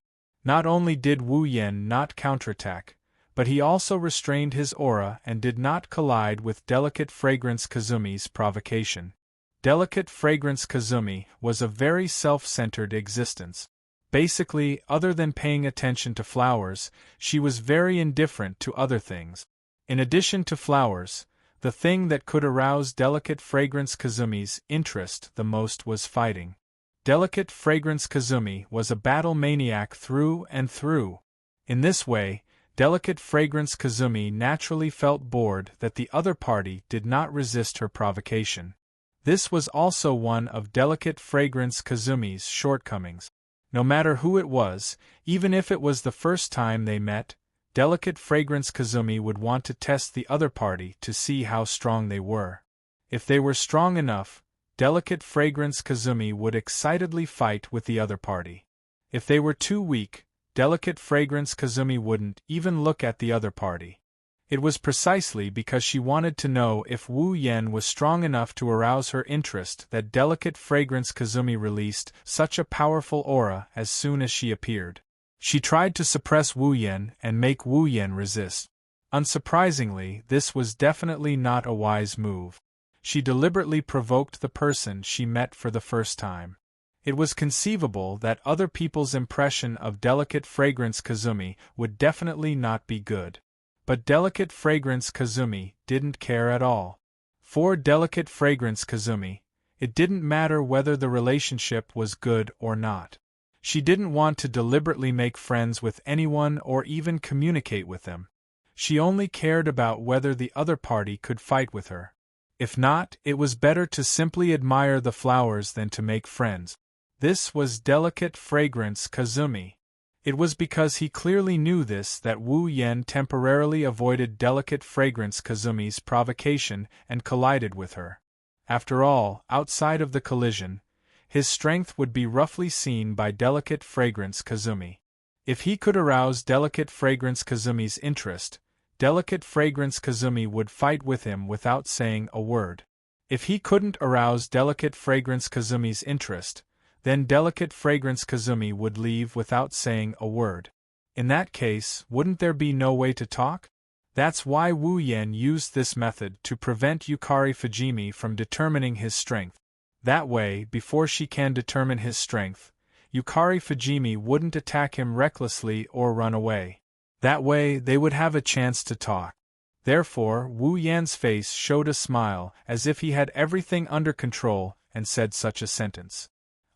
Not only did Wu Yen not counterattack, but he also restrained his aura and did not collide with delicate fragrance Kazumi's provocation. Delicate Fragrance Kazumi was a very self-centered existence. Basically, other than paying attention to flowers, she was very indifferent to other things. In addition to flowers, the thing that could arouse Delicate Fragrance Kazumi's interest the most was fighting. Delicate Fragrance Kazumi was a battle maniac through and through. In this way, Delicate Fragrance Kazumi naturally felt bored that the other party did not resist her provocation. This was also one of Delicate Fragrance Kazumi's shortcomings. No matter who it was, even if it was the first time they met, Delicate Fragrance Kazumi would want to test the other party to see how strong they were. If they were strong enough, Delicate Fragrance Kazumi would excitedly fight with the other party. If they were too weak, Delicate Fragrance Kazumi wouldn't even look at the other party. It was precisely because she wanted to know if Wu Yen was strong enough to arouse her interest that Delicate Fragrance Kazumi released such a powerful aura as soon as she appeared. She tried to suppress Wu Yen and make Wu Yen resist. Unsurprisingly, this was definitely not a wise move. She deliberately provoked the person she met for the first time. It was conceivable that other people's impression of Delicate Fragrance Kazumi would definitely not be good. But Delicate Fragrance Kazumi didn't care at all. For Delicate Fragrance Kazumi, it didn't matter whether the relationship was good or not. She didn't want to deliberately make friends with anyone or even communicate with them. She only cared about whether the other party could fight with her. If not, it was better to simply admire the flowers than to make friends. This was Delicate Fragrance Kazumi. It was because he clearly knew this that Wu Yen temporarily avoided Delicate Fragrance Kazumi's provocation and collided with her. After all, outside of the collision, his strength would be roughly seen by Delicate Fragrance Kazumi. If he could arouse Delicate Fragrance Kazumi's interest, Delicate Fragrance Kazumi would fight with him without saying a word. If he couldn't arouse Delicate Fragrance Kazumi's interest, then Delicate Fragrance Kazumi would leave without saying a word. In that case, wouldn't there be no way to talk? That's why Wu Yen used this method to prevent Yukari Fujimi from determining his strength. That way, before she can determine his strength, Yukari Fujimi wouldn't attack him recklessly or run away. That way, they would have a chance to talk. Therefore, Wu Yan's face showed a smile, as if he had everything under control, and said such a sentence.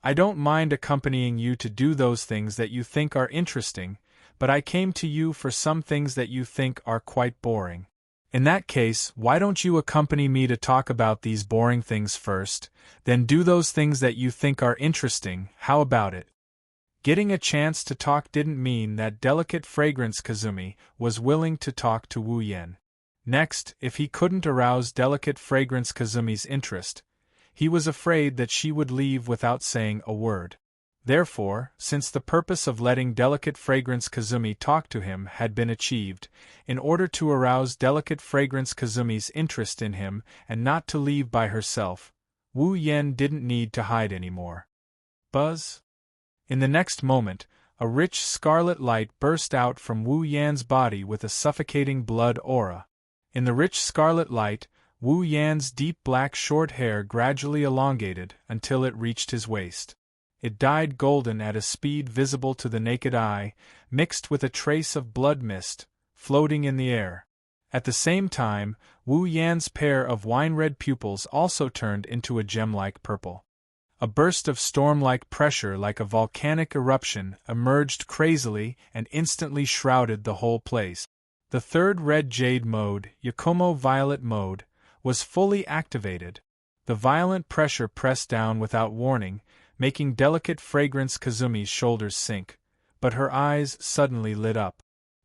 I don't mind accompanying you to do those things that you think are interesting, but I came to you for some things that you think are quite boring. In that case, why don't you accompany me to talk about these boring things first, then do those things that you think are interesting, how about it? Getting a chance to talk didn't mean that Delicate Fragrance Kazumi was willing to talk to Wu Yen. Next, if he couldn't arouse Delicate Fragrance Kazumi's interest, he was afraid that she would leave without saying a word. Therefore, since the purpose of letting Delicate Fragrance Kazumi talk to him had been achieved, in order to arouse Delicate Fragrance Kazumi's interest in him and not to leave by herself, Wu Yen didn't need to hide anymore. Buzz! In the next moment, a rich scarlet light burst out from Wu Yan's body with a suffocating blood aura. In the rich scarlet light, Wu Yan's deep black short hair gradually elongated until it reached his waist. It dyed golden at a speed visible to the naked eye, mixed with a trace of blood mist, floating in the air. At the same time, Wu Yan's pair of wine-red pupils also turned into a gem-like purple. A burst of storm-like pressure like a volcanic eruption emerged crazily and instantly shrouded the whole place. The third red jade mode, Yakumo Violet mode, was fully activated. The violent pressure pressed down without warning, making Delicate Fragrance Kazumi's shoulders sink, but her eyes suddenly lit up.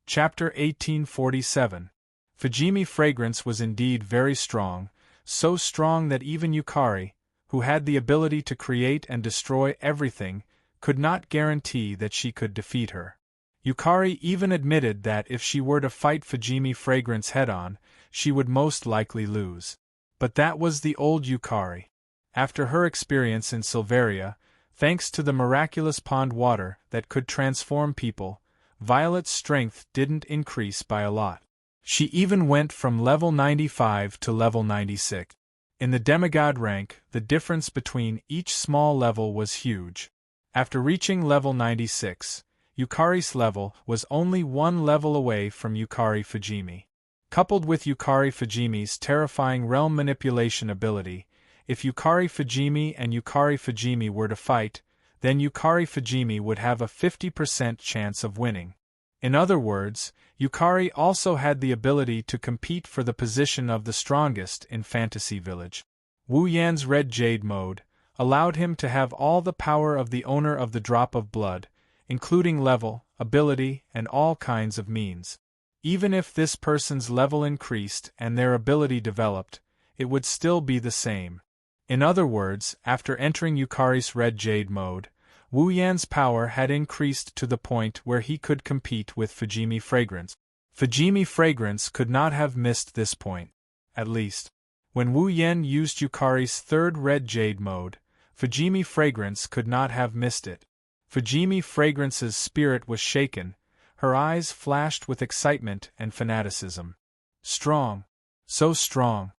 Chapter 1847. Fujimi Fragrance was indeed very strong, so strong that even Yukari, who had the ability to create and destroy everything, could not guarantee that she could defeat her. Yukari even admitted that if she were to fight Fujimi Fragrance head-on, she would most likely lose. But that was the old Yukari. After her experience in Silveria, thanks to the miraculous pond water that could transform people, Violet's strength didn't increase by a lot. She even went from level 95 to level 96. In the demigod rank, the difference between each small level was huge. After reaching level 96, Yukari's level was only one level away from Yukari Fujimi. Coupled with Yukari Fujimi's terrifying realm manipulation ability, if Yukari Fujimi and Yukari Fujimi were to fight, then Yukari Fujimi would have a 50% chance of winning. In other words, Yukari also had the ability to compete for the position of the strongest in Fantasy Village. Wu Yan's Red Jade mode allowed him to have all the power of the owner of the drop of blood, including level, ability, and all kinds of means. Even if this person's level increased and their ability developed, it would still be the same. In other words, after entering Yukari's Red Jade mode, Wu Yan's power had increased to the point where he could compete with Fujimi Fragrance. Fujimi Fragrance could not have missed this point. At least, when Wu Yan used Yukari's third Red Jade mode, Fujimi Fragrance could not have missed it. Fujimi Fragrance's spirit was shaken, her eyes flashed with excitement and fanaticism. Strong. So strong.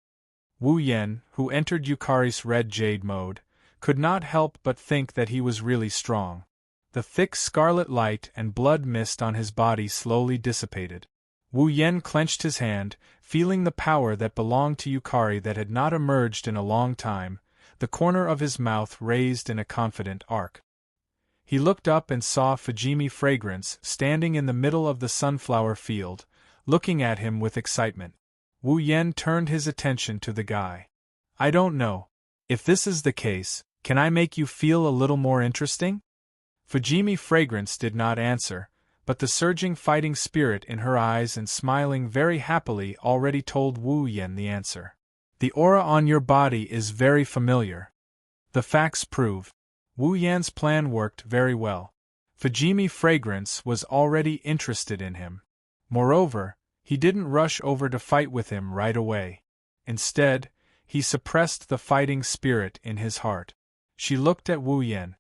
Wu Yan, who entered Yukari's Red Jade mode, could not help but think that he was really strong. The thick scarlet light and blood mist on his body slowly dissipated. Wu Yan clenched his hand, feeling the power that belonged to Yukari that had not emerged in a long time, the corner of his mouth raised in a confident arc. He looked up and saw Fujimi Fragrance standing in the middle of the sunflower field, looking at him with excitement. Wu Yan turned his attention to the guy. "I don't know. If this is the case, can I make you feel a little more interesting?" Fujimi Fragrance did not answer, but the surging fighting spirit in her eyes and smiling very happily already told Wu Yan the answer. "The aura on your body is very familiar." The facts prove. Wu Yan's plan worked very well. Fujimi Fragrance was already interested in him. Moreover, he didn't rush over to fight with him right away. Instead, he suppressed the fighting spirit in his heart. She looked at Wu Yan.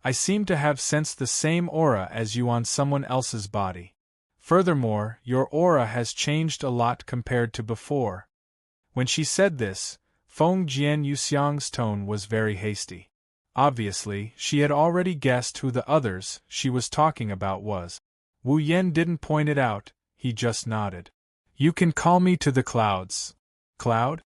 "I seem to have sensed the same aura as you on someone else's body. Furthermore, your aura has changed a lot compared to before." When she said this, Feng Jian Yuxiang's tone was very hasty. Obviously, she had already guessed who the others she was talking about was. Wu Yan didn't point it out, he just nodded. "You can call me to the clouds." "Cloud?"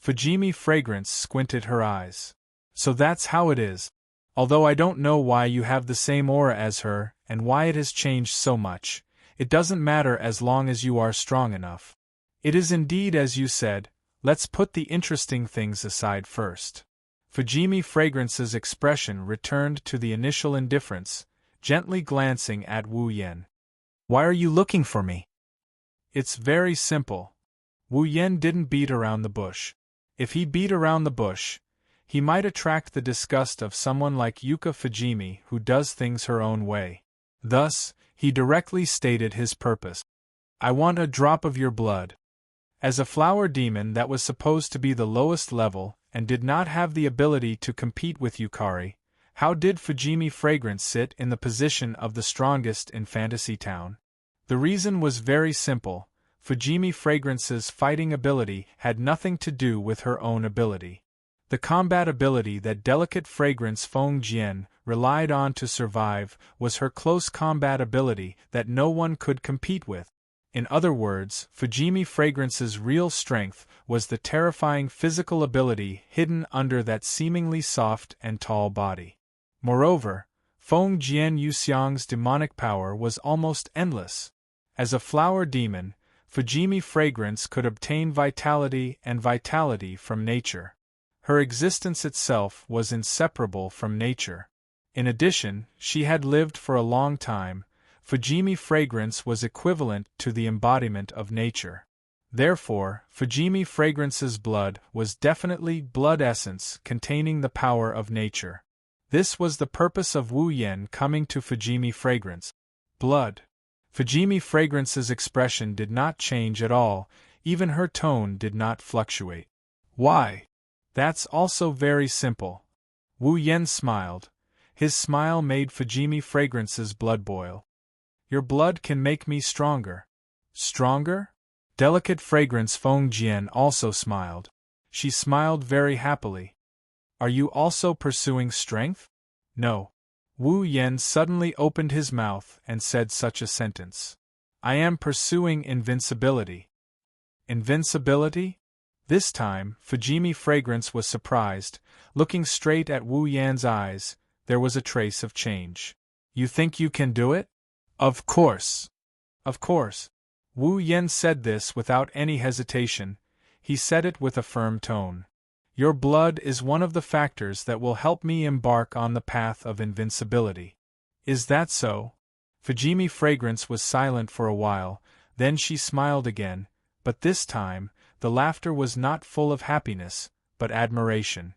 Fujimi Fragrance squinted her eyes. "So that's how it is. Although I don't know why you have the same aura as her, and why it has changed so much, it doesn't matter as long as you are strong enough. It is indeed as you said, let's put the interesting things aside first." Fujimi Fragrance's expression returned to the initial indifference, gently glancing at Wu Yan. "Why are you looking for me?" "It's very simple." Wu Yan didn't beat around the bush. If he beat around the bush, he might attract the disgust of someone like Yuka Fujimi who does things her own way. Thus, he directly stated his purpose. "I want a drop of your blood." As a flower demon that was supposed to be the lowest level, and did not have the ability to compete with Yukari, how did Fujimi Fragrance sit in the position of the strongest in Fantasy Town? The reason was very simple. Fujimi Fragrance's fighting ability had nothing to do with her own ability. The combat ability that delicate fragrance Feng Jian relied on to survive was her close combat ability that no one could compete with. In other words, Fujimi Fragrance's real strength was the terrifying physical ability hidden under that seemingly soft and tall body. Moreover, Feng Jian Yuxiang's demonic power was almost endless. As a flower demon, Fujimi Fragrance could obtain vitality and vitality from nature. Her existence itself was inseparable from nature. In addition, she had lived for a long time. Fujimi Fragrance was equivalent to the embodiment of nature. Therefore, Fujimi Fragrance's blood was definitely blood essence containing the power of nature. This was the purpose of Wu Yan coming to Fujimi Fragrance. Blood. Fujimi Fragrance's expression did not change at all, even her tone did not fluctuate. "Why?" "That's also very simple." Wu Yan smiled. His smile made Fujimi Fragrance's blood boil. "Your blood can make me stronger." "Stronger?" Delicate fragrance Feng Jian also smiled. She smiled very happily. Are you also pursuing strength? No. Wu Yen suddenly opened his mouth and said such a sentence. I am pursuing invincibility. Invincibility? This time, Fujimi Fragrance was surprised. Looking straight at Wu Yan's eyes, there was a trace of change. You think you can do it? Of course. Of course. Wu Yen said this without any hesitation. He said it with a firm tone. Your blood is one of the factors that will help me embark on the path of invincibility. Is that so? Fujimi Fragrance was silent for a while, then she smiled again, but this time, the laughter was not full of happiness, but admiration.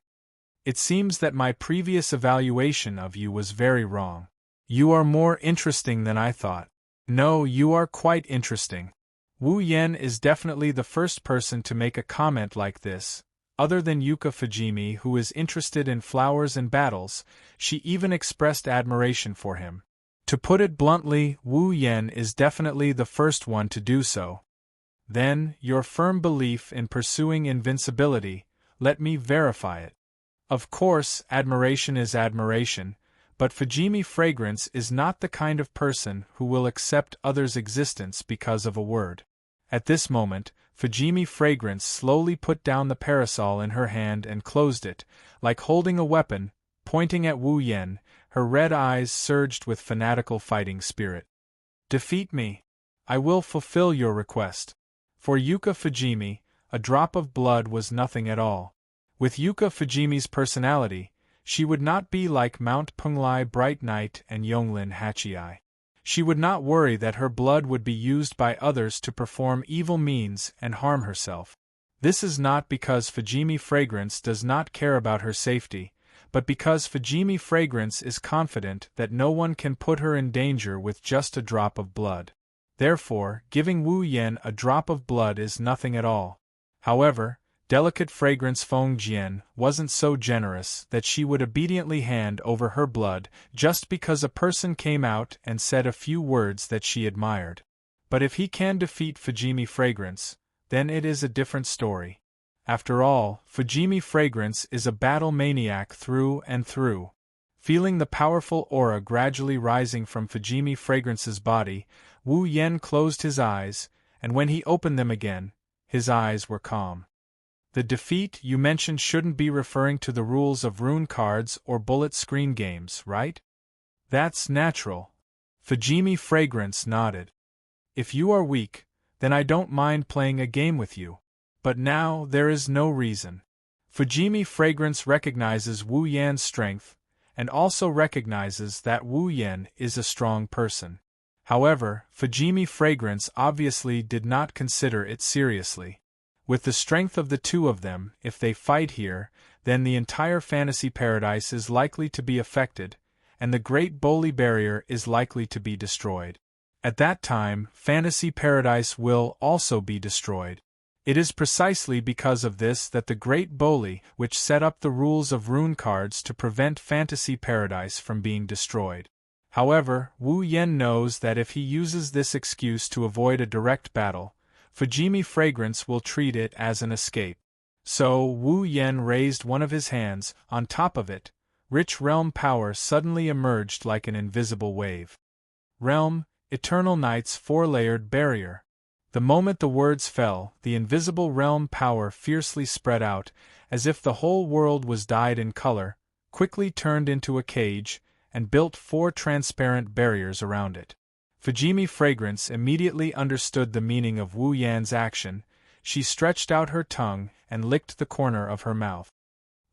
It seems that my previous evaluation of you was very wrong. You are more interesting than I thought. No, you are quite interesting. Wu Yen is definitely the first person to make a comment like this. Other than Yuka Fujimi, who is interested in flowers and battles, she even expressed admiration for him. To put it bluntly, Wu Yen is definitely the first one to do so. Then, your firm belief in pursuing invincibility, let me verify it. Of course, admiration is admiration, but Fujimi Fragrance is not the kind of person who will accept others' existence because of a word. At this moment, Fujimi Fragrance slowly put down the parasol in her hand and closed it, like holding a weapon, pointing at Wu Yen. Her red eyes surged with fanatical fighting spirit. Defeat me. I will fulfill your request. For Yuka Fujimi, a drop of blood was nothing at all. With Yuka Fujimi's personality, she would not be like Mount Punglai Bright Knight and Yonglin Hachiai. She would not worry that her blood would be used by others to perform evil means and harm herself. This is not because Fujimi Fragrance does not care about her safety, but because Fujimi Fragrance is confident that no one can put her in danger with just a drop of blood. Therefore, giving Wu Yen a drop of blood is nothing at all. However, delicate Fragrance Feng Jian wasn't so generous that she would obediently hand over her blood just because a person came out and said a few words that she admired. But if he can defeat Fujimi Fragrance, then it is a different story. After all, Fujimi Fragrance is a battle maniac through and through. Feeling the powerful aura gradually rising from Fujimi Fragrance's body, Wu Yen closed his eyes, and when he opened them again, his eyes were calm. The defeat you mentioned shouldn't be referring to the rules of rune cards or bullet screen games, right? That's natural. Fujimi Fragrance nodded. If you are weak, then I don't mind playing a game with you. But now there is no reason. Fujimi Fragrance recognizes Wu Yan's strength, and also recognizes that Wu Yan is a strong person. However, Fujimi Fragrance obviously did not consider it seriously. With the strength of the two of them, if they fight here, then the entire fantasy paradise is likely to be affected, and the Great Boli Barrier is likely to be destroyed. At that time, fantasy paradise will also be destroyed. It is precisely because of this that the Great Boli, which set up the rules of rune cards to prevent fantasy paradise from being destroyed. However, Wu Yen knows that if he uses this excuse to avoid a direct battle, Fujimi Fragrance will treat it as an escape. So, Wu Yen raised one of his hands. On top of it, rich realm power suddenly emerged like an invisible wave. Realm, Eternal Night's four-layered barrier. The moment the words fell, the invisible realm power fiercely spread out, as if the whole world was dyed in color, quickly turned into a cage, and built four transparent barriers around it. Fujimi Fragrance immediately understood the meaning of Wu Yan's action. She stretched out her tongue and licked the corner of her mouth.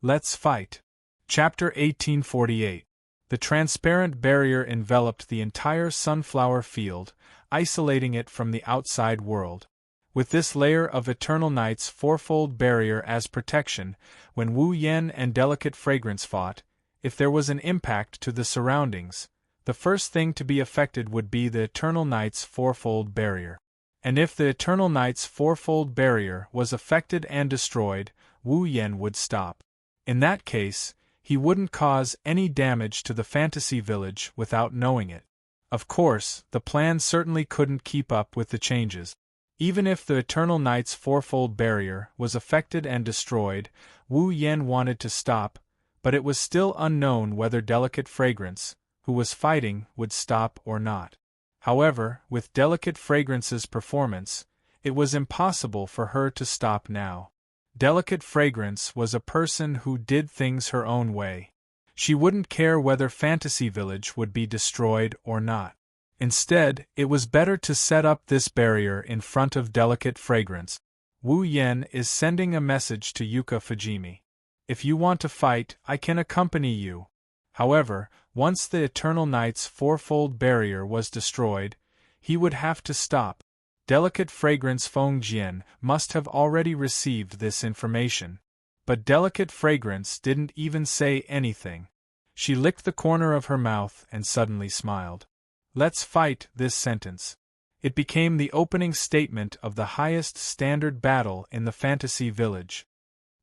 Let's fight. Chapter 1848. The transparent barrier enveloped the entire sunflower field, isolating it from the outside world. With this layer of Eternal Night's fourfold barrier as protection, when Wu Yen and Delicate Fragrance fought, if there was an impact to the surroundings, the first thing to be affected would be the Eternal Night's fourfold barrier. And if the Eternal Night's fourfold barrier was affected and destroyed, Wu Yen would stop. In that case, he wouldn't cause any damage to the fantasy village without knowing it. Of course, the plan certainly couldn't keep up with the changes. Even if the Eternal Night's fourfold barrier was affected and destroyed, Wu Yan wanted to stop, but it was still unknown whether Delicate Fragrance, who was fighting, would stop or not. However, with Delicate Fragrance's performance, it was impossible for her to stop now. Delicate Fragrance was a person who did things her own way. She wouldn't care whether Fantasy Village would be destroyed or not. Instead, it was better to set up this barrier in front of Delicate Fragrance. Wu Yan is sending a message to Yuka Fujimi. If you want to fight, I can accompany you. However, once the Eternal Night's fourfold barrier was destroyed, he would have to stop. Delicate Fragrance Feng Jian must have already received this information. But Delicate Fragrance didn't even say anything. She licked the corner of her mouth and suddenly smiled. Let's fight, this sentence. It became the opening statement of the highest standard battle in the Fantasy Village.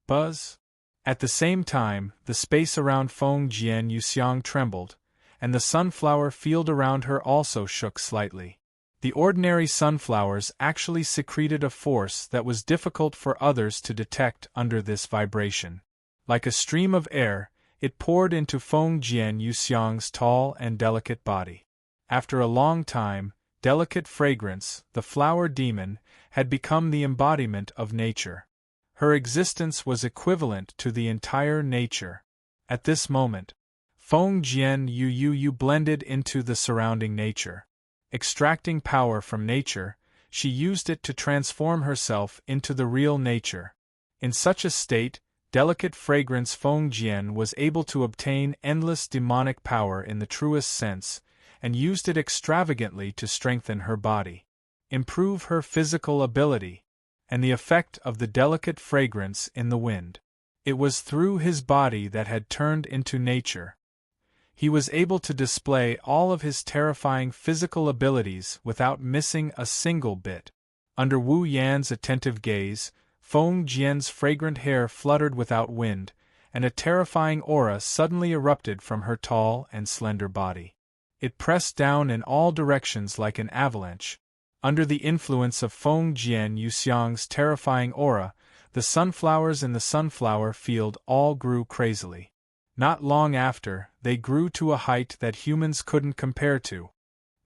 Buzz. At the same time, the space around Feng Jian Yuxiang trembled, and the sunflower field around her also shook slightly. The ordinary sunflowers actually secreted a force that was difficult for others to detect under this vibration. Like a stream of air, it poured into Feng Jian Yuxiang's tall and delicate body. After a long time, Delicate Fragrance, the flower demon, had become the embodiment of nature. Her existence was equivalent to the entire nature. At this moment, Feng Jian Yu blended into the surrounding nature. Extracting power from nature, she used it to transform herself into the real nature. In such a state, Delicate Fragrance Feng Jian was able to obtain endless demonic power in the truest sense, and used it extravagantly to strengthen her body, improve her physical ability, and the effect of the delicate fragrance in the wind. It was through his body that had turned into nature. He was able to display all of his terrifying physical abilities without missing a single bit. Under Wu Yan's attentive gaze, Feng Jian's fragrant hair fluttered without wind, and a terrifying aura suddenly erupted from her tall and slender body. It pressed down in all directions like an avalanche. Under the influence of Feng Jian Yuxiang's terrifying aura, the sunflowers in the sunflower field all grew crazily. Not long after, they grew to a height that humans couldn't compare to.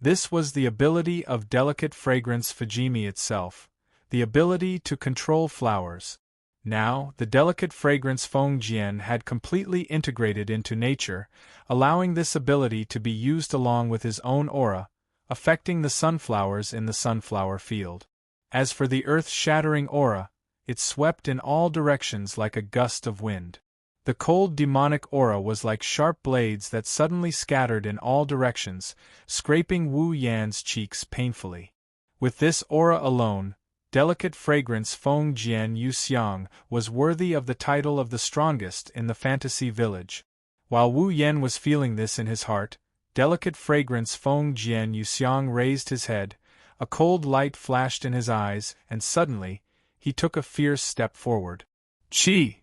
This was the ability of Delicate Fragrance Fujimi itself, the ability to control flowers. Now, the Delicate Fragrance Feng Jian had completely integrated into nature, allowing this ability to be used along with his own aura, affecting the sunflowers in the sunflower field. As for the earth-shattering aura, it swept in all directions like a gust of wind. The cold demonic aura was like sharp blades that suddenly scattered in all directions, scraping Wu Yan's cheeks painfully. With this aura alone, Delicate Fragrance Feng Jian Yuxiang was worthy of the title of the strongest in the Fantasy Village. While Wu Yan was feeling this in his heart, Delicate Fragrance Feng Jian Yuxiang raised his head, a cold light flashed in his eyes, and suddenly, he took a fierce step forward. Chi!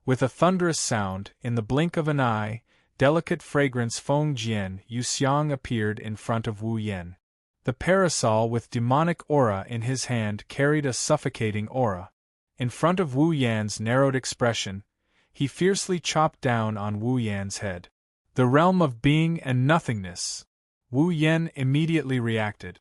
With a thunderous sound, in the blink of an eye, Delicate Fragrance Feng Jian Yuxiang appeared in front of Wu Yan. The parasol with demonic aura in his hand carried a suffocating aura. In front of Wu Yan's narrowed expression, he fiercely chopped down on Wu Yan's head. The realm of being and nothingness. Wu Yan immediately reacted.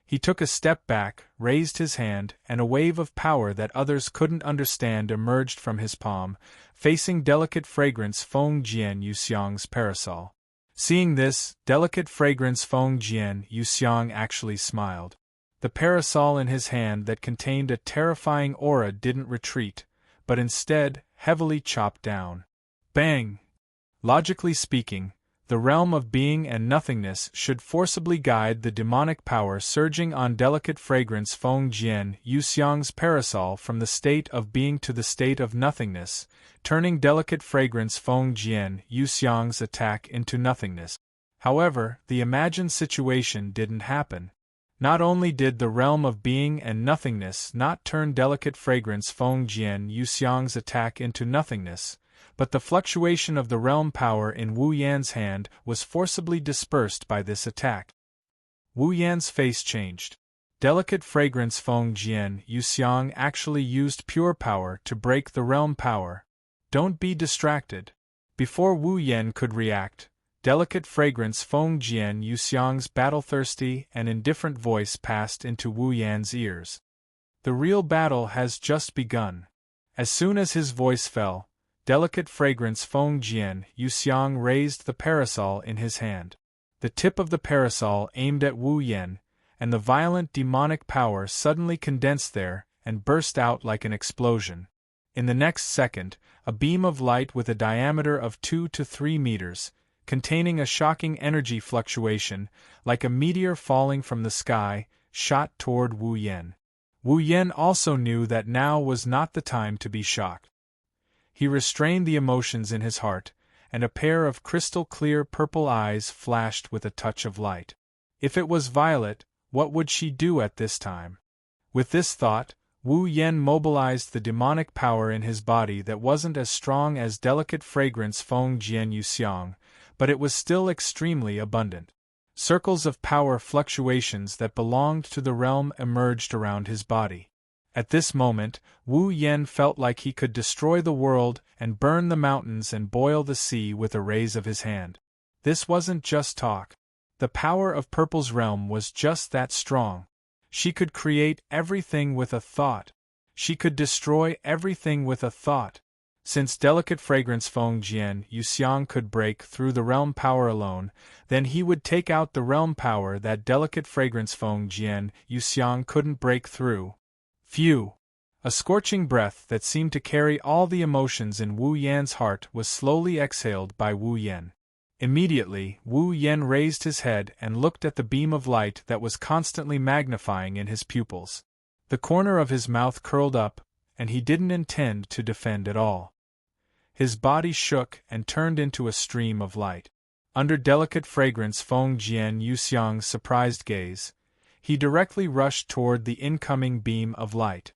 He took a step back, raised his hand, and a wave of power that others couldn't understand emerged from his palm, facing Delicate Fragrance Feng Jian Yuxiang's parasol. Seeing this, Delicate Fragrance Feng Jian Yuxiang actually smiled. The parasol in his hand that contained a terrifying aura didn't retreat, but instead, heavily chopped down. Bang! Logically speaking, the realm of being and nothingness should forcibly guide the demonic power surging on Delicate Fragrance Feng Jian Yuxiang's parasol from the state of being to the state of nothingness, turning Delicate Fragrance Feng Jian Yuxiang's attack into nothingness. However, the imagined situation didn't happen. Not only did the realm of being and nothingness not turn Delicate Fragrance Feng Jian Yuxiang's attack into nothingness, but the fluctuation of the realm power in Wu Yan's hand was forcibly dispersed by this attack. Wu Yan's face changed. Delicate fragrance Feng Jian Yuxiang actually used pure power to break the realm power. Don't be distracted. Before Wu Yan could react, delicate fragrance Feng Jian Yuxiang's battle-thirsty and indifferent voice passed into Wu Yan's ears. The real battle has just begun. As soon as his voice fell, delicate fragrance Feng Jian Yuxiang raised the parasol in his hand. The tip of the parasol aimed at Wu Yan, and the violent demonic power suddenly condensed there and burst out like an explosion. In the next second, a beam of light with a diameter of 2 to 3 meters, containing a shocking energy fluctuation, like a meteor falling from the sky, shot toward Wu Yan. Wu Yan also knew that now was not the time to be shocked. He restrained the emotions in his heart, and a pair of crystal-clear purple eyes flashed with a touch of light. If it was Violet, what would she do at this time? With this thought, Wu Yan mobilized the demonic power in his body that wasn't as strong as delicate fragrance Feng Jian Yuxiang, but it was still extremely abundant. Circles of power fluctuations that belonged to the realm emerged around his body. At this moment, Wu Yan felt like he could destroy the world and burn the mountains and boil the sea with a raise of his hand. This wasn't just talk. The power of Purple's realm was just that strong. She could create everything with a thought. She could destroy everything with a thought. Since delicate fragrance Feng Jian Yuxiang could break through the realm power alone, then he would take out the realm power that delicate fragrance Feng Jian Yuxiang couldn't break through. Phew! A scorching breath that seemed to carry all the emotions in Wu Yan's heart was slowly exhaled by Wu Yan. Immediately, Wu Yan raised his head and looked at the beam of light that was constantly magnifying in his pupils. The corner of his mouth curled up, and he didn't intend to defend at all. His body shook and turned into a stream of light. Under delicate fragrance Feng Jian Yuxiang's surprised gaze, he directly rushed toward the incoming beam of light.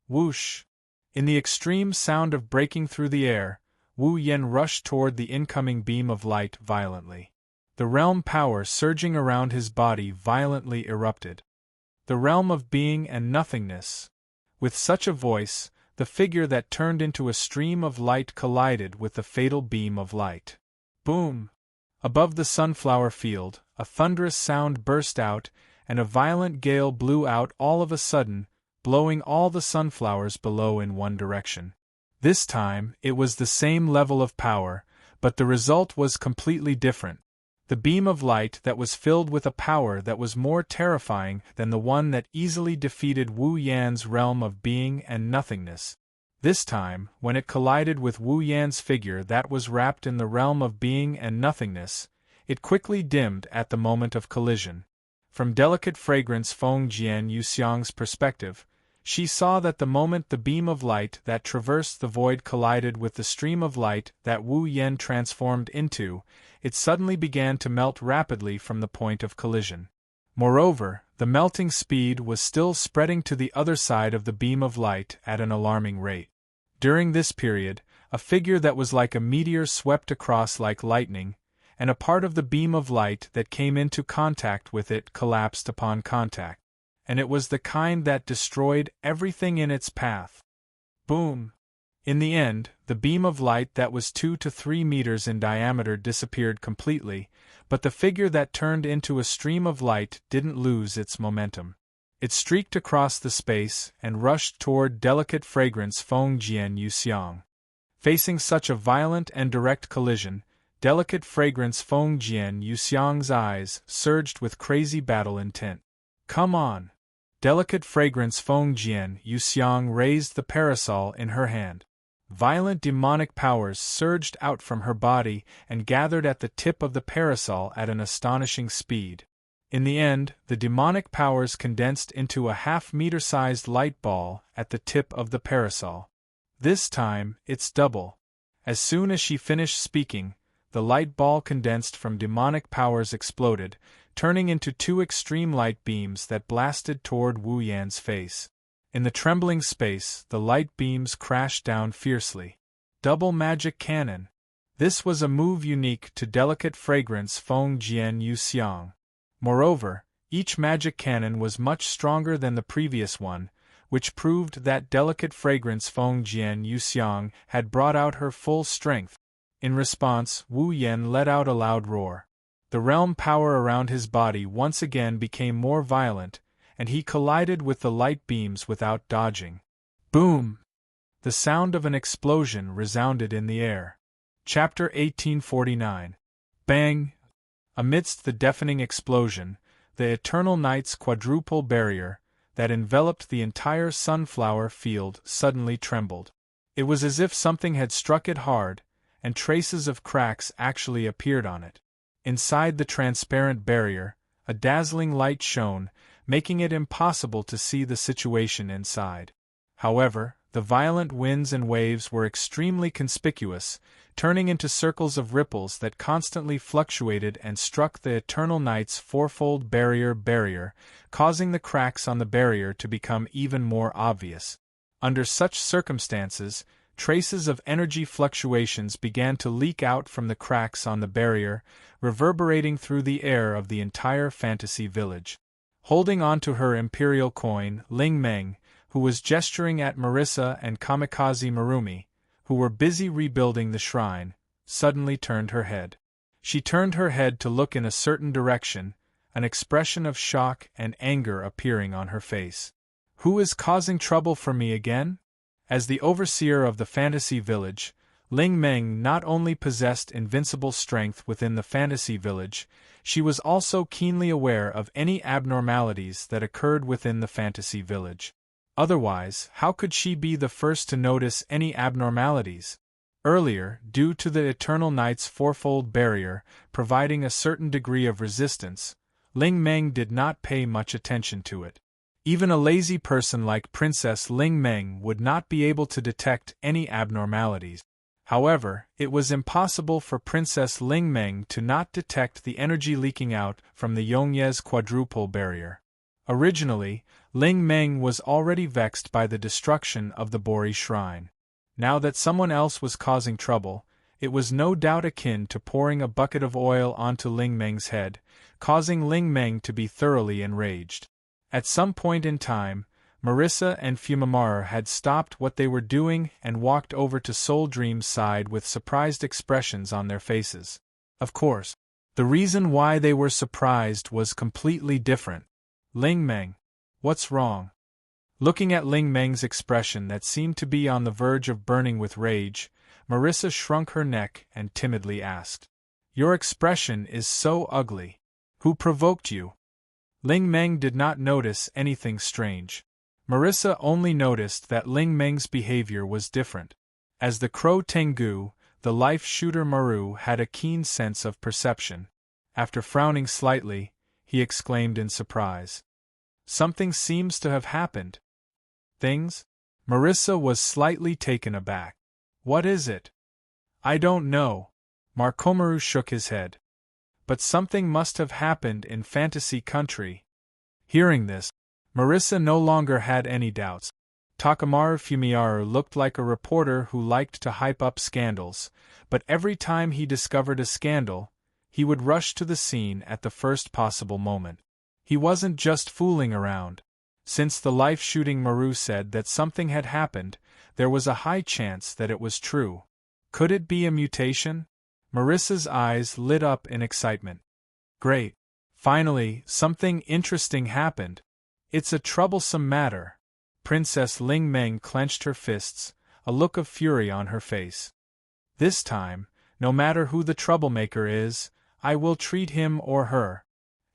Whoosh! In the extreme sound of breaking through the air, Wu Yan rushed toward the incoming beam of light violently. The realm power surging around his body violently erupted. The realm of being and nothingness. With such a voice, the figure that turned into a stream of light collided with the fatal beam of light. Boom! Above the sunflower field, a thunderous sound burst out, and a violent gale blew out all of a sudden, blowing all the sunflowers below in one direction. This time, it was the same level of power, but the result was completely different. The beam of light that was filled with a power that was more terrifying than the one that easily defeated Wu Yan's realm of being and nothingness. This time, when it collided with Wu Yan's figure that was wrapped in the realm of being and nothingness, it quickly dimmed at the moment of collision. From delicate fragrance Feng Jian Yuxiang's perspective, she saw that the moment the beam of light that traversed the void collided with the stream of light that Wu Yan transformed into, it suddenly began to melt rapidly from the point of collision. Moreover, the melting speed was still spreading to the other side of the beam of light at an alarming rate. During this period, a figure that was like a meteor swept across like lightning, and a part of the beam of light that came into contact with it collapsed upon contact. And it was the kind that destroyed everything in its path. Boom! In the end, the beam of light that was 2 to 3 meters in diameter disappeared completely, but the figure that turned into a stream of light didn't lose its momentum. It streaked across the space and rushed toward delicate fragrance Feng Jian Yuxiang. Facing such a violent and direct collision, delicate fragrance Feng Jian Yuxiang's eyes surged with crazy battle intent. Come on! Delicate fragrance Feng Jian Yuxiang raised the parasol in her hand. Violent demonic powers surged out from her body and gathered at the tip of the parasol at an astonishing speed. In the end, the demonic powers condensed into a half-meter-sized light ball at the tip of the parasol. This time, it's double. As soon as she finished speaking, the light ball condensed from demonic powers exploded, turning into 2 extreme light beams that blasted toward Wu Yan's face. In the trembling space, the light beams crashed down fiercely. Double magic cannon. This was a move unique to delicate fragrance Feng Jian Yuxiang. Moreover, Each magic cannon was much stronger than the previous one, which proved that delicate fragrance Feng Jian Yuxiang had brought out her full strength. In response, Wu Yen let out a loud roar. The realm power around his body once again became more violent, and he collided with the light beams without dodging. Boom! The sound of an explosion resounded in the air. Chapter 1849. Bang! Amidst the deafening explosion, the Eternal Night's quadruple barrier, that enveloped the entire sunflower field, suddenly trembled. It was as if something had struck it hard, and traces of cracks actually appeared on it. Inside the transparent barrier, a dazzling light shone, making it impossible to see the situation inside. However, the violent winds and waves were extremely conspicuous, turning into circles of ripples that constantly fluctuated and struck the Eternal Night's fourfold barrier, causing the cracks on the barrier to become even more obvious. Under such circumstances, traces of energy fluctuations began to leak out from the cracks on the barrier, reverberating through the air of the entire fantasy village. Holding on to her imperial coin, Ling Meng, who was gesturing at Marissa and Kamikaze Marumi, who were busy rebuilding the shrine, suddenly turned her head. She turned her head to look in a certain direction, an expression of shock and anger appearing on her face. "Who is causing trouble for me again?" As the overseer of the fantasy village, Ling Meng not only possessed invincible strength within the fantasy village, she was also keenly aware of any abnormalities that occurred within the fantasy village. Otherwise, how could she be the first to notice any abnormalities? Earlier, due to the Eternal Night's fourfold barrier providing a certain degree of resistance, Ling Meng did not pay much attention to it. Even a lazy person like Princess Ling Meng would not be able to detect any abnormalities. However, it was impossible for Princess Ling Meng to not detect the energy leaking out from the Yongye's quadruple barrier. Originally, Ling Meng was already vexed by the destruction of the Bori Shrine. Now that someone else was causing trouble, it was no doubt akin to pouring a bucket of oil onto Ling Meng's head, causing Ling Meng to be thoroughly enraged. At some point in time, Marissa and Fumimaru had stopped what they were doing and walked over to Soul Dream's side with surprised expressions on their faces. Of course, the reason why they were surprised was completely different. "Ling Meng, what's wrong?" Looking at Ling Meng's expression that seemed to be on the verge of burning with rage, Marissa shrunk her neck and timidly asked, "Your expression is so ugly. Who provoked you?" Ling Meng did not notice anything strange. Marissa only noticed that Ling Meng's behavior was different. As the crow Tengu, the life shooter Maru had a keen sense of perception. After frowning slightly, he exclaimed in surprise, "Something seems to have happened." "Things?" Marissa was slightly taken aback. "What is it?" "I don't know." Marcomaru shook his head. "But something must have happened in Fantasy Country." Hearing this, Marissa no longer had any doubts. Takamaru Fumimaru looked like a reporter who liked to hype up scandals, but every time he discovered a scandal, he would rush to the scene at the first possible moment. He wasn't just fooling around. Since the life-shooting Maru said that something had happened, there was a high chance that it was true. Could it be a mutation? Marissa's eyes lit up in excitement. "Great! Finally, something interesting happened. It's a troublesome matter." Princess Ling Meng clenched her fists, a look of fury on her face. "This time, no matter who the troublemaker is, I will treat him or her."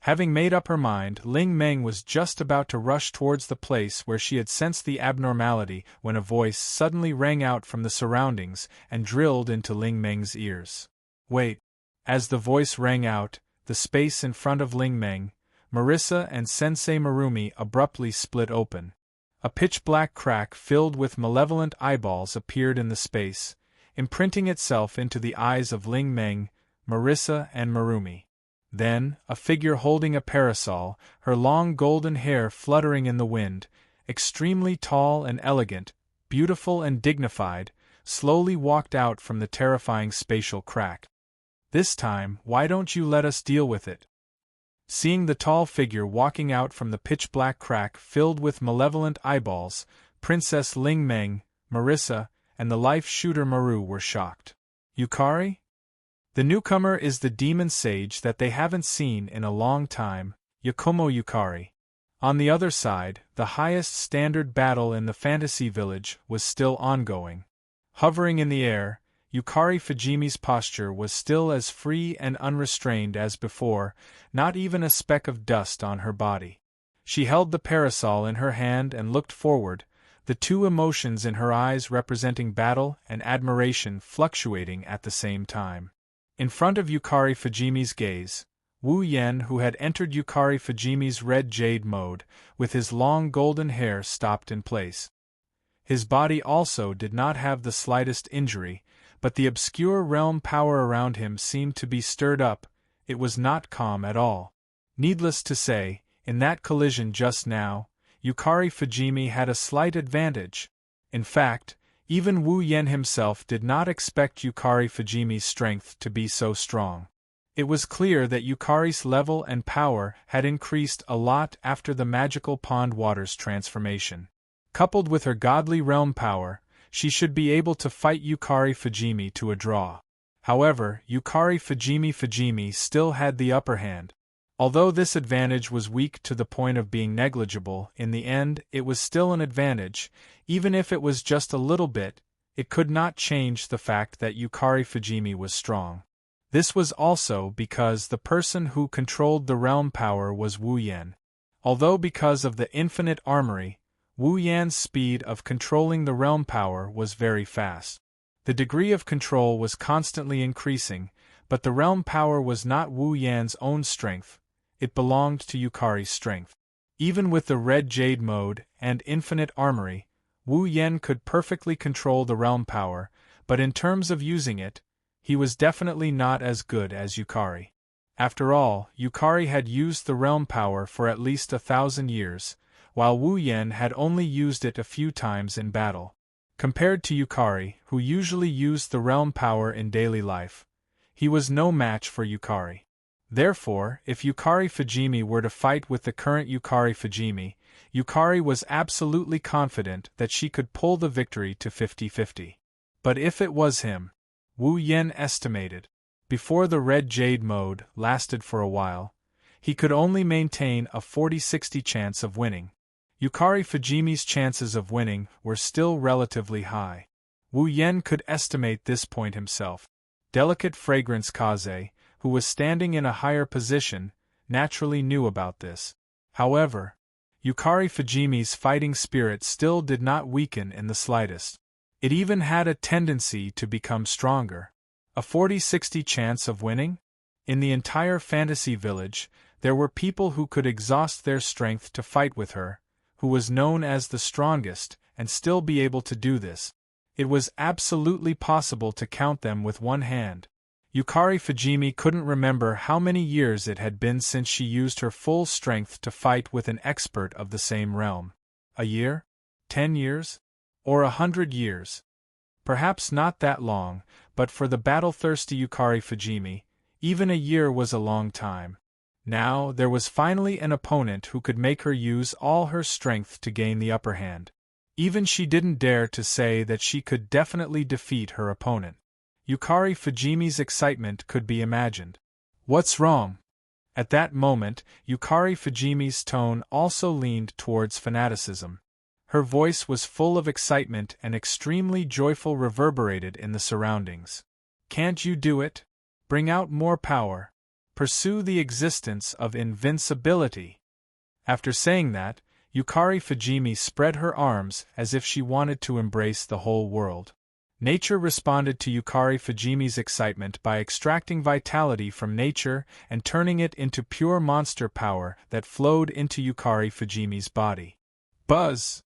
Having made up her mind, Ling Meng was just about to rush towards the place where she had sensed the abnormality when a voice suddenly rang out from the surroundings and drilled into Ling Meng's ears. "Wait!" As the voice rang out, the space in front of Ling Meng, Marissa and Sensei Marumi abruptly split open. A pitch-black crack filled with malevolent eyeballs appeared in the space, imprinting itself into the eyes of Ling Meng, Marissa and Marumi. Then, a figure holding a parasol, her long golden hair fluttering in the wind, extremely tall and elegant, beautiful and dignified, slowly walked out from the terrifying spatial crack. "This time, why don't you let us deal with it?" Seeing the tall figure walking out from the pitch-black crack filled with malevolent eyeballs, Princess Ling Meng, Marissa, and the life shooter Maru were shocked. Yukari? The newcomer is the demon sage that they haven't seen in a long time, Yakumo Yukari. On the other side, the highest standard battle in the fantasy village was still ongoing. Hovering in the air, Yukari Fujimi's posture was still as free and unrestrained as before, not even a speck of dust on her body. She held the parasol in her hand and looked forward, the two emotions in her eyes representing battle and admiration fluctuating at the same time. In front of Yukari Fujimi's gaze, Wu Yen, who had entered Yukari Fujimi's red jade mode, with his long golden hair stopped in place. His body also did not have the slightest injury, but the obscure realm power around him seemed to be stirred up. It was not calm at all. Needless to say, in that collision just now, Yukari Fujimi had a slight advantage. In fact, even Wu Yen himself did not expect Yukari Fujimi's strength to be so strong. It was clear that Yukari's level and power had increased a lot after the magical pond water's transformation. Coupled with her godly realm power, she should be able to fight Yukari Fujimi to a draw. However, Yukari Fujimi still had the upper hand. Although this advantage was weak to the point of being negligible, in the end it was still an advantage. Even if it was just a little bit, it could not change the fact that Yukari Fujimi was strong. This was also because the person who controlled the realm power was Wu Yen. Although because of the infinite armory, Wu Yan's speed of controlling the realm power was very fast. The degree of control was constantly increasing, but the realm power was not Wu Yan's own strength, it belonged to Yukari's strength. Even with the red jade mode and infinite armory, Wu Yen could perfectly control the realm power, but in terms of using it, he was definitely not as good as Yukari. After all, Yukari had used the realm power for at least 1,000 years, while Wu Yen had only used it a few times in battle. Compared to Yukari, who usually used the realm power in daily life, he was no match for Yukari. Therefore, if Yukari Fujimi were to fight with the current Yukari Fujimi, Yukari was absolutely confident that she could pull the victory to 50-50. But if it was him, Wu Yen estimated, before the red jade mode lasted for a while, he could only maintain a 40-60 chance of winning. Yukari Fujimi's chances of winning were still relatively high. Wu Yen could estimate this point himself. Delicate Fragrance Kaze, who was standing in a higher position, naturally knew about this. However, Yukari Fujimi's fighting spirit still did not weaken in the slightest. It even had a tendency to become stronger. A 40-60 chance of winning? In the entire fantasy village, there were people who could exhaust their strength to fight with her, who was known as the strongest, and still be able to do this. It was absolutely possible to count them with one hand. Yukari Fujimi couldn't remember how many years it had been since she used her full strength to fight with an expert of the same realm. A year? 10 years? Or 100 years? Perhaps not that long, but for the battle-thirsty Yukari Fujimi, even a year was a long time. Now, there was finally an opponent who could make her use all her strength to gain the upper hand. Even she didn't dare to say that she could definitely defeat her opponent. Yukari Fujimi's excitement could be imagined. What's wrong? At that moment, Yukari Fujimi's tone also leaned towards fanaticism. Her voice was full of excitement and extremely joyful, reverberated in the surroundings. Can't you do it? Bring out more power. Pursue the existence of invincibility. After saying that, Yukari Fujimi spread her arms as if she wanted to embrace the whole world. Nature responded to Yukari Fujimi's excitement by extracting vitality from nature and turning it into pure monster power that flowed into Yukari Fujimi's body. Buzz!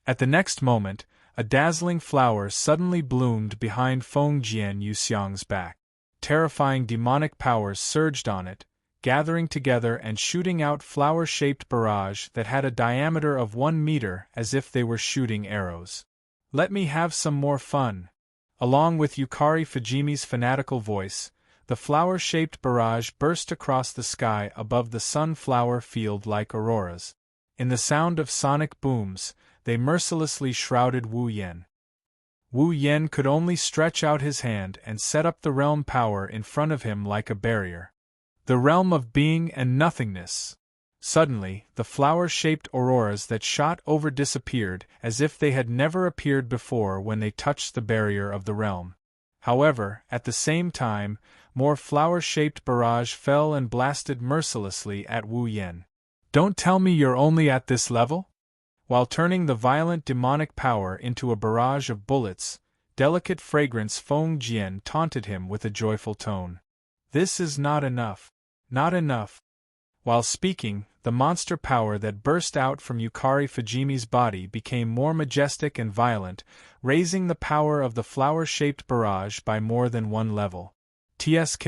At the next moment, a dazzling flower suddenly bloomed behind Feng Jian Yuxiang's back. Terrifying demonic powers surged on it, gathering together and shooting out flower-shaped barrage that had a diameter of 1 meter as if they were shooting arrows. Let me have some more fun. Along with Yukari Fujimi's fanatical voice, The flower-shaped barrage burst across the sky above the sunflower field like auroras. In the sound of sonic booms, they mercilessly shrouded Wu Yen. Wu Yen could only stretch out his hand and set up the realm power in front of him like a barrier. The realm of being and nothingness. Suddenly, the flower-shaped auroras that shot over disappeared as if they had never appeared before when they touched the barrier of the realm. However, at the same time, more flower-shaped barrage fell and blasted mercilessly at Wu Yen. Don't tell me you're only at this level? While turning the violent demonic power into a barrage of bullets, delicate fragrance Feng Jian taunted him with a joyful tone. This is not enough. Not enough. While speaking, the monster power that burst out from Yukari Fujimi's body became more majestic and violent, raising the power of the flower-shaped barrage by more than one level. TSK.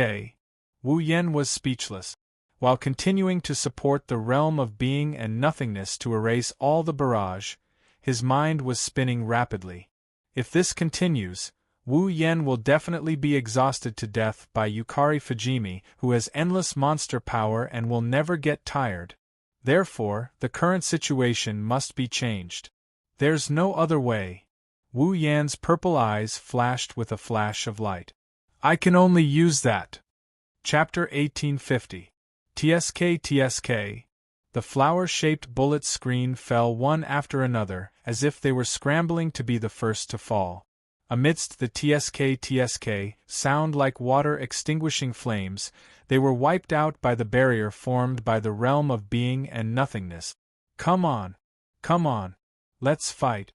Wu Yen was speechless. While continuing to support the realm of being and nothingness to erase all the barrage, his mind was spinning rapidly. If this continues, Wu Yen will definitely be exhausted to death by Yukari Fujimi, who has endless monster power and will never get tired. Therefore, the current situation must be changed. There's no other way. Wu Yan's purple eyes flashed with a flash of light. I can only use that. Chapter 1850. TSK. The flower-shaped bullet screen fell one after another, as if they were scrambling to be the first to fall. Amidst the TSK sound like water extinguishing flames, they were wiped out by the barrier formed by the realm of being and nothingness. Come on! Come on! Let's fight!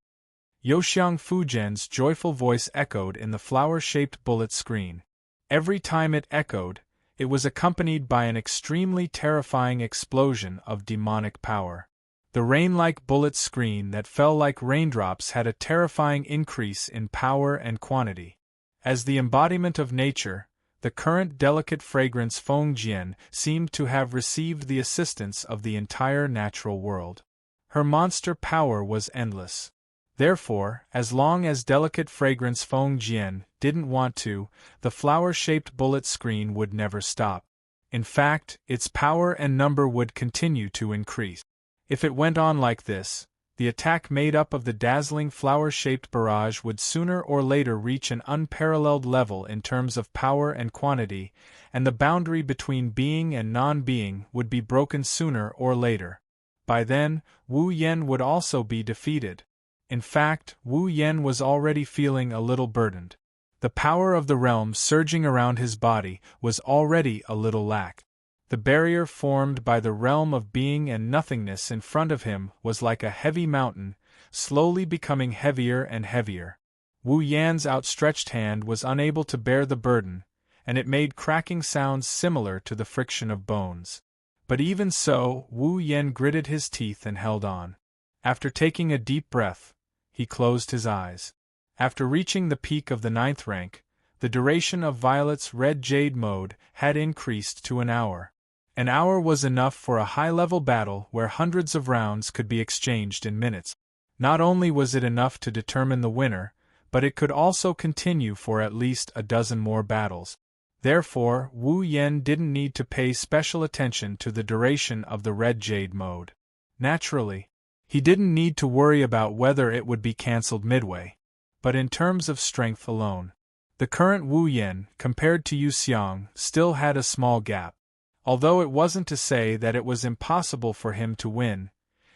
Yoxiang Fujian's joyful voice echoed in the flower-shaped bullet screen. Every time it echoed, it was accompanied by an extremely terrifying explosion of demonic power. The rain-like bullet screen that fell like raindrops had a terrifying increase in power and quantity. As the embodiment of nature, the current delicate fragrance Feng Jian seemed to have received the assistance of the entire natural world. Her monster power was endless. Therefore, as long as delicate fragrance Feng Jian didn't want to, the flower-shaped bullet screen would never stop. In fact, its power and number would continue to increase. If it went on like this, the attack made up of the dazzling flower-shaped barrage would sooner or later reach an unparalleled level in terms of power and quantity, and the boundary between being and non-being would be broken sooner or later. By then, Wu Yen would also be defeated. In fact, Wu Yen was already feeling a little burdened. The power of the realm surging around his body was already a little lack. The barrier formed by the realm of being and nothingness in front of him was like a heavy mountain, slowly becoming heavier and heavier. Wu Yan's outstretched hand was unable to bear the burden, and it made cracking sounds similar to the friction of bones. But even so, Wu Yan gritted his teeth and held on. After taking a deep breath, he closed his eyes. After reaching the peak of the 9th rank, the duration of Violet's red jade mode had increased to an hour. An hour was enough for a high-level battle where hundreds of rounds could be exchanged in minutes. Not only was it enough to determine the winner, but it could also continue for at least a dozen more battles. Therefore, Wu Yen didn't need to pay special attention to the duration of the red jade mode. Naturally, he didn't need to worry about whether it would be cancelled midway. But in terms of strength alone, the current Wu Yen, compared to Yu Xiang, still had a small gap. Although it wasn't to say that it was impossible for him to win,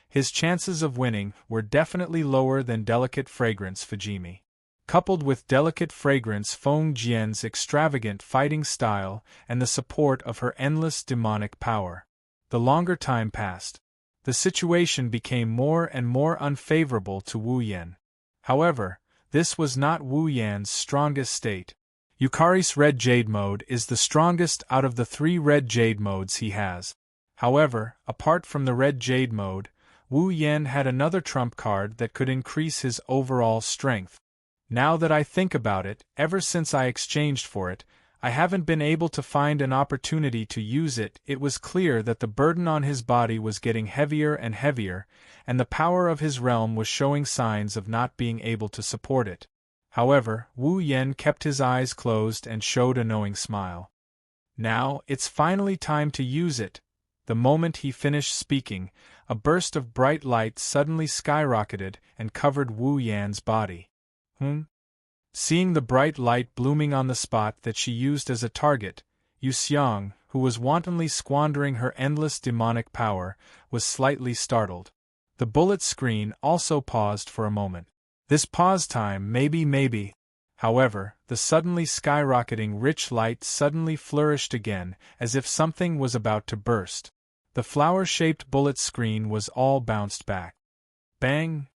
his chances of winning were definitely lower than delicate fragrance Fujimi. Coupled with delicate fragrance Feng Jian's extravagant fighting style and the support of her endless demonic power, the longer time passed, the situation became more and more unfavorable to Wu Yen. However, this was not Wu Yan's strongest state. Yukari's red jade mode is the strongest out of the 3 red jade modes he has. However, apart from the red jade mode, Wu Yen had another trump card that could increase his overall strength. Now that I think about it, ever since I exchanged for it, I haven't been able to find an opportunity to use it. It was clear that the burden on his body was getting heavier and heavier, and the power of his realm was showing signs of not being able to support it. However, Wu Yen kept his eyes closed and showed a knowing smile. Now, it's finally time to use it. The moment he finished speaking, a burst of bright light suddenly skyrocketed and covered Wu Yan's body. Seeing the bright light blooming on the spot that she used as a target, Yu Xiang, who was wantonly squandering her endless demonic power, was slightly startled. The bullet screen also paused for a moment. This pause time, maybe. However, the suddenly skyrocketing rich light suddenly flourished again, as if something was about to burst. The flower-shaped bullet screen was all bounced back. Bang!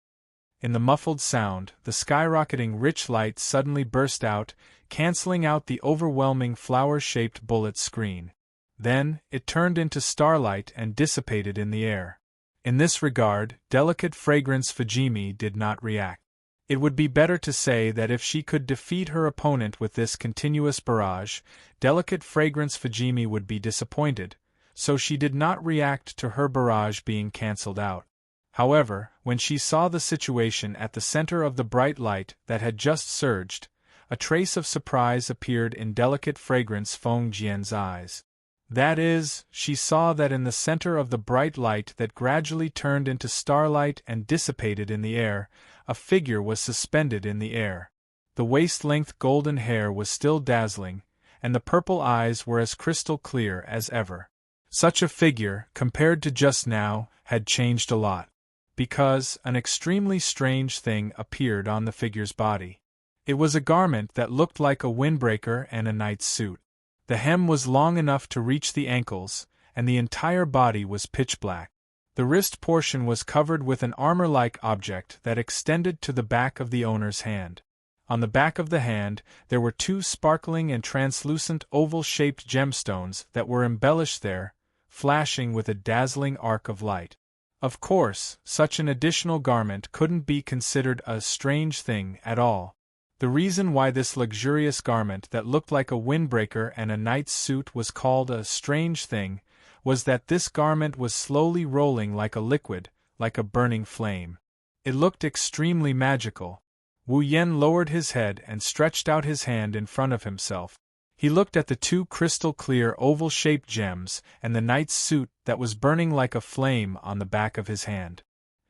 In the muffled sound, the skyrocketing rich light suddenly burst out, canceling out the overwhelming flower-shaped bullet screen. Then, it turned into starlight and dissipated in the air. In this regard, delicate fragrance Fujimi did not react. It would be better to say that if she could defeat her opponent with this continuous barrage, delicate fragrance Fujimi would be disappointed, so she did not react to her barrage being cancelled out. However, when she saw the situation at the center of the bright light that had just surged, a trace of surprise appeared in delicate fragrance Feng Jian's eyes. That is, she saw that in the center of the bright light that gradually turned into starlight and dissipated in the air, a figure was suspended in the air. The waist-length golden hair was still dazzling, and the purple eyes were as crystal clear as ever. Such a figure, compared to just now, had changed a lot. Because an extremely strange thing appeared on the figure's body. It was a garment that looked like a windbreaker and a knight's suit. The hem was long enough to reach the ankles, and the entire body was pitch black. The wrist portion was covered with an armor-like object that extended to the back of the owner's hand. On the back of the hand, there were two sparkling and translucent oval-shaped gemstones that were embellished there, flashing with a dazzling arc of light. Of course, such an additional garment couldn't be considered a strange thing at all. The reason why this luxurious garment that looked like a windbreaker and a knight's suit was called a strange thing was that this garment was slowly rolling like a liquid, like a burning flame. It looked extremely magical. Wu Yan lowered his head and stretched out his hand in front of himself. He looked at the two crystal-clear oval-shaped gems and the knight's suit that was burning like a flame on the back of his hand.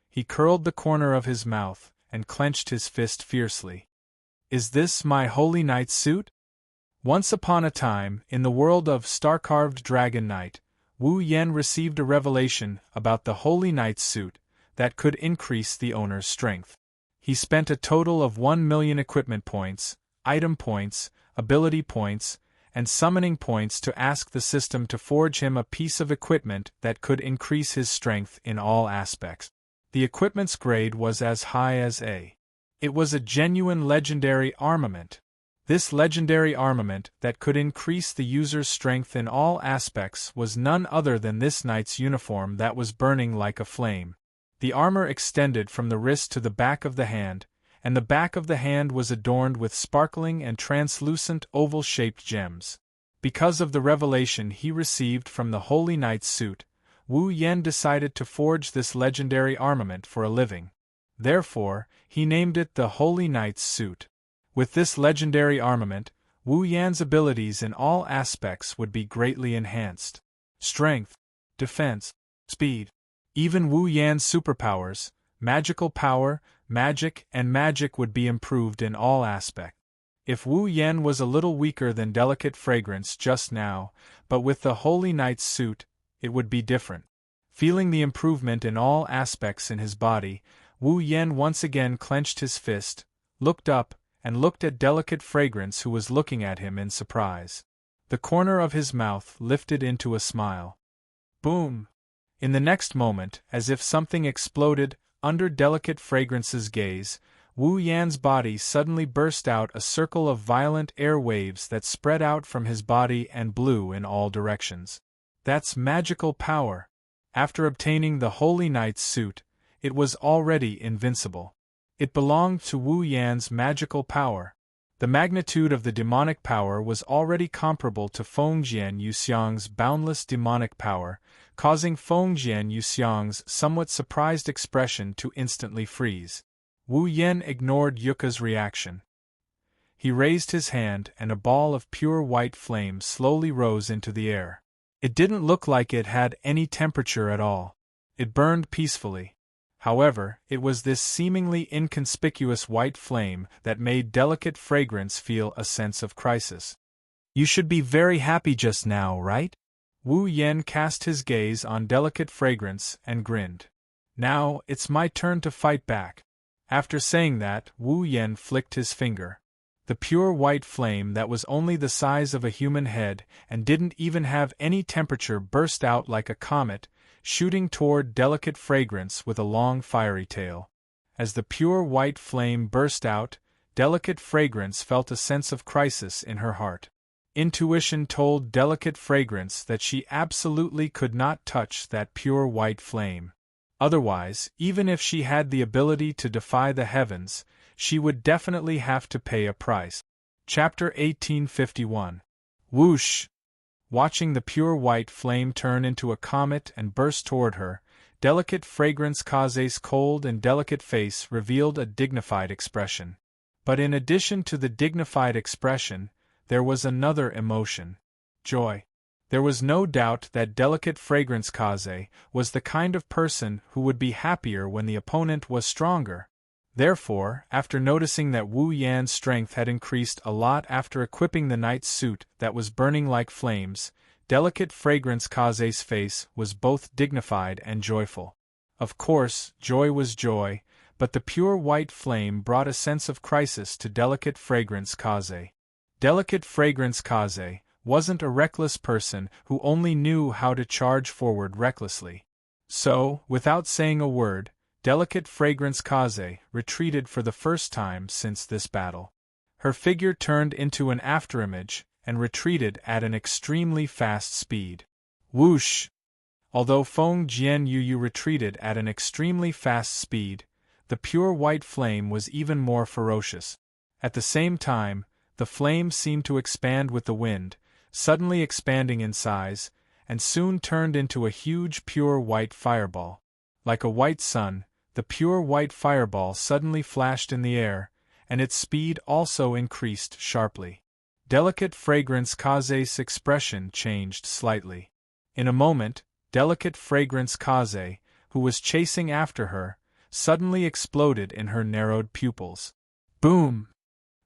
He curled the corner of his mouth and clenched his fist fiercely. Is this my holy knight's suit? Once upon a time, in the world of star-carved dragon knight, Wu Yan received a revelation about the holy knight's suit that could increase the owner's strength. He spent a total of 1 million equipment points, item points, ability points, and summoning points to ask the system to forge him a piece of equipment that could increase his strength in all aspects. The equipment's grade was as high as A. It was a genuine legendary armament. This legendary armament that could increase the user's strength in all aspects was none other than this knight's uniform that was burning like a flame. The armor extended from the wrist to the back of the hand, and the back of the hand was adorned with sparkling and translucent oval-shaped gems. Because of the revelation he received from the Holy Knight's suit, Wu Yan decided to forge this legendary armament for a living. Therefore, he named it the Holy Knight's suit. With this legendary armament, Wu Yan's abilities in all aspects would be greatly enhanced. Strength, defense, speed. Even Wu Yan's superpowers, magical power, magic, and magic would be improved in all aspects. If Wu Yan was a little weaker than delicate fragrance just now, but with the Holy Knight's suit, it would be different. Feeling the improvement in all aspects in his body, Wu Yan once again clenched his fist, looked up, and looked at delicate fragrance who was looking at him in surprise. The corner of his mouth lifted into a smile. Boom! In the next moment, as if something exploded under delicate fragrance's gaze, Wu Yan's body suddenly burst out a circle of violent air waves that spread out from his body and blew in all directions. That's magical power. After obtaining the Holy Knight's suit, it was already invincible. It belonged to Wu Yan's magical power. The magnitude of the demonic power was already comparable to Fengjian Yuxiang's boundless demonic power, causing Fengjian Yuxiang's somewhat surprised expression to instantly freeze. Wu Yan ignored Yuka's reaction. He raised his hand and a ball of pure white flame slowly rose into the air. It didn't look like it had any temperature at all. It burned peacefully. However, it was this seemingly inconspicuous white flame that made Delicate Fragrance feel a sense of crisis. You should be very happy just now, right? Wu Yan cast his gaze on Delicate Fragrance and grinned. Now, it's my turn to fight back. After saying that, Wu Yan flicked his finger. The pure white flame that was only the size of a human head and didn't even have any temperature burst out like a comet, shooting toward Delicate Fragrance with a long fiery tail. As the pure white flame burst out, Delicate Fragrance felt a sense of crisis in her heart. Intuition told Delicate Fragrance that she absolutely could not touch that pure white flame. Otherwise, even if she had the ability to defy the heavens, she would definitely have to pay a price. Chapter 1851. Whoosh! Watching the pure white flame turn into a comet and burst toward her, Delicate Fragrance Kaze's cold and delicate face revealed a dignified expression. But in addition to the dignified expression, there was another emotion: joy. There was no doubt that Delicate Fragrance Kaze was the kind of person who would be happier when the opponent was stronger. Therefore, after noticing that Wu Yan's strength had increased a lot after equipping the knight's suit that was burning like flames, Delicate Fragrance Kaze's face was both dignified and joyful. Of course, joy was joy, but the pure white flame brought a sense of crisis to Delicate Fragrance Kaze. Delicate Fragrance Kaze wasn't a reckless person who only knew how to charge forward recklessly. So, without saying a word, Delicate Fragrance Kaze retreated for the first time since this battle. Her figure turned into an afterimage and retreated at an extremely fast speed. Whoosh! Although Feng Jian Yu retreated at an extremely fast speed, the pure white flame was even more ferocious. At the same time, the flame seemed to expand with the wind, suddenly expanding in size, and soon turned into a huge pure white fireball. Like a white sun, the pure white fireball suddenly flashed in the air, and its speed also increased sharply. Delicate Fragrance Kaze's expression changed slightly. In a moment, Delicate Fragrance Kaze, who was chasing after her, suddenly exploded in her narrowed pupils. Boom!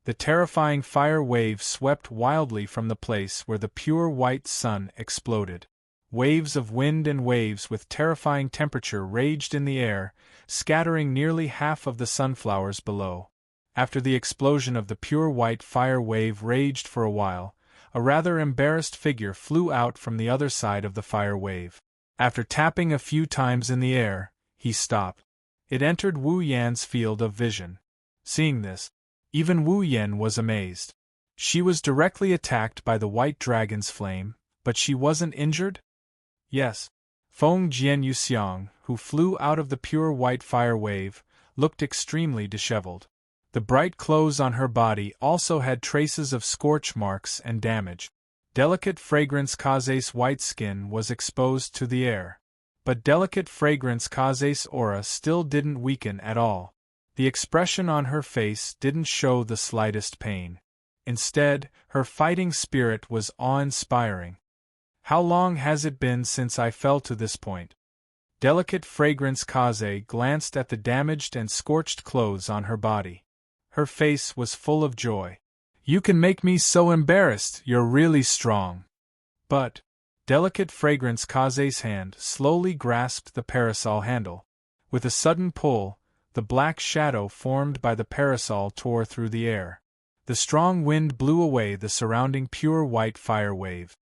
The terrifying fire wave swept wildly from the place where the pure white sun exploded. Waves of wind and waves with terrifying temperature raged in the air, scattering nearly half of the sunflowers below. After the explosion of the pure white fire wave raged for a while, a rather embarrassed figure flew out from the other side of the fire wave. After tapping a few times in the air, he stopped. It entered Wu Yan's field of vision. Seeing this, even Wu Yan was amazed. She was directly attacked by the white dragon's flame, but she wasn't injured? Yes. Feng Jian Yuxiang, who flew out of the pure white fire wave, looked extremely disheveled. The bright clothes on her body also had traces of scorch marks and damage. Delicate Fragrance Kaze's white skin was exposed to the air. But Delicate Fragrance Kaze's aura still didn't weaken at all. The expression on her face didn't show the slightest pain. Instead, her fighting spirit was awe-inspiring. How long has it been since I fell to this point? Delicate Fragrance Kaze glanced at the damaged and scorched clothes on her body. Her face was full of joy. You can make me so embarrassed, you're really strong. But, Delicate Fragrance Kaze's hand slowly grasped the parasol handle. With a sudden pull, the black shadow formed by the parasol tore through the air. The strong wind blew away the surrounding pure white fire wave.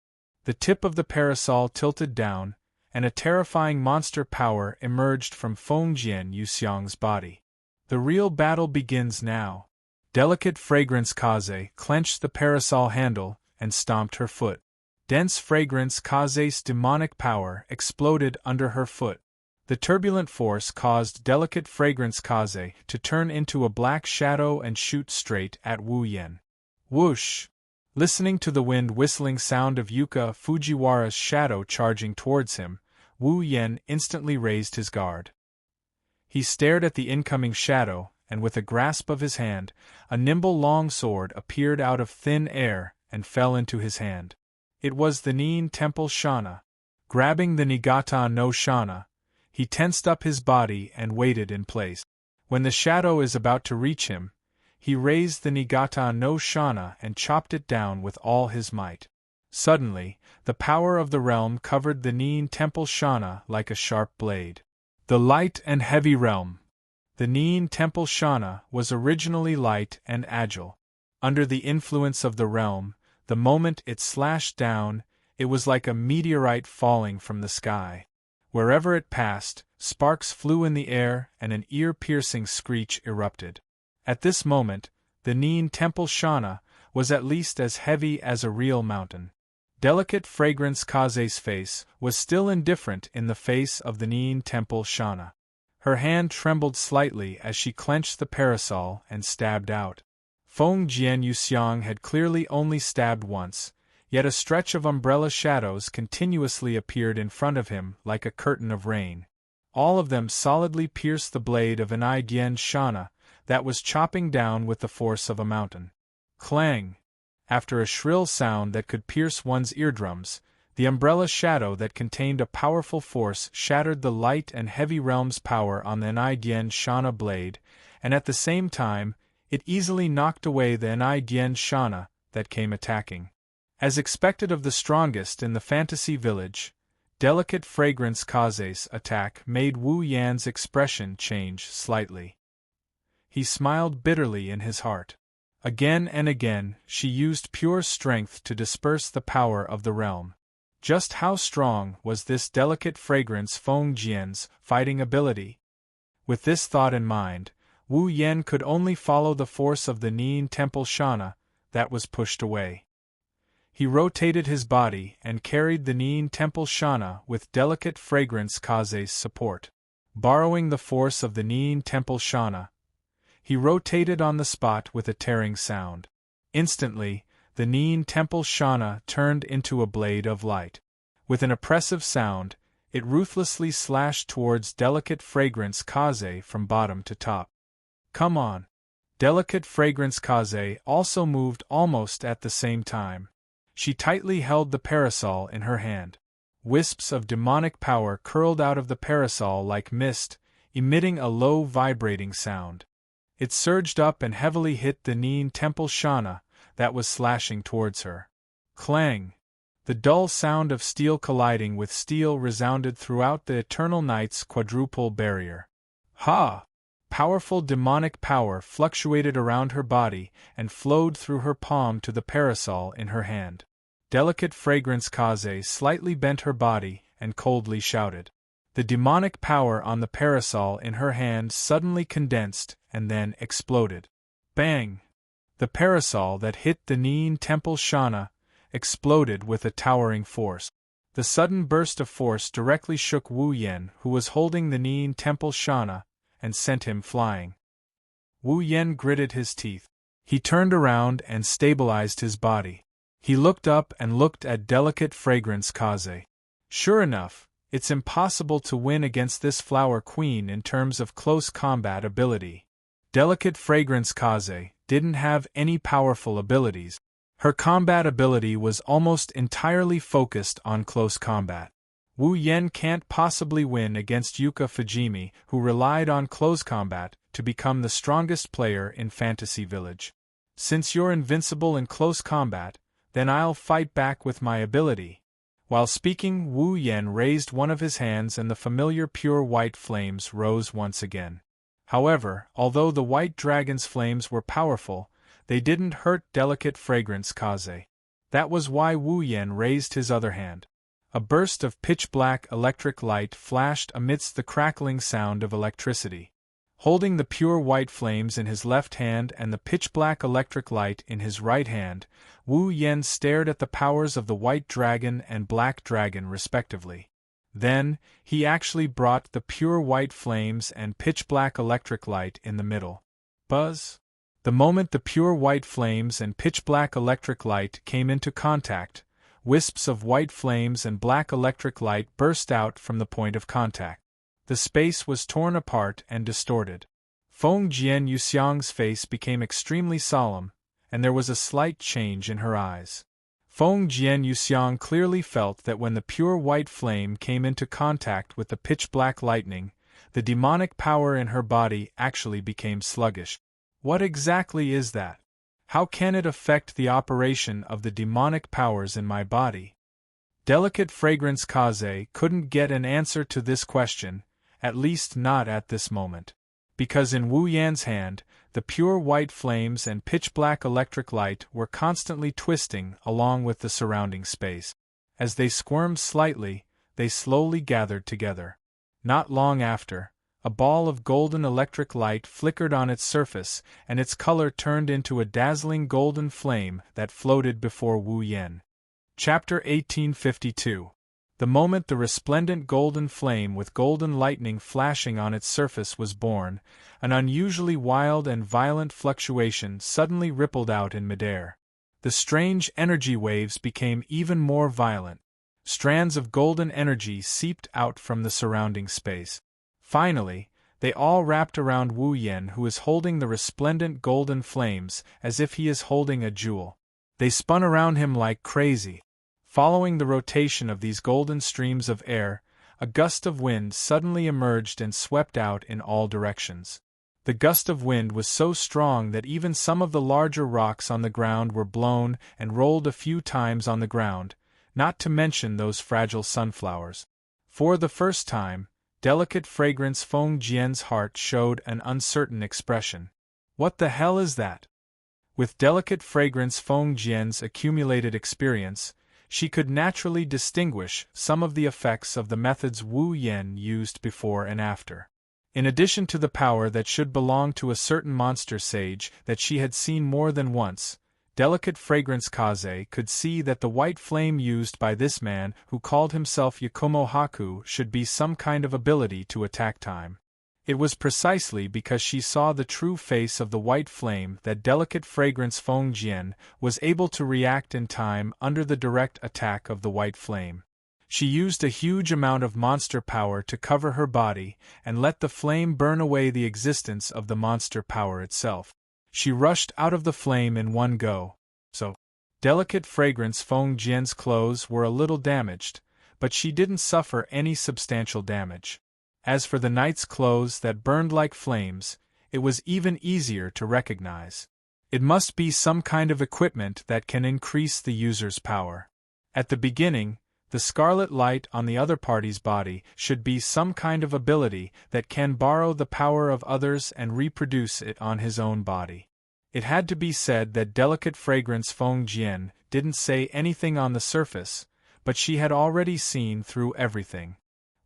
The tip of the parasol tilted down, and a terrifying monster power emerged from Feng Jian Yuxiang's body. The real battle begins now. Delicate Fragrance Kaze clenched the parasol handle and stomped her foot. Dense Fragrance Kaze's demonic power exploded under her foot. The turbulent force caused Delicate Fragrance Kaze to turn into a black shadow and shoot straight at Wu Yan. Whoosh! Listening to the wind-whistling sound of Yuka Fujiwara's shadow charging towards him, Wu Yan instantly raised his guard. He stared at the incoming shadow, and with a grasp of his hand, a nimble long sword appeared out of thin air and fell into his hand. It was the Nin Temple Shana. Grabbing the Nigata no Shana, he tensed up his body and waited in place. When the shadow is about to reach him, he raised the Nigata no Shana and chopped it down with all his might. Suddenly, the power of the realm covered the Nin Temple Shana like a sharp blade. The light and heavy realm. The Nin Temple Shana was originally light and agile. Under the influence of the realm, the moment it slashed down, it was like a meteorite falling from the sky. Wherever it passed, sparks flew in the air and an ear-piercing screech erupted. At this moment, the Nin Temple Shana was at least as heavy as a real mountain. Delicate Fragrance Kaze's face was still indifferent in the face of the Nin Temple Shana. Her hand trembled slightly as she clenched the parasol and stabbed out. Feng Jian Yuxiang had clearly only stabbed once, yet a stretch of umbrella shadows continuously appeared in front of him like a curtain of rain. All of them solidly pierced the blade of an Igyan Shana that was chopping down with the force of a mountain. Clang! After a shrill sound that could pierce one's eardrums, the umbrella shadow that contained a powerful force shattered the light and heavy realm's power on the Igyan Shana blade, and at the same time, it easily knocked away the Igyan Shana that came attacking. As expected of the strongest in the fantasy village, Delicate Fragrance Kaze's attack made Wu Yan's expression change slightly. He smiled bitterly in his heart. Again and again, she used pure strength to disperse the power of the realm. Just how strong was this Delicate Fragrance Feng Jian's fighting ability? With this thought in mind, Wu Yan could only follow the force of the Nin Temple Shana that was pushed away. He rotated his body and carried the Nin Temple Shana with Delicate Fragrance Kaze's support. Borrowing the force of the Nin Temple Shana, he rotated on the spot with a tearing sound. Instantly, the Nin Temple Shana turned into a blade of light. With an oppressive sound, it ruthlessly slashed towards Delicate Fragrance Kaze from bottom to top. Come on! Delicate Fragrance Kaze also moved almost at the same time. She tightly held the parasol in her hand. Wisps of demonic power curled out of the parasol like mist, emitting a low vibrating sound. It surged up and heavily hit the Nin Temple Shana that was slashing towards her. Clang! The dull sound of steel colliding with steel resounded throughout the eternal night's quadruple barrier. Ha! Powerful demonic power fluctuated around her body and flowed through her palm to the parasol in her hand. Delicate Fragrance Kaze slightly bent her body and coldly shouted. The demonic power on the parasol in her hand suddenly condensed and then exploded. Bang! The parasol that hit the Nin Temple Shana exploded with a towering force. The sudden burst of force directly shook Wu Yan, who was holding the Nin Temple Shana, and sent him flying. Wu Yan gritted his teeth. He turned around and stabilized his body. He looked up and looked at Delicate Fragrance Kaze. Sure enough, it's impossible to win against this flower queen in terms of close combat ability. Delicate Fragrance Kaze didn't have any powerful abilities. Her combat ability was almost entirely focused on close combat. Wu Yan can't possibly win against Yuka Fujimi, who relied on close combat to become the strongest player in Fantasy Village. Since you're invincible in close combat, then I'll fight back with my ability. While speaking, Wu Yan raised one of his hands and the familiar pure white flames rose once again. However, although the white dragon's flames were powerful, they didn't hurt Delicate Fragrance Kaze. That was why Wu Yan raised his other hand. A burst of pitch-black electric light flashed amidst the crackling sound of electricity. Holding the pure white flames in his left hand and the pitch-black electric light in his right hand, Wu Yan stared at the powers of the white dragon and black dragon respectively. Then, he actually brought the pure white flames and pitch-black electric light in the middle. Buzz! The moment the pure white flames and pitch-black electric light came into contact, wisps of white flames and black electric light burst out from the point of contact. The space was torn apart and distorted. Feng Jian Yuxiang's face became extremely solemn, and there was a slight change in her eyes. Feng Jian Yuxiang clearly felt that when the pure white flame came into contact with the pitch-black lightning, the demonic power in her body actually became sluggish. What exactly is that? How can it affect the operation of the demonic powers in my body? Delicate Fragrance Kaze couldn't get an answer to this question, at least not at this moment. Because in Wu Yan's hand, the pure white flames and pitch-black electric light were constantly twisting along with the surrounding space. As they squirmed slightly, they slowly gathered together. Not long after, a ball of golden electric light flickered on its surface, and its color turned into a dazzling golden flame that floated before Wu Yan. Chapter 1852. The moment the resplendent golden flame with golden lightning flashing on its surface was born, an unusually wild and violent fluctuation suddenly rippled out in midair. The strange energy waves became even more violent. Strands of golden energy seeped out from the surrounding space. Finally, they all wrapped around Wu Yan, who is holding the resplendent golden flames as if he is holding a jewel. They spun around him like crazy. Following the rotation of these golden streams of air, a gust of wind suddenly emerged and swept out in all directions. The gust of wind was so strong that even some of the larger rocks on the ground were blown and rolled a few times on the ground, not to mention those fragile sunflowers. For the first time, Delicate Fragrance Feng Jian's heart showed an uncertain expression. What the hell is that? With Delicate Fragrance Feng Jian's accumulated experience, she could naturally distinguish some of the effects of the methods Wu Yan used before and after. In addition to the power that should belong to a certain monster sage that she had seen more than once, Delicate Fragrance Kaze could see that the white flame used by this man who called himself Yakumo Haku should be some kind of ability to attack time. It was precisely because she saw the true face of the white flame that Delicate Fragrance Feng Jian was able to react in time under the direct attack of the white flame. She used a huge amount of monster power to cover her body and let the flame burn away the existence of the monster power itself. She rushed out of the flame in one go. So, Delicate Fragrance Feng Jian's clothes were a little damaged, but she didn't suffer any substantial damage. As for the knight's clothes that burned like flames, it was even easier to recognize. It must be some kind of equipment that can increase the user's power. At the beginning, the scarlet light on the other party's body should be some kind of ability that can borrow the power of others and reproduce it on his own body. It had to be said that Delicate Fragrance Feng Jian didn't say anything on the surface, but she had already seen through everything.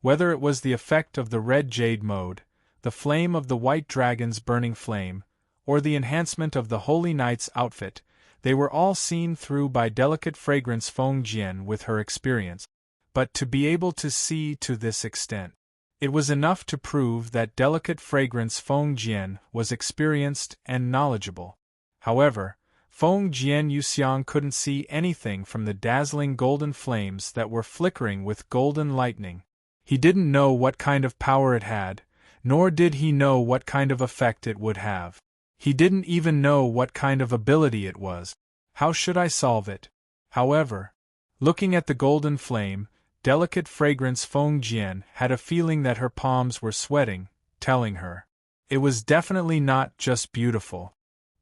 Whether it was the effect of the red jade mode, the flame of the white dragon's burning flame, or the enhancement of the Holy Knight's outfit, they were all seen through by Delicate Fragrance Feng Jian with her experience. But to be able to see to this extent, it was enough to prove that Delicate Fragrance Feng Jian was experienced and knowledgeable. However, Feng Jian Yuxiang couldn't see anything from the dazzling golden flames that were flickering with golden lightning. He didn't know what kind of power it had, nor did he know what kind of effect it would have. He didn't even know what kind of ability it was. How should I solve it? However, looking at the golden flame, Delicate Fragrance Feng Jian had a feeling that her palms were sweating, telling her it was definitely not just beautiful.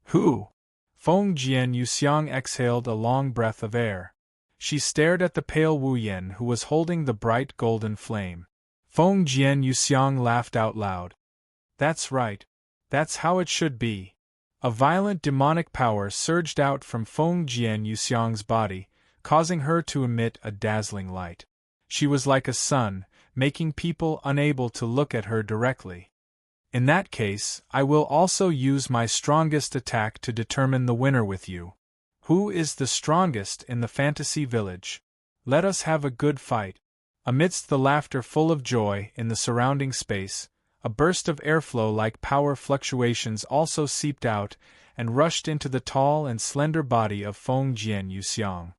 Who? Feng Jian Yuxiang exhaled a long breath of air. She stared at the pale Wu Yan who was holding the bright golden flame. Feng Jian Yuxiang laughed out loud. That's right. That's how it should be. A violent demonic power surged out from Feng Jian Yuxiang's body, causing her to emit a dazzling light. She was like a sun, making people unable to look at her directly. In that case, I will also use my strongest attack to determine the winner with you. Who is the strongest in the fantasy village? Let us have a good fight. Amidst the laughter full of joy in the surrounding space, a burst of airflow like power fluctuations also seeped out and rushed into the tall and slender body of Feng Jian Yuxiang.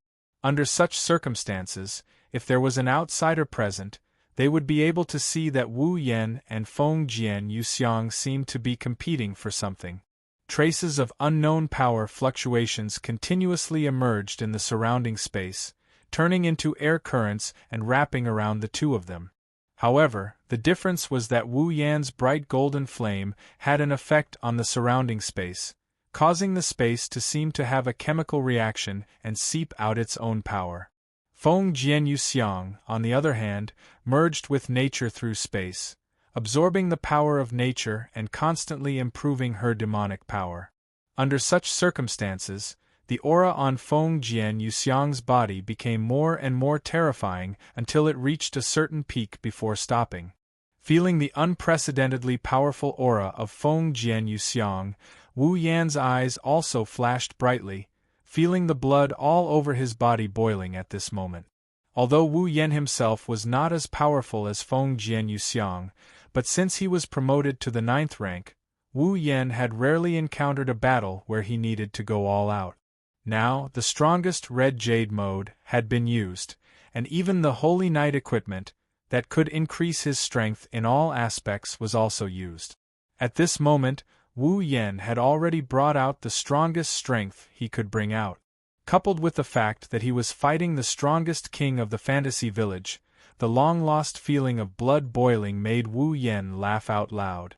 Under such circumstances, if there was an outsider present, they would be able to see that Wu Yan and Feng Jian Yuxiang seemed to be competing for something. Traces of unknown power fluctuations continuously emerged in the surrounding space, turning into air currents and wrapping around the two of them. However, the difference was that Wu Yan's bright golden flame had an effect on the surrounding space, causing the space to seem to have a chemical reaction and seep out its own power. Feng Jian Yuxiang, on the other hand, merged with nature through space, absorbing the power of nature and constantly improving her demonic power. Under such circumstances, the aura on Feng Jian Yuxiang's body became more and more terrifying until it reached a certain peak before stopping. Feeling the unprecedentedly powerful aura of Feng Jian Yuxiang, Wu Yan's eyes also flashed brightly, feeling the blood all over his body boiling at this moment. Although Wu Yan himself was not as powerful as Feng Jian Yuxiang, but since he was promoted to the 9th rank, Wu Yan had rarely encountered a battle where he needed to go all out. Now, the strongest red jade mode had been used, and even the Holy Knight equipment, that could increase his strength in all aspects, was also used. At this moment, Wu Yan had already brought out the strongest strength he could bring out. Coupled with the fact that he was fighting the strongest king of the fantasy village, the long-lost feeling of blood boiling made Wu Yan laugh out loud.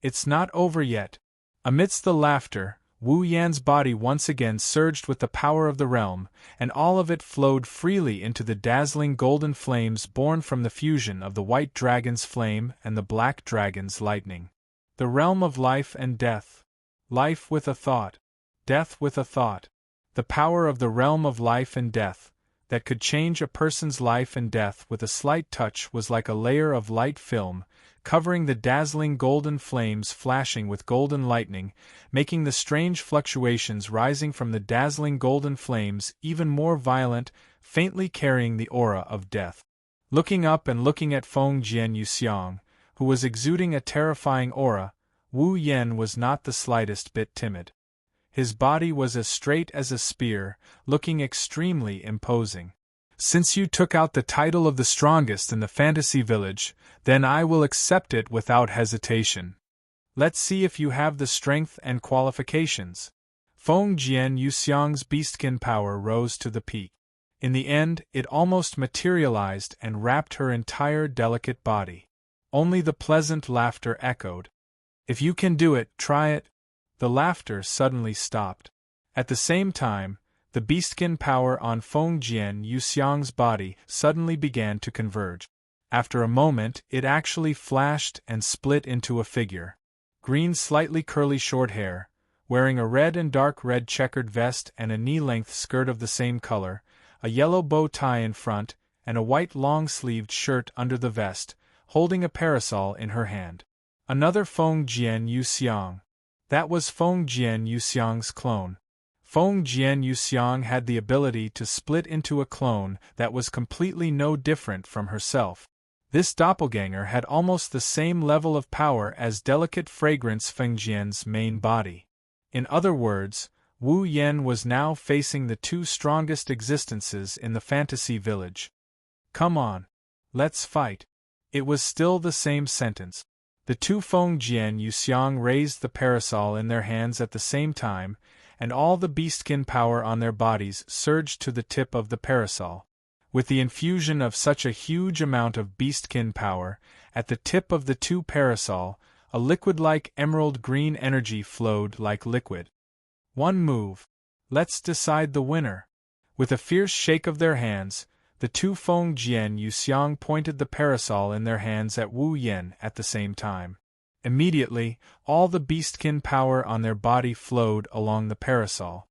"It's not over yet." Amidst the laughter, Wu Yan's body once again surged with the power of the realm, and all of it flowed freely into the dazzling golden flames born from the fusion of the white dragon's flame and the black dragon's lightning. The realm of life and death. Life with a thought. Death with a thought. The power of the realm of life and death, that could change a person's life and death with a slight touch, was like a layer of light film, covering the dazzling golden flames flashing with golden lightning, making the strange fluctuations rising from the dazzling golden flames even more violent, faintly carrying the aura of death. Looking up and looking at Feng Jian Yuxiang, who was exuding a terrifying aura, Wu Yan was not the slightest bit timid. His body was as straight as a spear, looking extremely imposing. "Since you took out the title of the strongest in the fantasy village, then I will accept it without hesitation. Let's see if you have the strength and qualifications." Feng Jian Yuxiang's beastkin power rose to the peak. In the end, it almost materialized and wrapped her entire delicate body. Only the pleasant laughter echoed. "If you can do it, try it." The laughter suddenly stopped. At the same time, the beastkin power on Feng Jian Yuxiang's body suddenly began to converge. After a moment, it actually flashed and split into a figure. Green, slightly curly short hair, wearing a red and dark red checkered vest and a knee-length skirt of the same color, a yellow bow tie in front, and a white long-sleeved shirt under the vest, holding a parasol in her hand. Another Feng Jian Yuxiang. That was Feng Jian Yuxiang's clone. Feng Jian Yuxiang had the ability to split into a clone that was completely no different from herself. This doppelganger had almost the same level of power as delicate fragrance Feng Jian's main body. In other words, Wu Yan was now facing the two strongest existences in the fantasy village. "Come on. Let's fight." It was still the same sentence. The two Feng Jian Yuxiang raised the parasol in their hands at the same time, and all the beastkin power on their bodies surged to the tip of the parasol. With the infusion of such a huge amount of beastkin power, at the tip of the two parasol, a liquid-like emerald green energy flowed like liquid. "One move. Let's decide the winner." With a fierce shake of their hands, the two Feng Jian Yuxiang pointed the parasol in their hands at Wu Yan at the same time. Immediately, all the beastkin power on their body flowed along the parasol.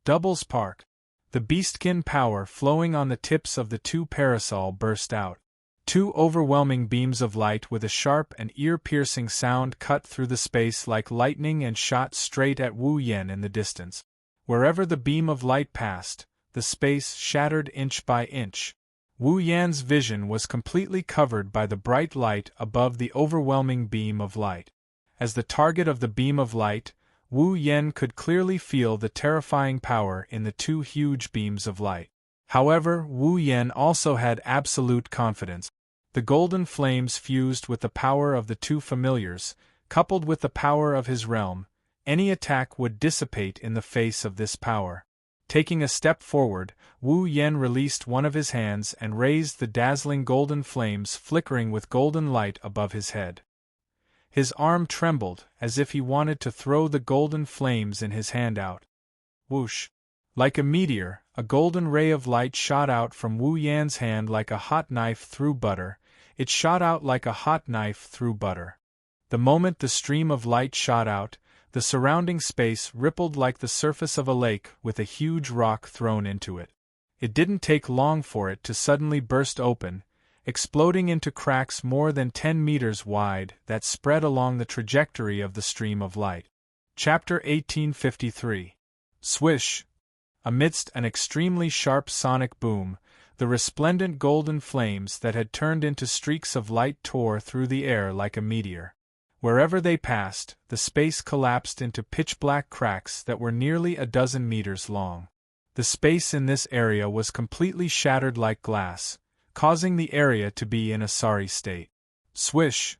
Doubles Park. The beastkin power flowing on the tips of the two parasol burst out. Two overwhelming beams of light with a sharp and ear-piercing sound cut through the space like lightning and shot straight at Wu Yan in the distance. Wherever the beam of light passed, the space shattered inch by inch. Wu Yan's vision was completely covered by the bright light above the overwhelming beam of light. As the target of the beam of light, Wu Yan could clearly feel the terrifying power in the two huge beams of light. However, Wu Yan also had absolute confidence. The golden flames fused with the power of the two familiars, coupled with the power of his realm. Any attack would dissipate in the face of this power. Taking a step forward, Wu Yen released one of his hands and raised the dazzling golden flames flickering with golden light above his head. His arm trembled, as if he wanted to throw the golden flames in his hand out. Whoosh! Like a meteor, a golden ray of light shot out from Wu Yan's hand like a hot knife through butter. It shot out like a hot knife through butter. The moment the stream of light shot out, the surrounding space rippled like the surface of a lake with a huge rock thrown into it. It didn't take long for it to suddenly burst open, exploding into cracks more than 10 meters wide that spread along the trajectory of the stream of light. Chapter 1853. Swish! Amidst an extremely sharp sonic boom, the resplendent golden flames that had turned into streaks of light tore through the air like a meteor. Wherever they passed, the space collapsed into pitch-black cracks that were nearly a dozen meters long. The space in this area was completely shattered like glass, causing the area to be in a sorry state. Swish!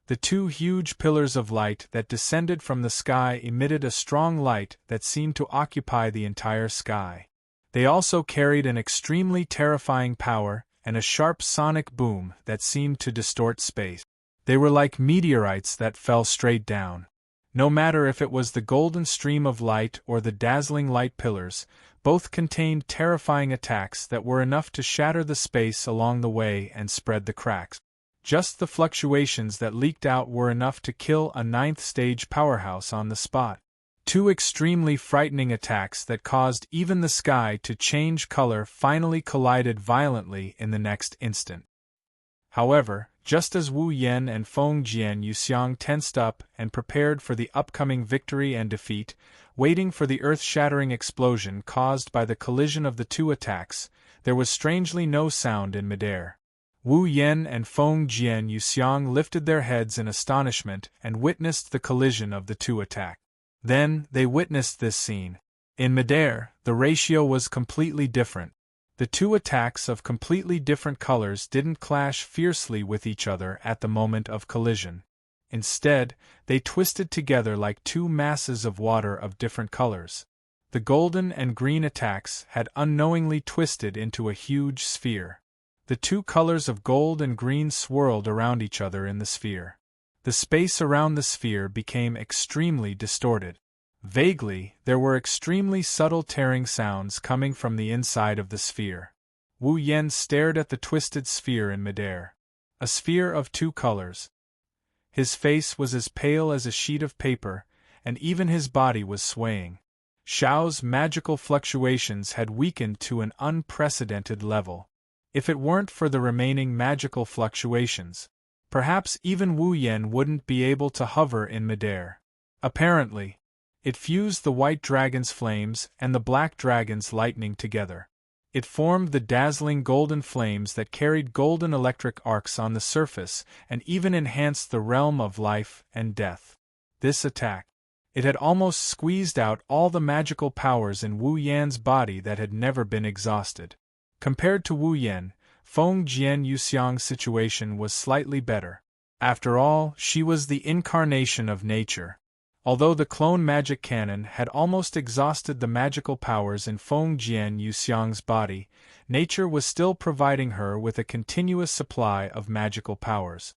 The two huge pillars of light that descended from the sky emitted a strong light that seemed to occupy the entire sky. They also carried an extremely terrifying power and a sharp sonic boom that seemed to distort space. They were like meteorites that fell straight down. No matter if it was the golden stream of light or the dazzling light pillars, both contained terrifying attacks that were enough to shatter the space along the way and spread the cracks. Just the fluctuations that leaked out were enough to kill a ninth-stage powerhouse on the spot. Two extremely frightening attacks that caused even the sky to change color finally collided violently in the next instant. However, just as Wu Yen and Feng Jian Yuxiang tensed up and prepared for the upcoming victory and defeat, waiting for the earth-shattering explosion caused by the collision of the two attacks, there was strangely no sound in midair. Wu Yen and Feng Jian Yuxiang lifted their heads in astonishment and witnessed the collision of the two attacks. Then, they witnessed this scene. In midair, the ratio was completely different. The two attacks of completely different colors didn't clash fiercely with each other at the moment of collision. Instead, they twisted together like two masses of water of different colors. The golden and green attacks had unknowingly twisted into a huge sphere. The two colors of gold and green swirled around each other in the sphere. The space around the sphere became extremely distorted. Vaguely, there were extremely subtle tearing sounds coming from the inside of the sphere. Wu Yen stared at the twisted sphere in midair. A sphere of two colors. His face was as pale as a sheet of paper, and even his body was swaying. Xiao's magical fluctuations had weakened to an unprecedented level. If it weren't for the remaining magical fluctuations, perhaps even Wu Yen wouldn't be able to hover in midair. Apparently, it fused the white dragon's flames and the black dragon's lightning together. It formed the dazzling golden flames that carried golden electric arcs on the surface and even enhanced the realm of life and death. This attack. It had almost squeezed out all the magical powers in Wu Yan's body that had never been exhausted. Compared to Wu Yan, Feng Jian Yuxiang's situation was slightly better. After all, she was the incarnation of nature. Although the clone magic cannon had almost exhausted the magical powers in Feng Jian Yuxiang's body, nature was still providing her with a continuous supply of magical powers.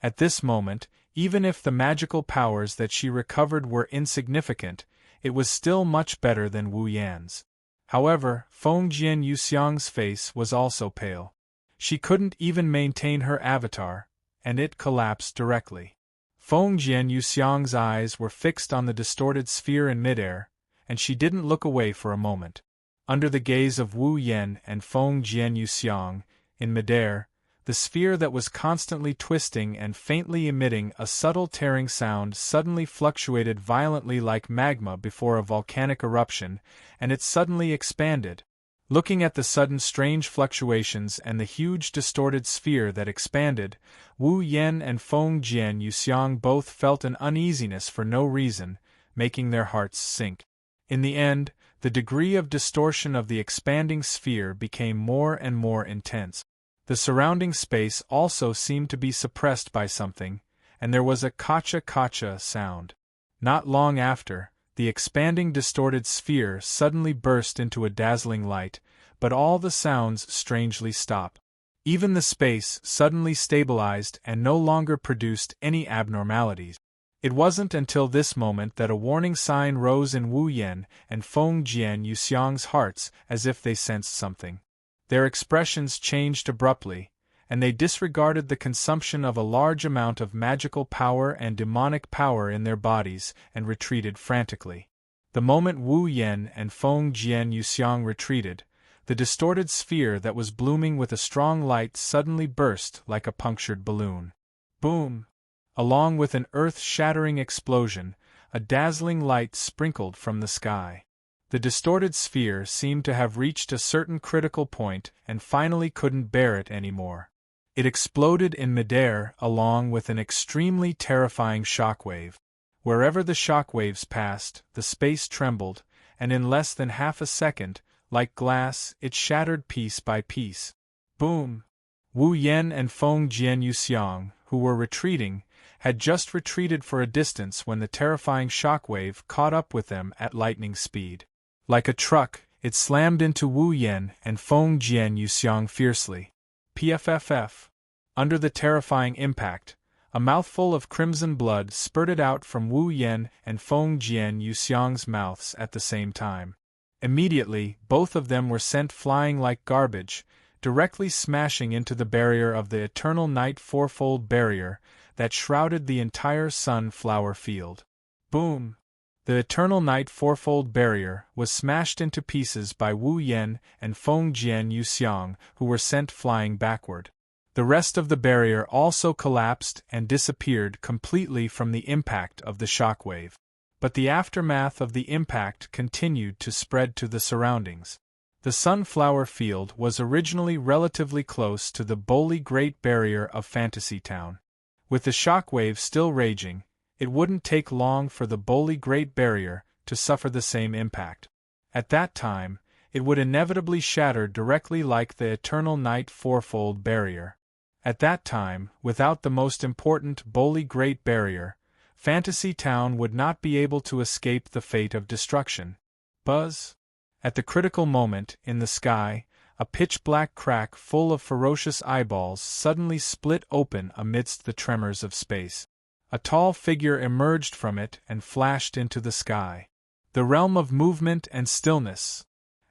At this moment, even if the magical powers that she recovered were insignificant, it was still much better than Wu Yan's. However, Feng Jian Yuxiang's face was also pale. She couldn't even maintain her avatar, and it collapsed directly. Feng Jian Yuxiang's eyes were fixed on the distorted sphere in midair, and she didn't look away for a moment. Under the gaze of Wu Yan and Feng Jian Yuxiang, in midair, the sphere that was constantly twisting and faintly emitting a subtle tearing sound suddenly fluctuated violently like magma before a volcanic eruption, and it suddenly expanded. Looking at the sudden strange fluctuations and the huge distorted sphere that expanded, Wu Yan and Feng Jian Yuxiang both felt an uneasiness for no reason, making their hearts sink. In the end, the degree of distortion of the expanding sphere became more and more intense. The surrounding space also seemed to be suppressed by something, and there was a kacha-kacha sound. Not long after, the expanding distorted sphere suddenly burst into a dazzling light, but all the sounds strangely stopped. Even the space suddenly stabilized and no longer produced any abnormalities. It wasn't until this moment that a warning sign rose in Wu Yan and Feng Jian Yuxiang's hearts, as if they sensed something. Their expressions changed abruptly, and they disregarded the consumption of a large amount of magical power and demonic power in their bodies and retreated frantically. The moment Wu Yan and Feng Jian Yuxiang retreated, the distorted sphere that was blooming with a strong light suddenly burst like a punctured balloon. Boom! Along with an earth-shattering explosion, a dazzling light sprinkled from the sky. The distorted sphere seemed to have reached a certain critical point and finally couldn't bear it anymore. It exploded in midair along with an extremely terrifying shockwave. Wherever the shockwaves passed, the space trembled, and in less than half a second, like glass, it shattered piece by piece. Boom! Wu Yan and Feng Jian Yuxiang, who were retreating, had just retreated for a distance when the terrifying shockwave caught up with them at lightning speed. Like a truck, it slammed into Wu Yan and Feng Jian Yuxiang fiercely. Pfff. Under the terrifying impact, a mouthful of crimson blood spurted out from Wu Yan and Feng Jian Yuxiang's mouths at the same time. Immediately, both of them were sent flying like garbage, directly smashing into the barrier of the eternal night fourfold barrier that shrouded the entire sunflower field. Boom! The eternal night fourfold barrier was smashed into pieces by Wu Yan and Feng Jian Yuxiang, who were sent flying backward. The rest of the barrier also collapsed and disappeared completely from the impact of the shockwave. But the aftermath of the impact continued to spread to the surroundings. The sunflower field was originally relatively close to the Boli Great Barrier of Fantasy Town. With the shockwave still raging, it wouldn't take long for the Boli Great Barrier to suffer the same impact. At that time, it would inevitably shatter directly like the Eternal Night Fourfold Barrier. At that time, without the most important Boli Great Barrier, Fantasy Town would not be able to escape the fate of destruction. Buzz! At the critical moment, in the sky, a pitch-black crack full of ferocious eyeballs suddenly split open amidst the tremors of space. A tall figure emerged from it and flashed into the sky. The realm of movement and stillness.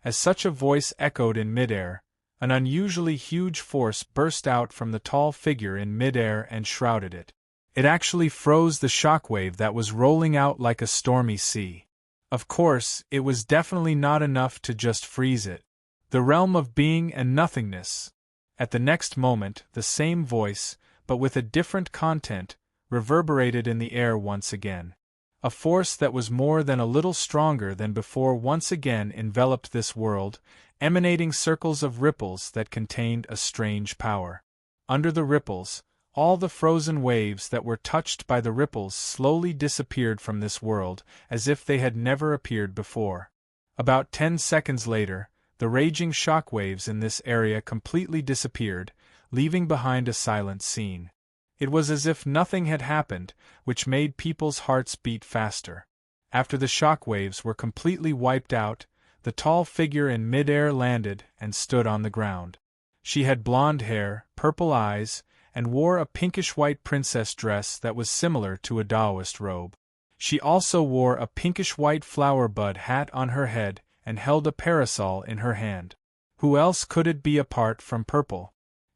As such a voice echoed in midair, an unusually huge force burst out from the tall figure in midair and shrouded it. It actually froze the shockwave that was rolling out like a stormy sea. Of course, it was definitely not enough to just freeze it. The realm of being and nothingness. At the next moment, the same voice, but with a different content, reverberated in the air once again. A force that was more than a little stronger than before once again enveloped this world, emanating circles of ripples that contained a strange power. Under the ripples, all the frozen waves that were touched by the ripples slowly disappeared from this world, as if they had never appeared before. About 10 seconds later, the raging shock waves in this area completely disappeared, leaving behind a silent scene. It was as if nothing had happened, which made people's hearts beat faster. After the shock waves were completely wiped out, the tall figure in midair landed and stood on the ground. She had blonde hair, purple eyes, and wore a pinkish-white princess dress that was similar to a Taoist robe. She also wore a pinkish-white flower bud hat on her head and held a parasol in her hand. Who else could it be apart from Purple?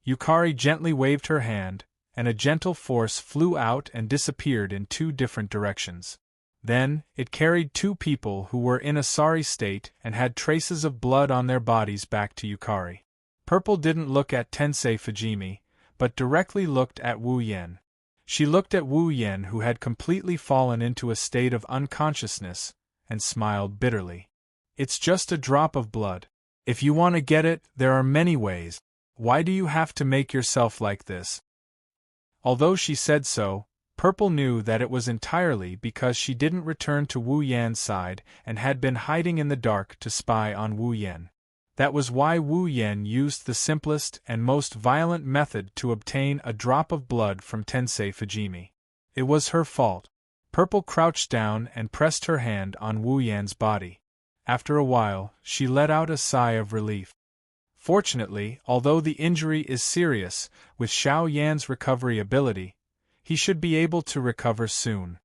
Yukari gently waved her hand, and a gentle force flew out and disappeared in 2 different directions. Then, it carried 2 people who were in a sorry state and had traces of blood on their bodies back to Yukari. Purple didn't look at Tensei Fujimi, but directly looked at Wu Yan. She looked at Wu Yan, who had completely fallen into a state of unconsciousness, and smiled bitterly. It's just a drop of blood. If you want to get it, there are many ways. Why do you have to make yourself like this? Although she said so, Purple knew that it was entirely because she didn't return to Wu Yan's side and had been hiding in the dark to spy on Wu Yan. That was why Wu Yen used the simplest and most violent method to obtain a drop of blood from Tensei Fujimi. It was her fault. Purple crouched down and pressed her hand on Wu Yan's body. After a while, she let out a sigh of relief. Fortunately, although the injury is serious, with Xiao Yan's recovery ability, he should be able to recover soon.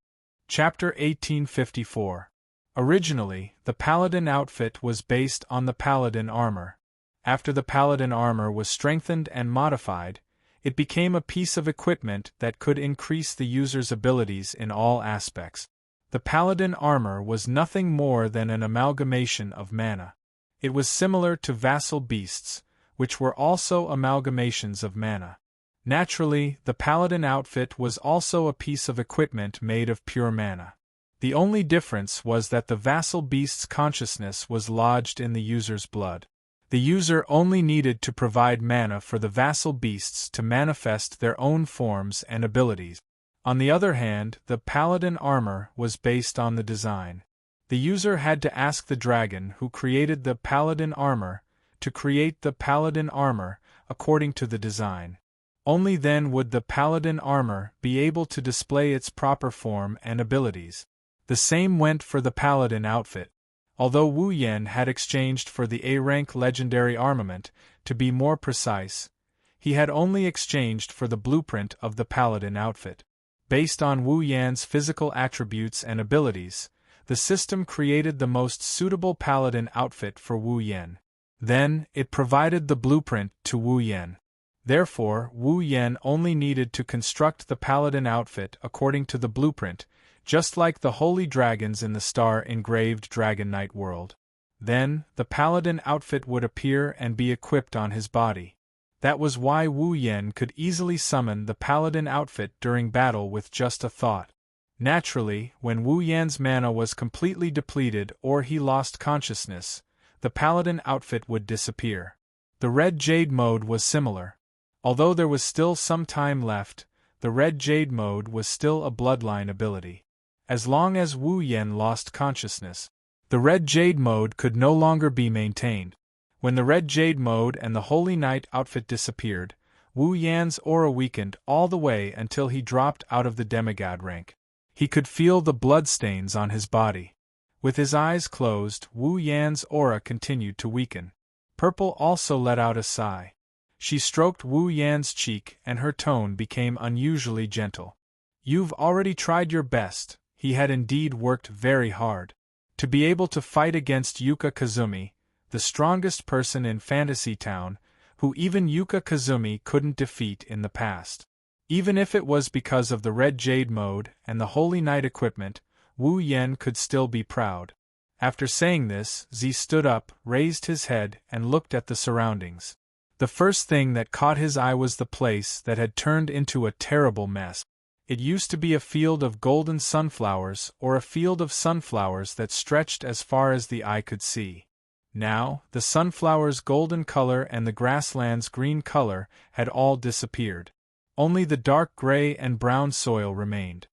Chapter 1854. Originally, the Paladin outfit was based on the Paladin armor. After the Paladin armor was strengthened and modified, it became a piece of equipment that could increase the user's abilities in all aspects. The Paladin armor was nothing more than an amalgamation of mana. It was similar to vassal beasts, which were also amalgamations of mana. Naturally, the Paladin outfit was also a piece of equipment made of pure mana. The only difference was that the vassal beast's consciousness was lodged in the user's blood. The user only needed to provide mana for the vassal beasts to manifest their own forms and abilities. On the other hand, the Paladin armor was based on the design. The user had to ask the dragon who created the Paladin armor to create the Paladin armor according to the design. Only then would the Paladin armor be able to display its proper form and abilities. The same went for the Paladin outfit. Although Wu Yen had exchanged for the A-rank legendary armament, to be more precise, he had only exchanged for the blueprint of the Paladin outfit. Based on Wu Yan's physical attributes and abilities, the system created the most suitable Paladin outfit for Wu Yen. Then, it provided the blueprint to Wu Yen. Therefore, Wu Yen only needed to construct the Paladin outfit according to the blueprint, just like the holy dragons in the star-engraved Dragon Knight world. Then, the Paladin outfit would appear and be equipped on his body. That was why Wu Yen could easily summon the Paladin outfit during battle with just a thought. Naturally, when Wu Yan's mana was completely depleted or he lost consciousness, the Paladin outfit would disappear. The Red Jade mode was similar. Although there was still some time left, the Red Jade mode was still a bloodline ability. As long as Wu Yen lost consciousness, the Red Jade mode could no longer be maintained. When the Red Jade mode and the Holy Knight outfit disappeared, Wu Yan's aura weakened all the way until he dropped out of the demigod rank. He could feel the bloodstains on his body. With his eyes closed, Wu Yan's aura continued to weaken. Purple also let out a sigh. She stroked Wu Yan's cheek and her tone became unusually gentle. "You've already tried your best." He had indeed worked very hard. To be able to fight against Yuka Kazumi, the strongest person in Fantasy Town, who even Yuka Kazumi couldn't defeat in the past. Even if it was because of the Red Jade mode and the Holy Knight equipment, Wu Yen could still be proud. After saying this, Z stood up, raised his head, and looked at the surroundings. The first thing that caught his eye was the place that had turned into a terrible mess. It used to be a field of golden sunflowers or a field of sunflowers that stretched as far as the eye could see. Now, the sunflowers' golden color and the grassland's green color had all disappeared. Only the dark gray and brown soil remained.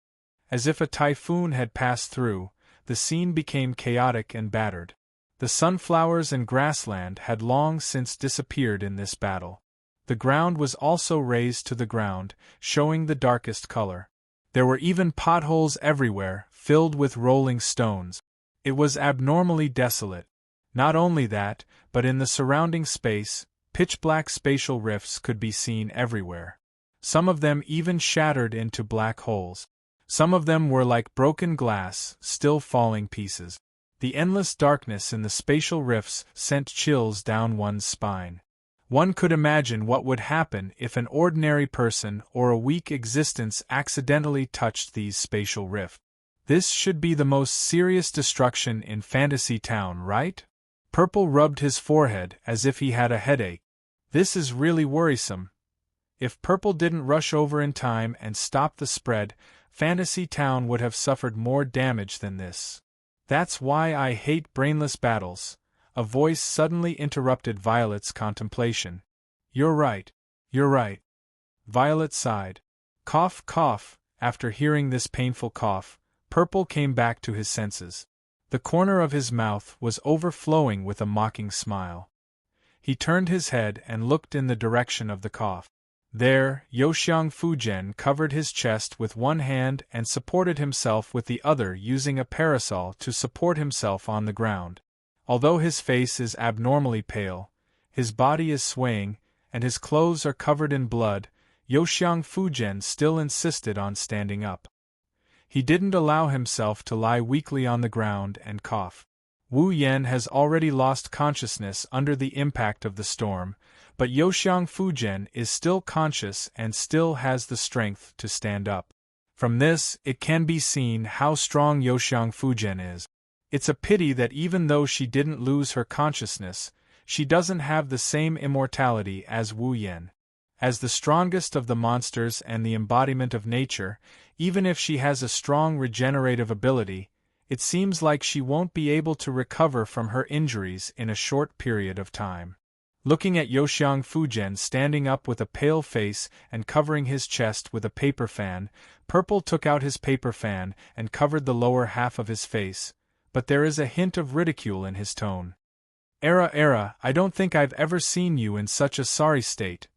As if a typhoon had passed through, the scene became chaotic and battered. The sunflowers and grassland had long since disappeared in this battle. The ground was also razed to the ground, showing the darkest color. There were even potholes everywhere, filled with rolling stones. It was abnormally desolate. Not only that, but in the surrounding space, pitch-black spatial rifts could be seen everywhere. Some of them even shattered into black holes. Some of them were like broken glass, still falling pieces. The endless darkness in the spatial rifts sent chills down one's spine. One could imagine what would happen if an ordinary person or a weak existence accidentally touched these spatial rifts. This should be the most serious destruction in Fantasy Town, right? Purple rubbed his forehead as if he had a headache. This is really worrisome. If Purple didn't rush over in time and stop the spread, Fantasy Town would have suffered more damage than this. That's why I hate brainless battles. A voice suddenly interrupted Violet's contemplation. You're right. You're right. Violet sighed. Cough, cough. After hearing this painful cough, Purple came back to his senses. The corner of his mouth was overflowing with a mocking smile. He turned his head and looked in the direction of the cough. There, Yoxiang Fujian covered his chest with one hand and supported himself with the other using a parasol to support himself on the ground. Although his face is abnormally pale, his body is swaying, and his clothes are covered in blood, Yoxiang Fujian still insisted on standing up. He didn't allow himself to lie weakly on the ground and cough. Wu Yan has already lost consciousness under the impact of the storm, but Yoxiang Fujian is still conscious and still has the strength to stand up. From this, it can be seen how strong Yoxiang Fujian is. It's a pity that even though she didn't lose her consciousness, she doesn't have the same immortality as Wu Yan. As the strongest of the monsters and the embodiment of nature, even if she has a strong regenerative ability, it seems like she won't be able to recover from her injuries in a short period of time. Looking at Yoxiang Fujian standing up with a pale face and covering his chest with a paper fan, Purple took out his paper fan and covered the lower half of his face, but there is a hint of ridicule in his tone. Era, I don't think I've ever seen you in such a sorry state.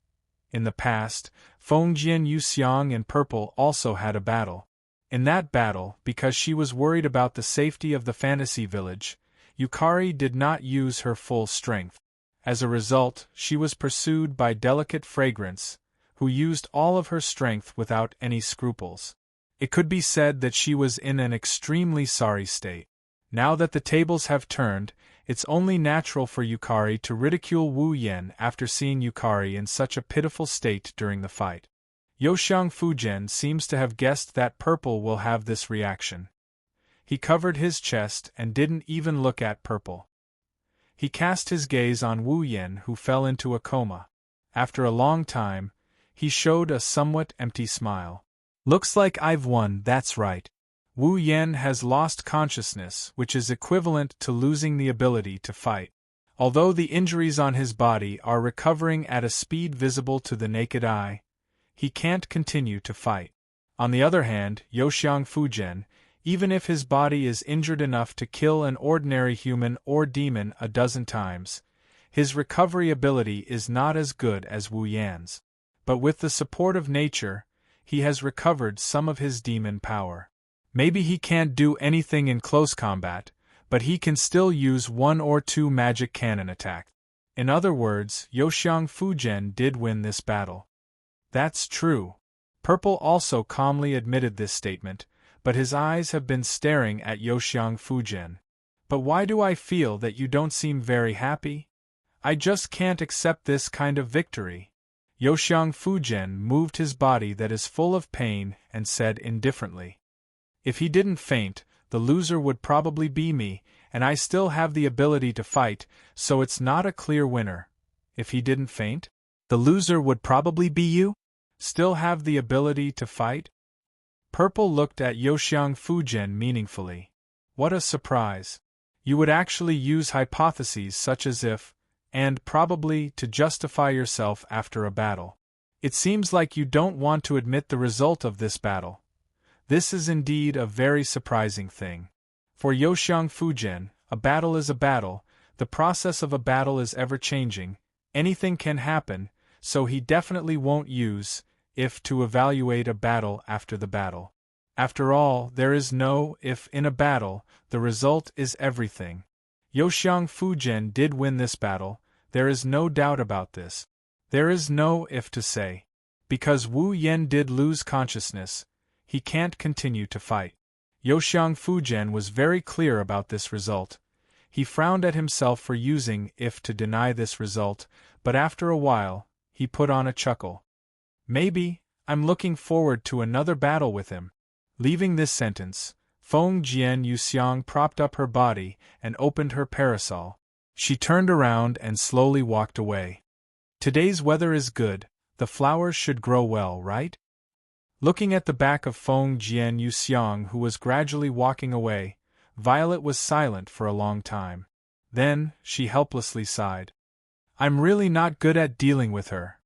In the past, Fengjian Yuxiang and Purple also had a battle. In that battle, because she was worried about the safety of the fantasy village, Yukari did not use her full strength. As a result, she was pursued by Delicate Fragrance, who used all of her strength without any scruples. It could be said that she was in an extremely sorry state. Now that the tables have turned, it's only natural for Yukari to ridicule Wu Yan after seeing Yukari in such a pitiful state during the fight. Yoxiang Fujian seems to have guessed that Purple will have this reaction. He covered his chest and didn't even look at Purple. He cast his gaze on Wu Yan, who fell into a coma. After a long time, he showed a somewhat empty smile. Looks like I've won, that's right. Wu Yan has lost consciousness, which is equivalent to losing the ability to fight. Although the injuries on his body are recovering at a speed visible to the naked eye, he can't continue to fight. On the other hand, Yoxiang Fujian, even if his body is injured enough to kill an ordinary human or demon a dozen times, his recovery ability is not as good as Wu Yan's. But with the support of nature, he has recovered some of his demon power. Maybe he can't do anything in close combat, but he can still use one or two magic cannon attacks. In other words, Yoxiang Fujian did win this battle. That's true. Purple also calmly admitted this statement, but his eyes have been staring at Yoxiang Fujian. But why do I feel that you don't seem very happy? I just can't accept this kind of victory. Yoxiang Fujian moved his body that is full of pain and said indifferently. If he didn't faint, the loser would probably be me, and I still have the ability to fight, so it's not a clear winner. If he didn't faint, the loser would probably be you? Still have the ability to fight? Purple looked at Yoxiang Fujian meaningfully. What a surprise. You would actually use hypotheses such as if, and probably to justify yourself after a battle. It seems like you don't want to admit the result of this battle. This is indeed a very surprising thing. For Yoxiang Fujian, a battle is a battle, the process of a battle is ever-changing, anything can happen, so he definitely won't use if to evaluate a battle after the battle. After all, there is no if in a battle, the result is everything. Yoxiang Fujian did win this battle, there is no doubt about this. There is no if to say. Because Wu Yan did lose consciousness, he can't continue to fight. Yoxiang Fujian was very clear about this result. He frowned at himself for using if to deny this result, but after a while, he put on a chuckle. Maybe, I'm looking forward to another battle with him. Leaving this sentence, Fengjian Yuxiang propped up her body and opened her parasol. She turned around and slowly walked away. Today's weather is good, the flowers should grow well, right? Looking at the back of Fengjian Yuxiang, who was gradually walking away, Violet was silent for a long time. Then, she helplessly sighed. I'm really not good at dealing with her.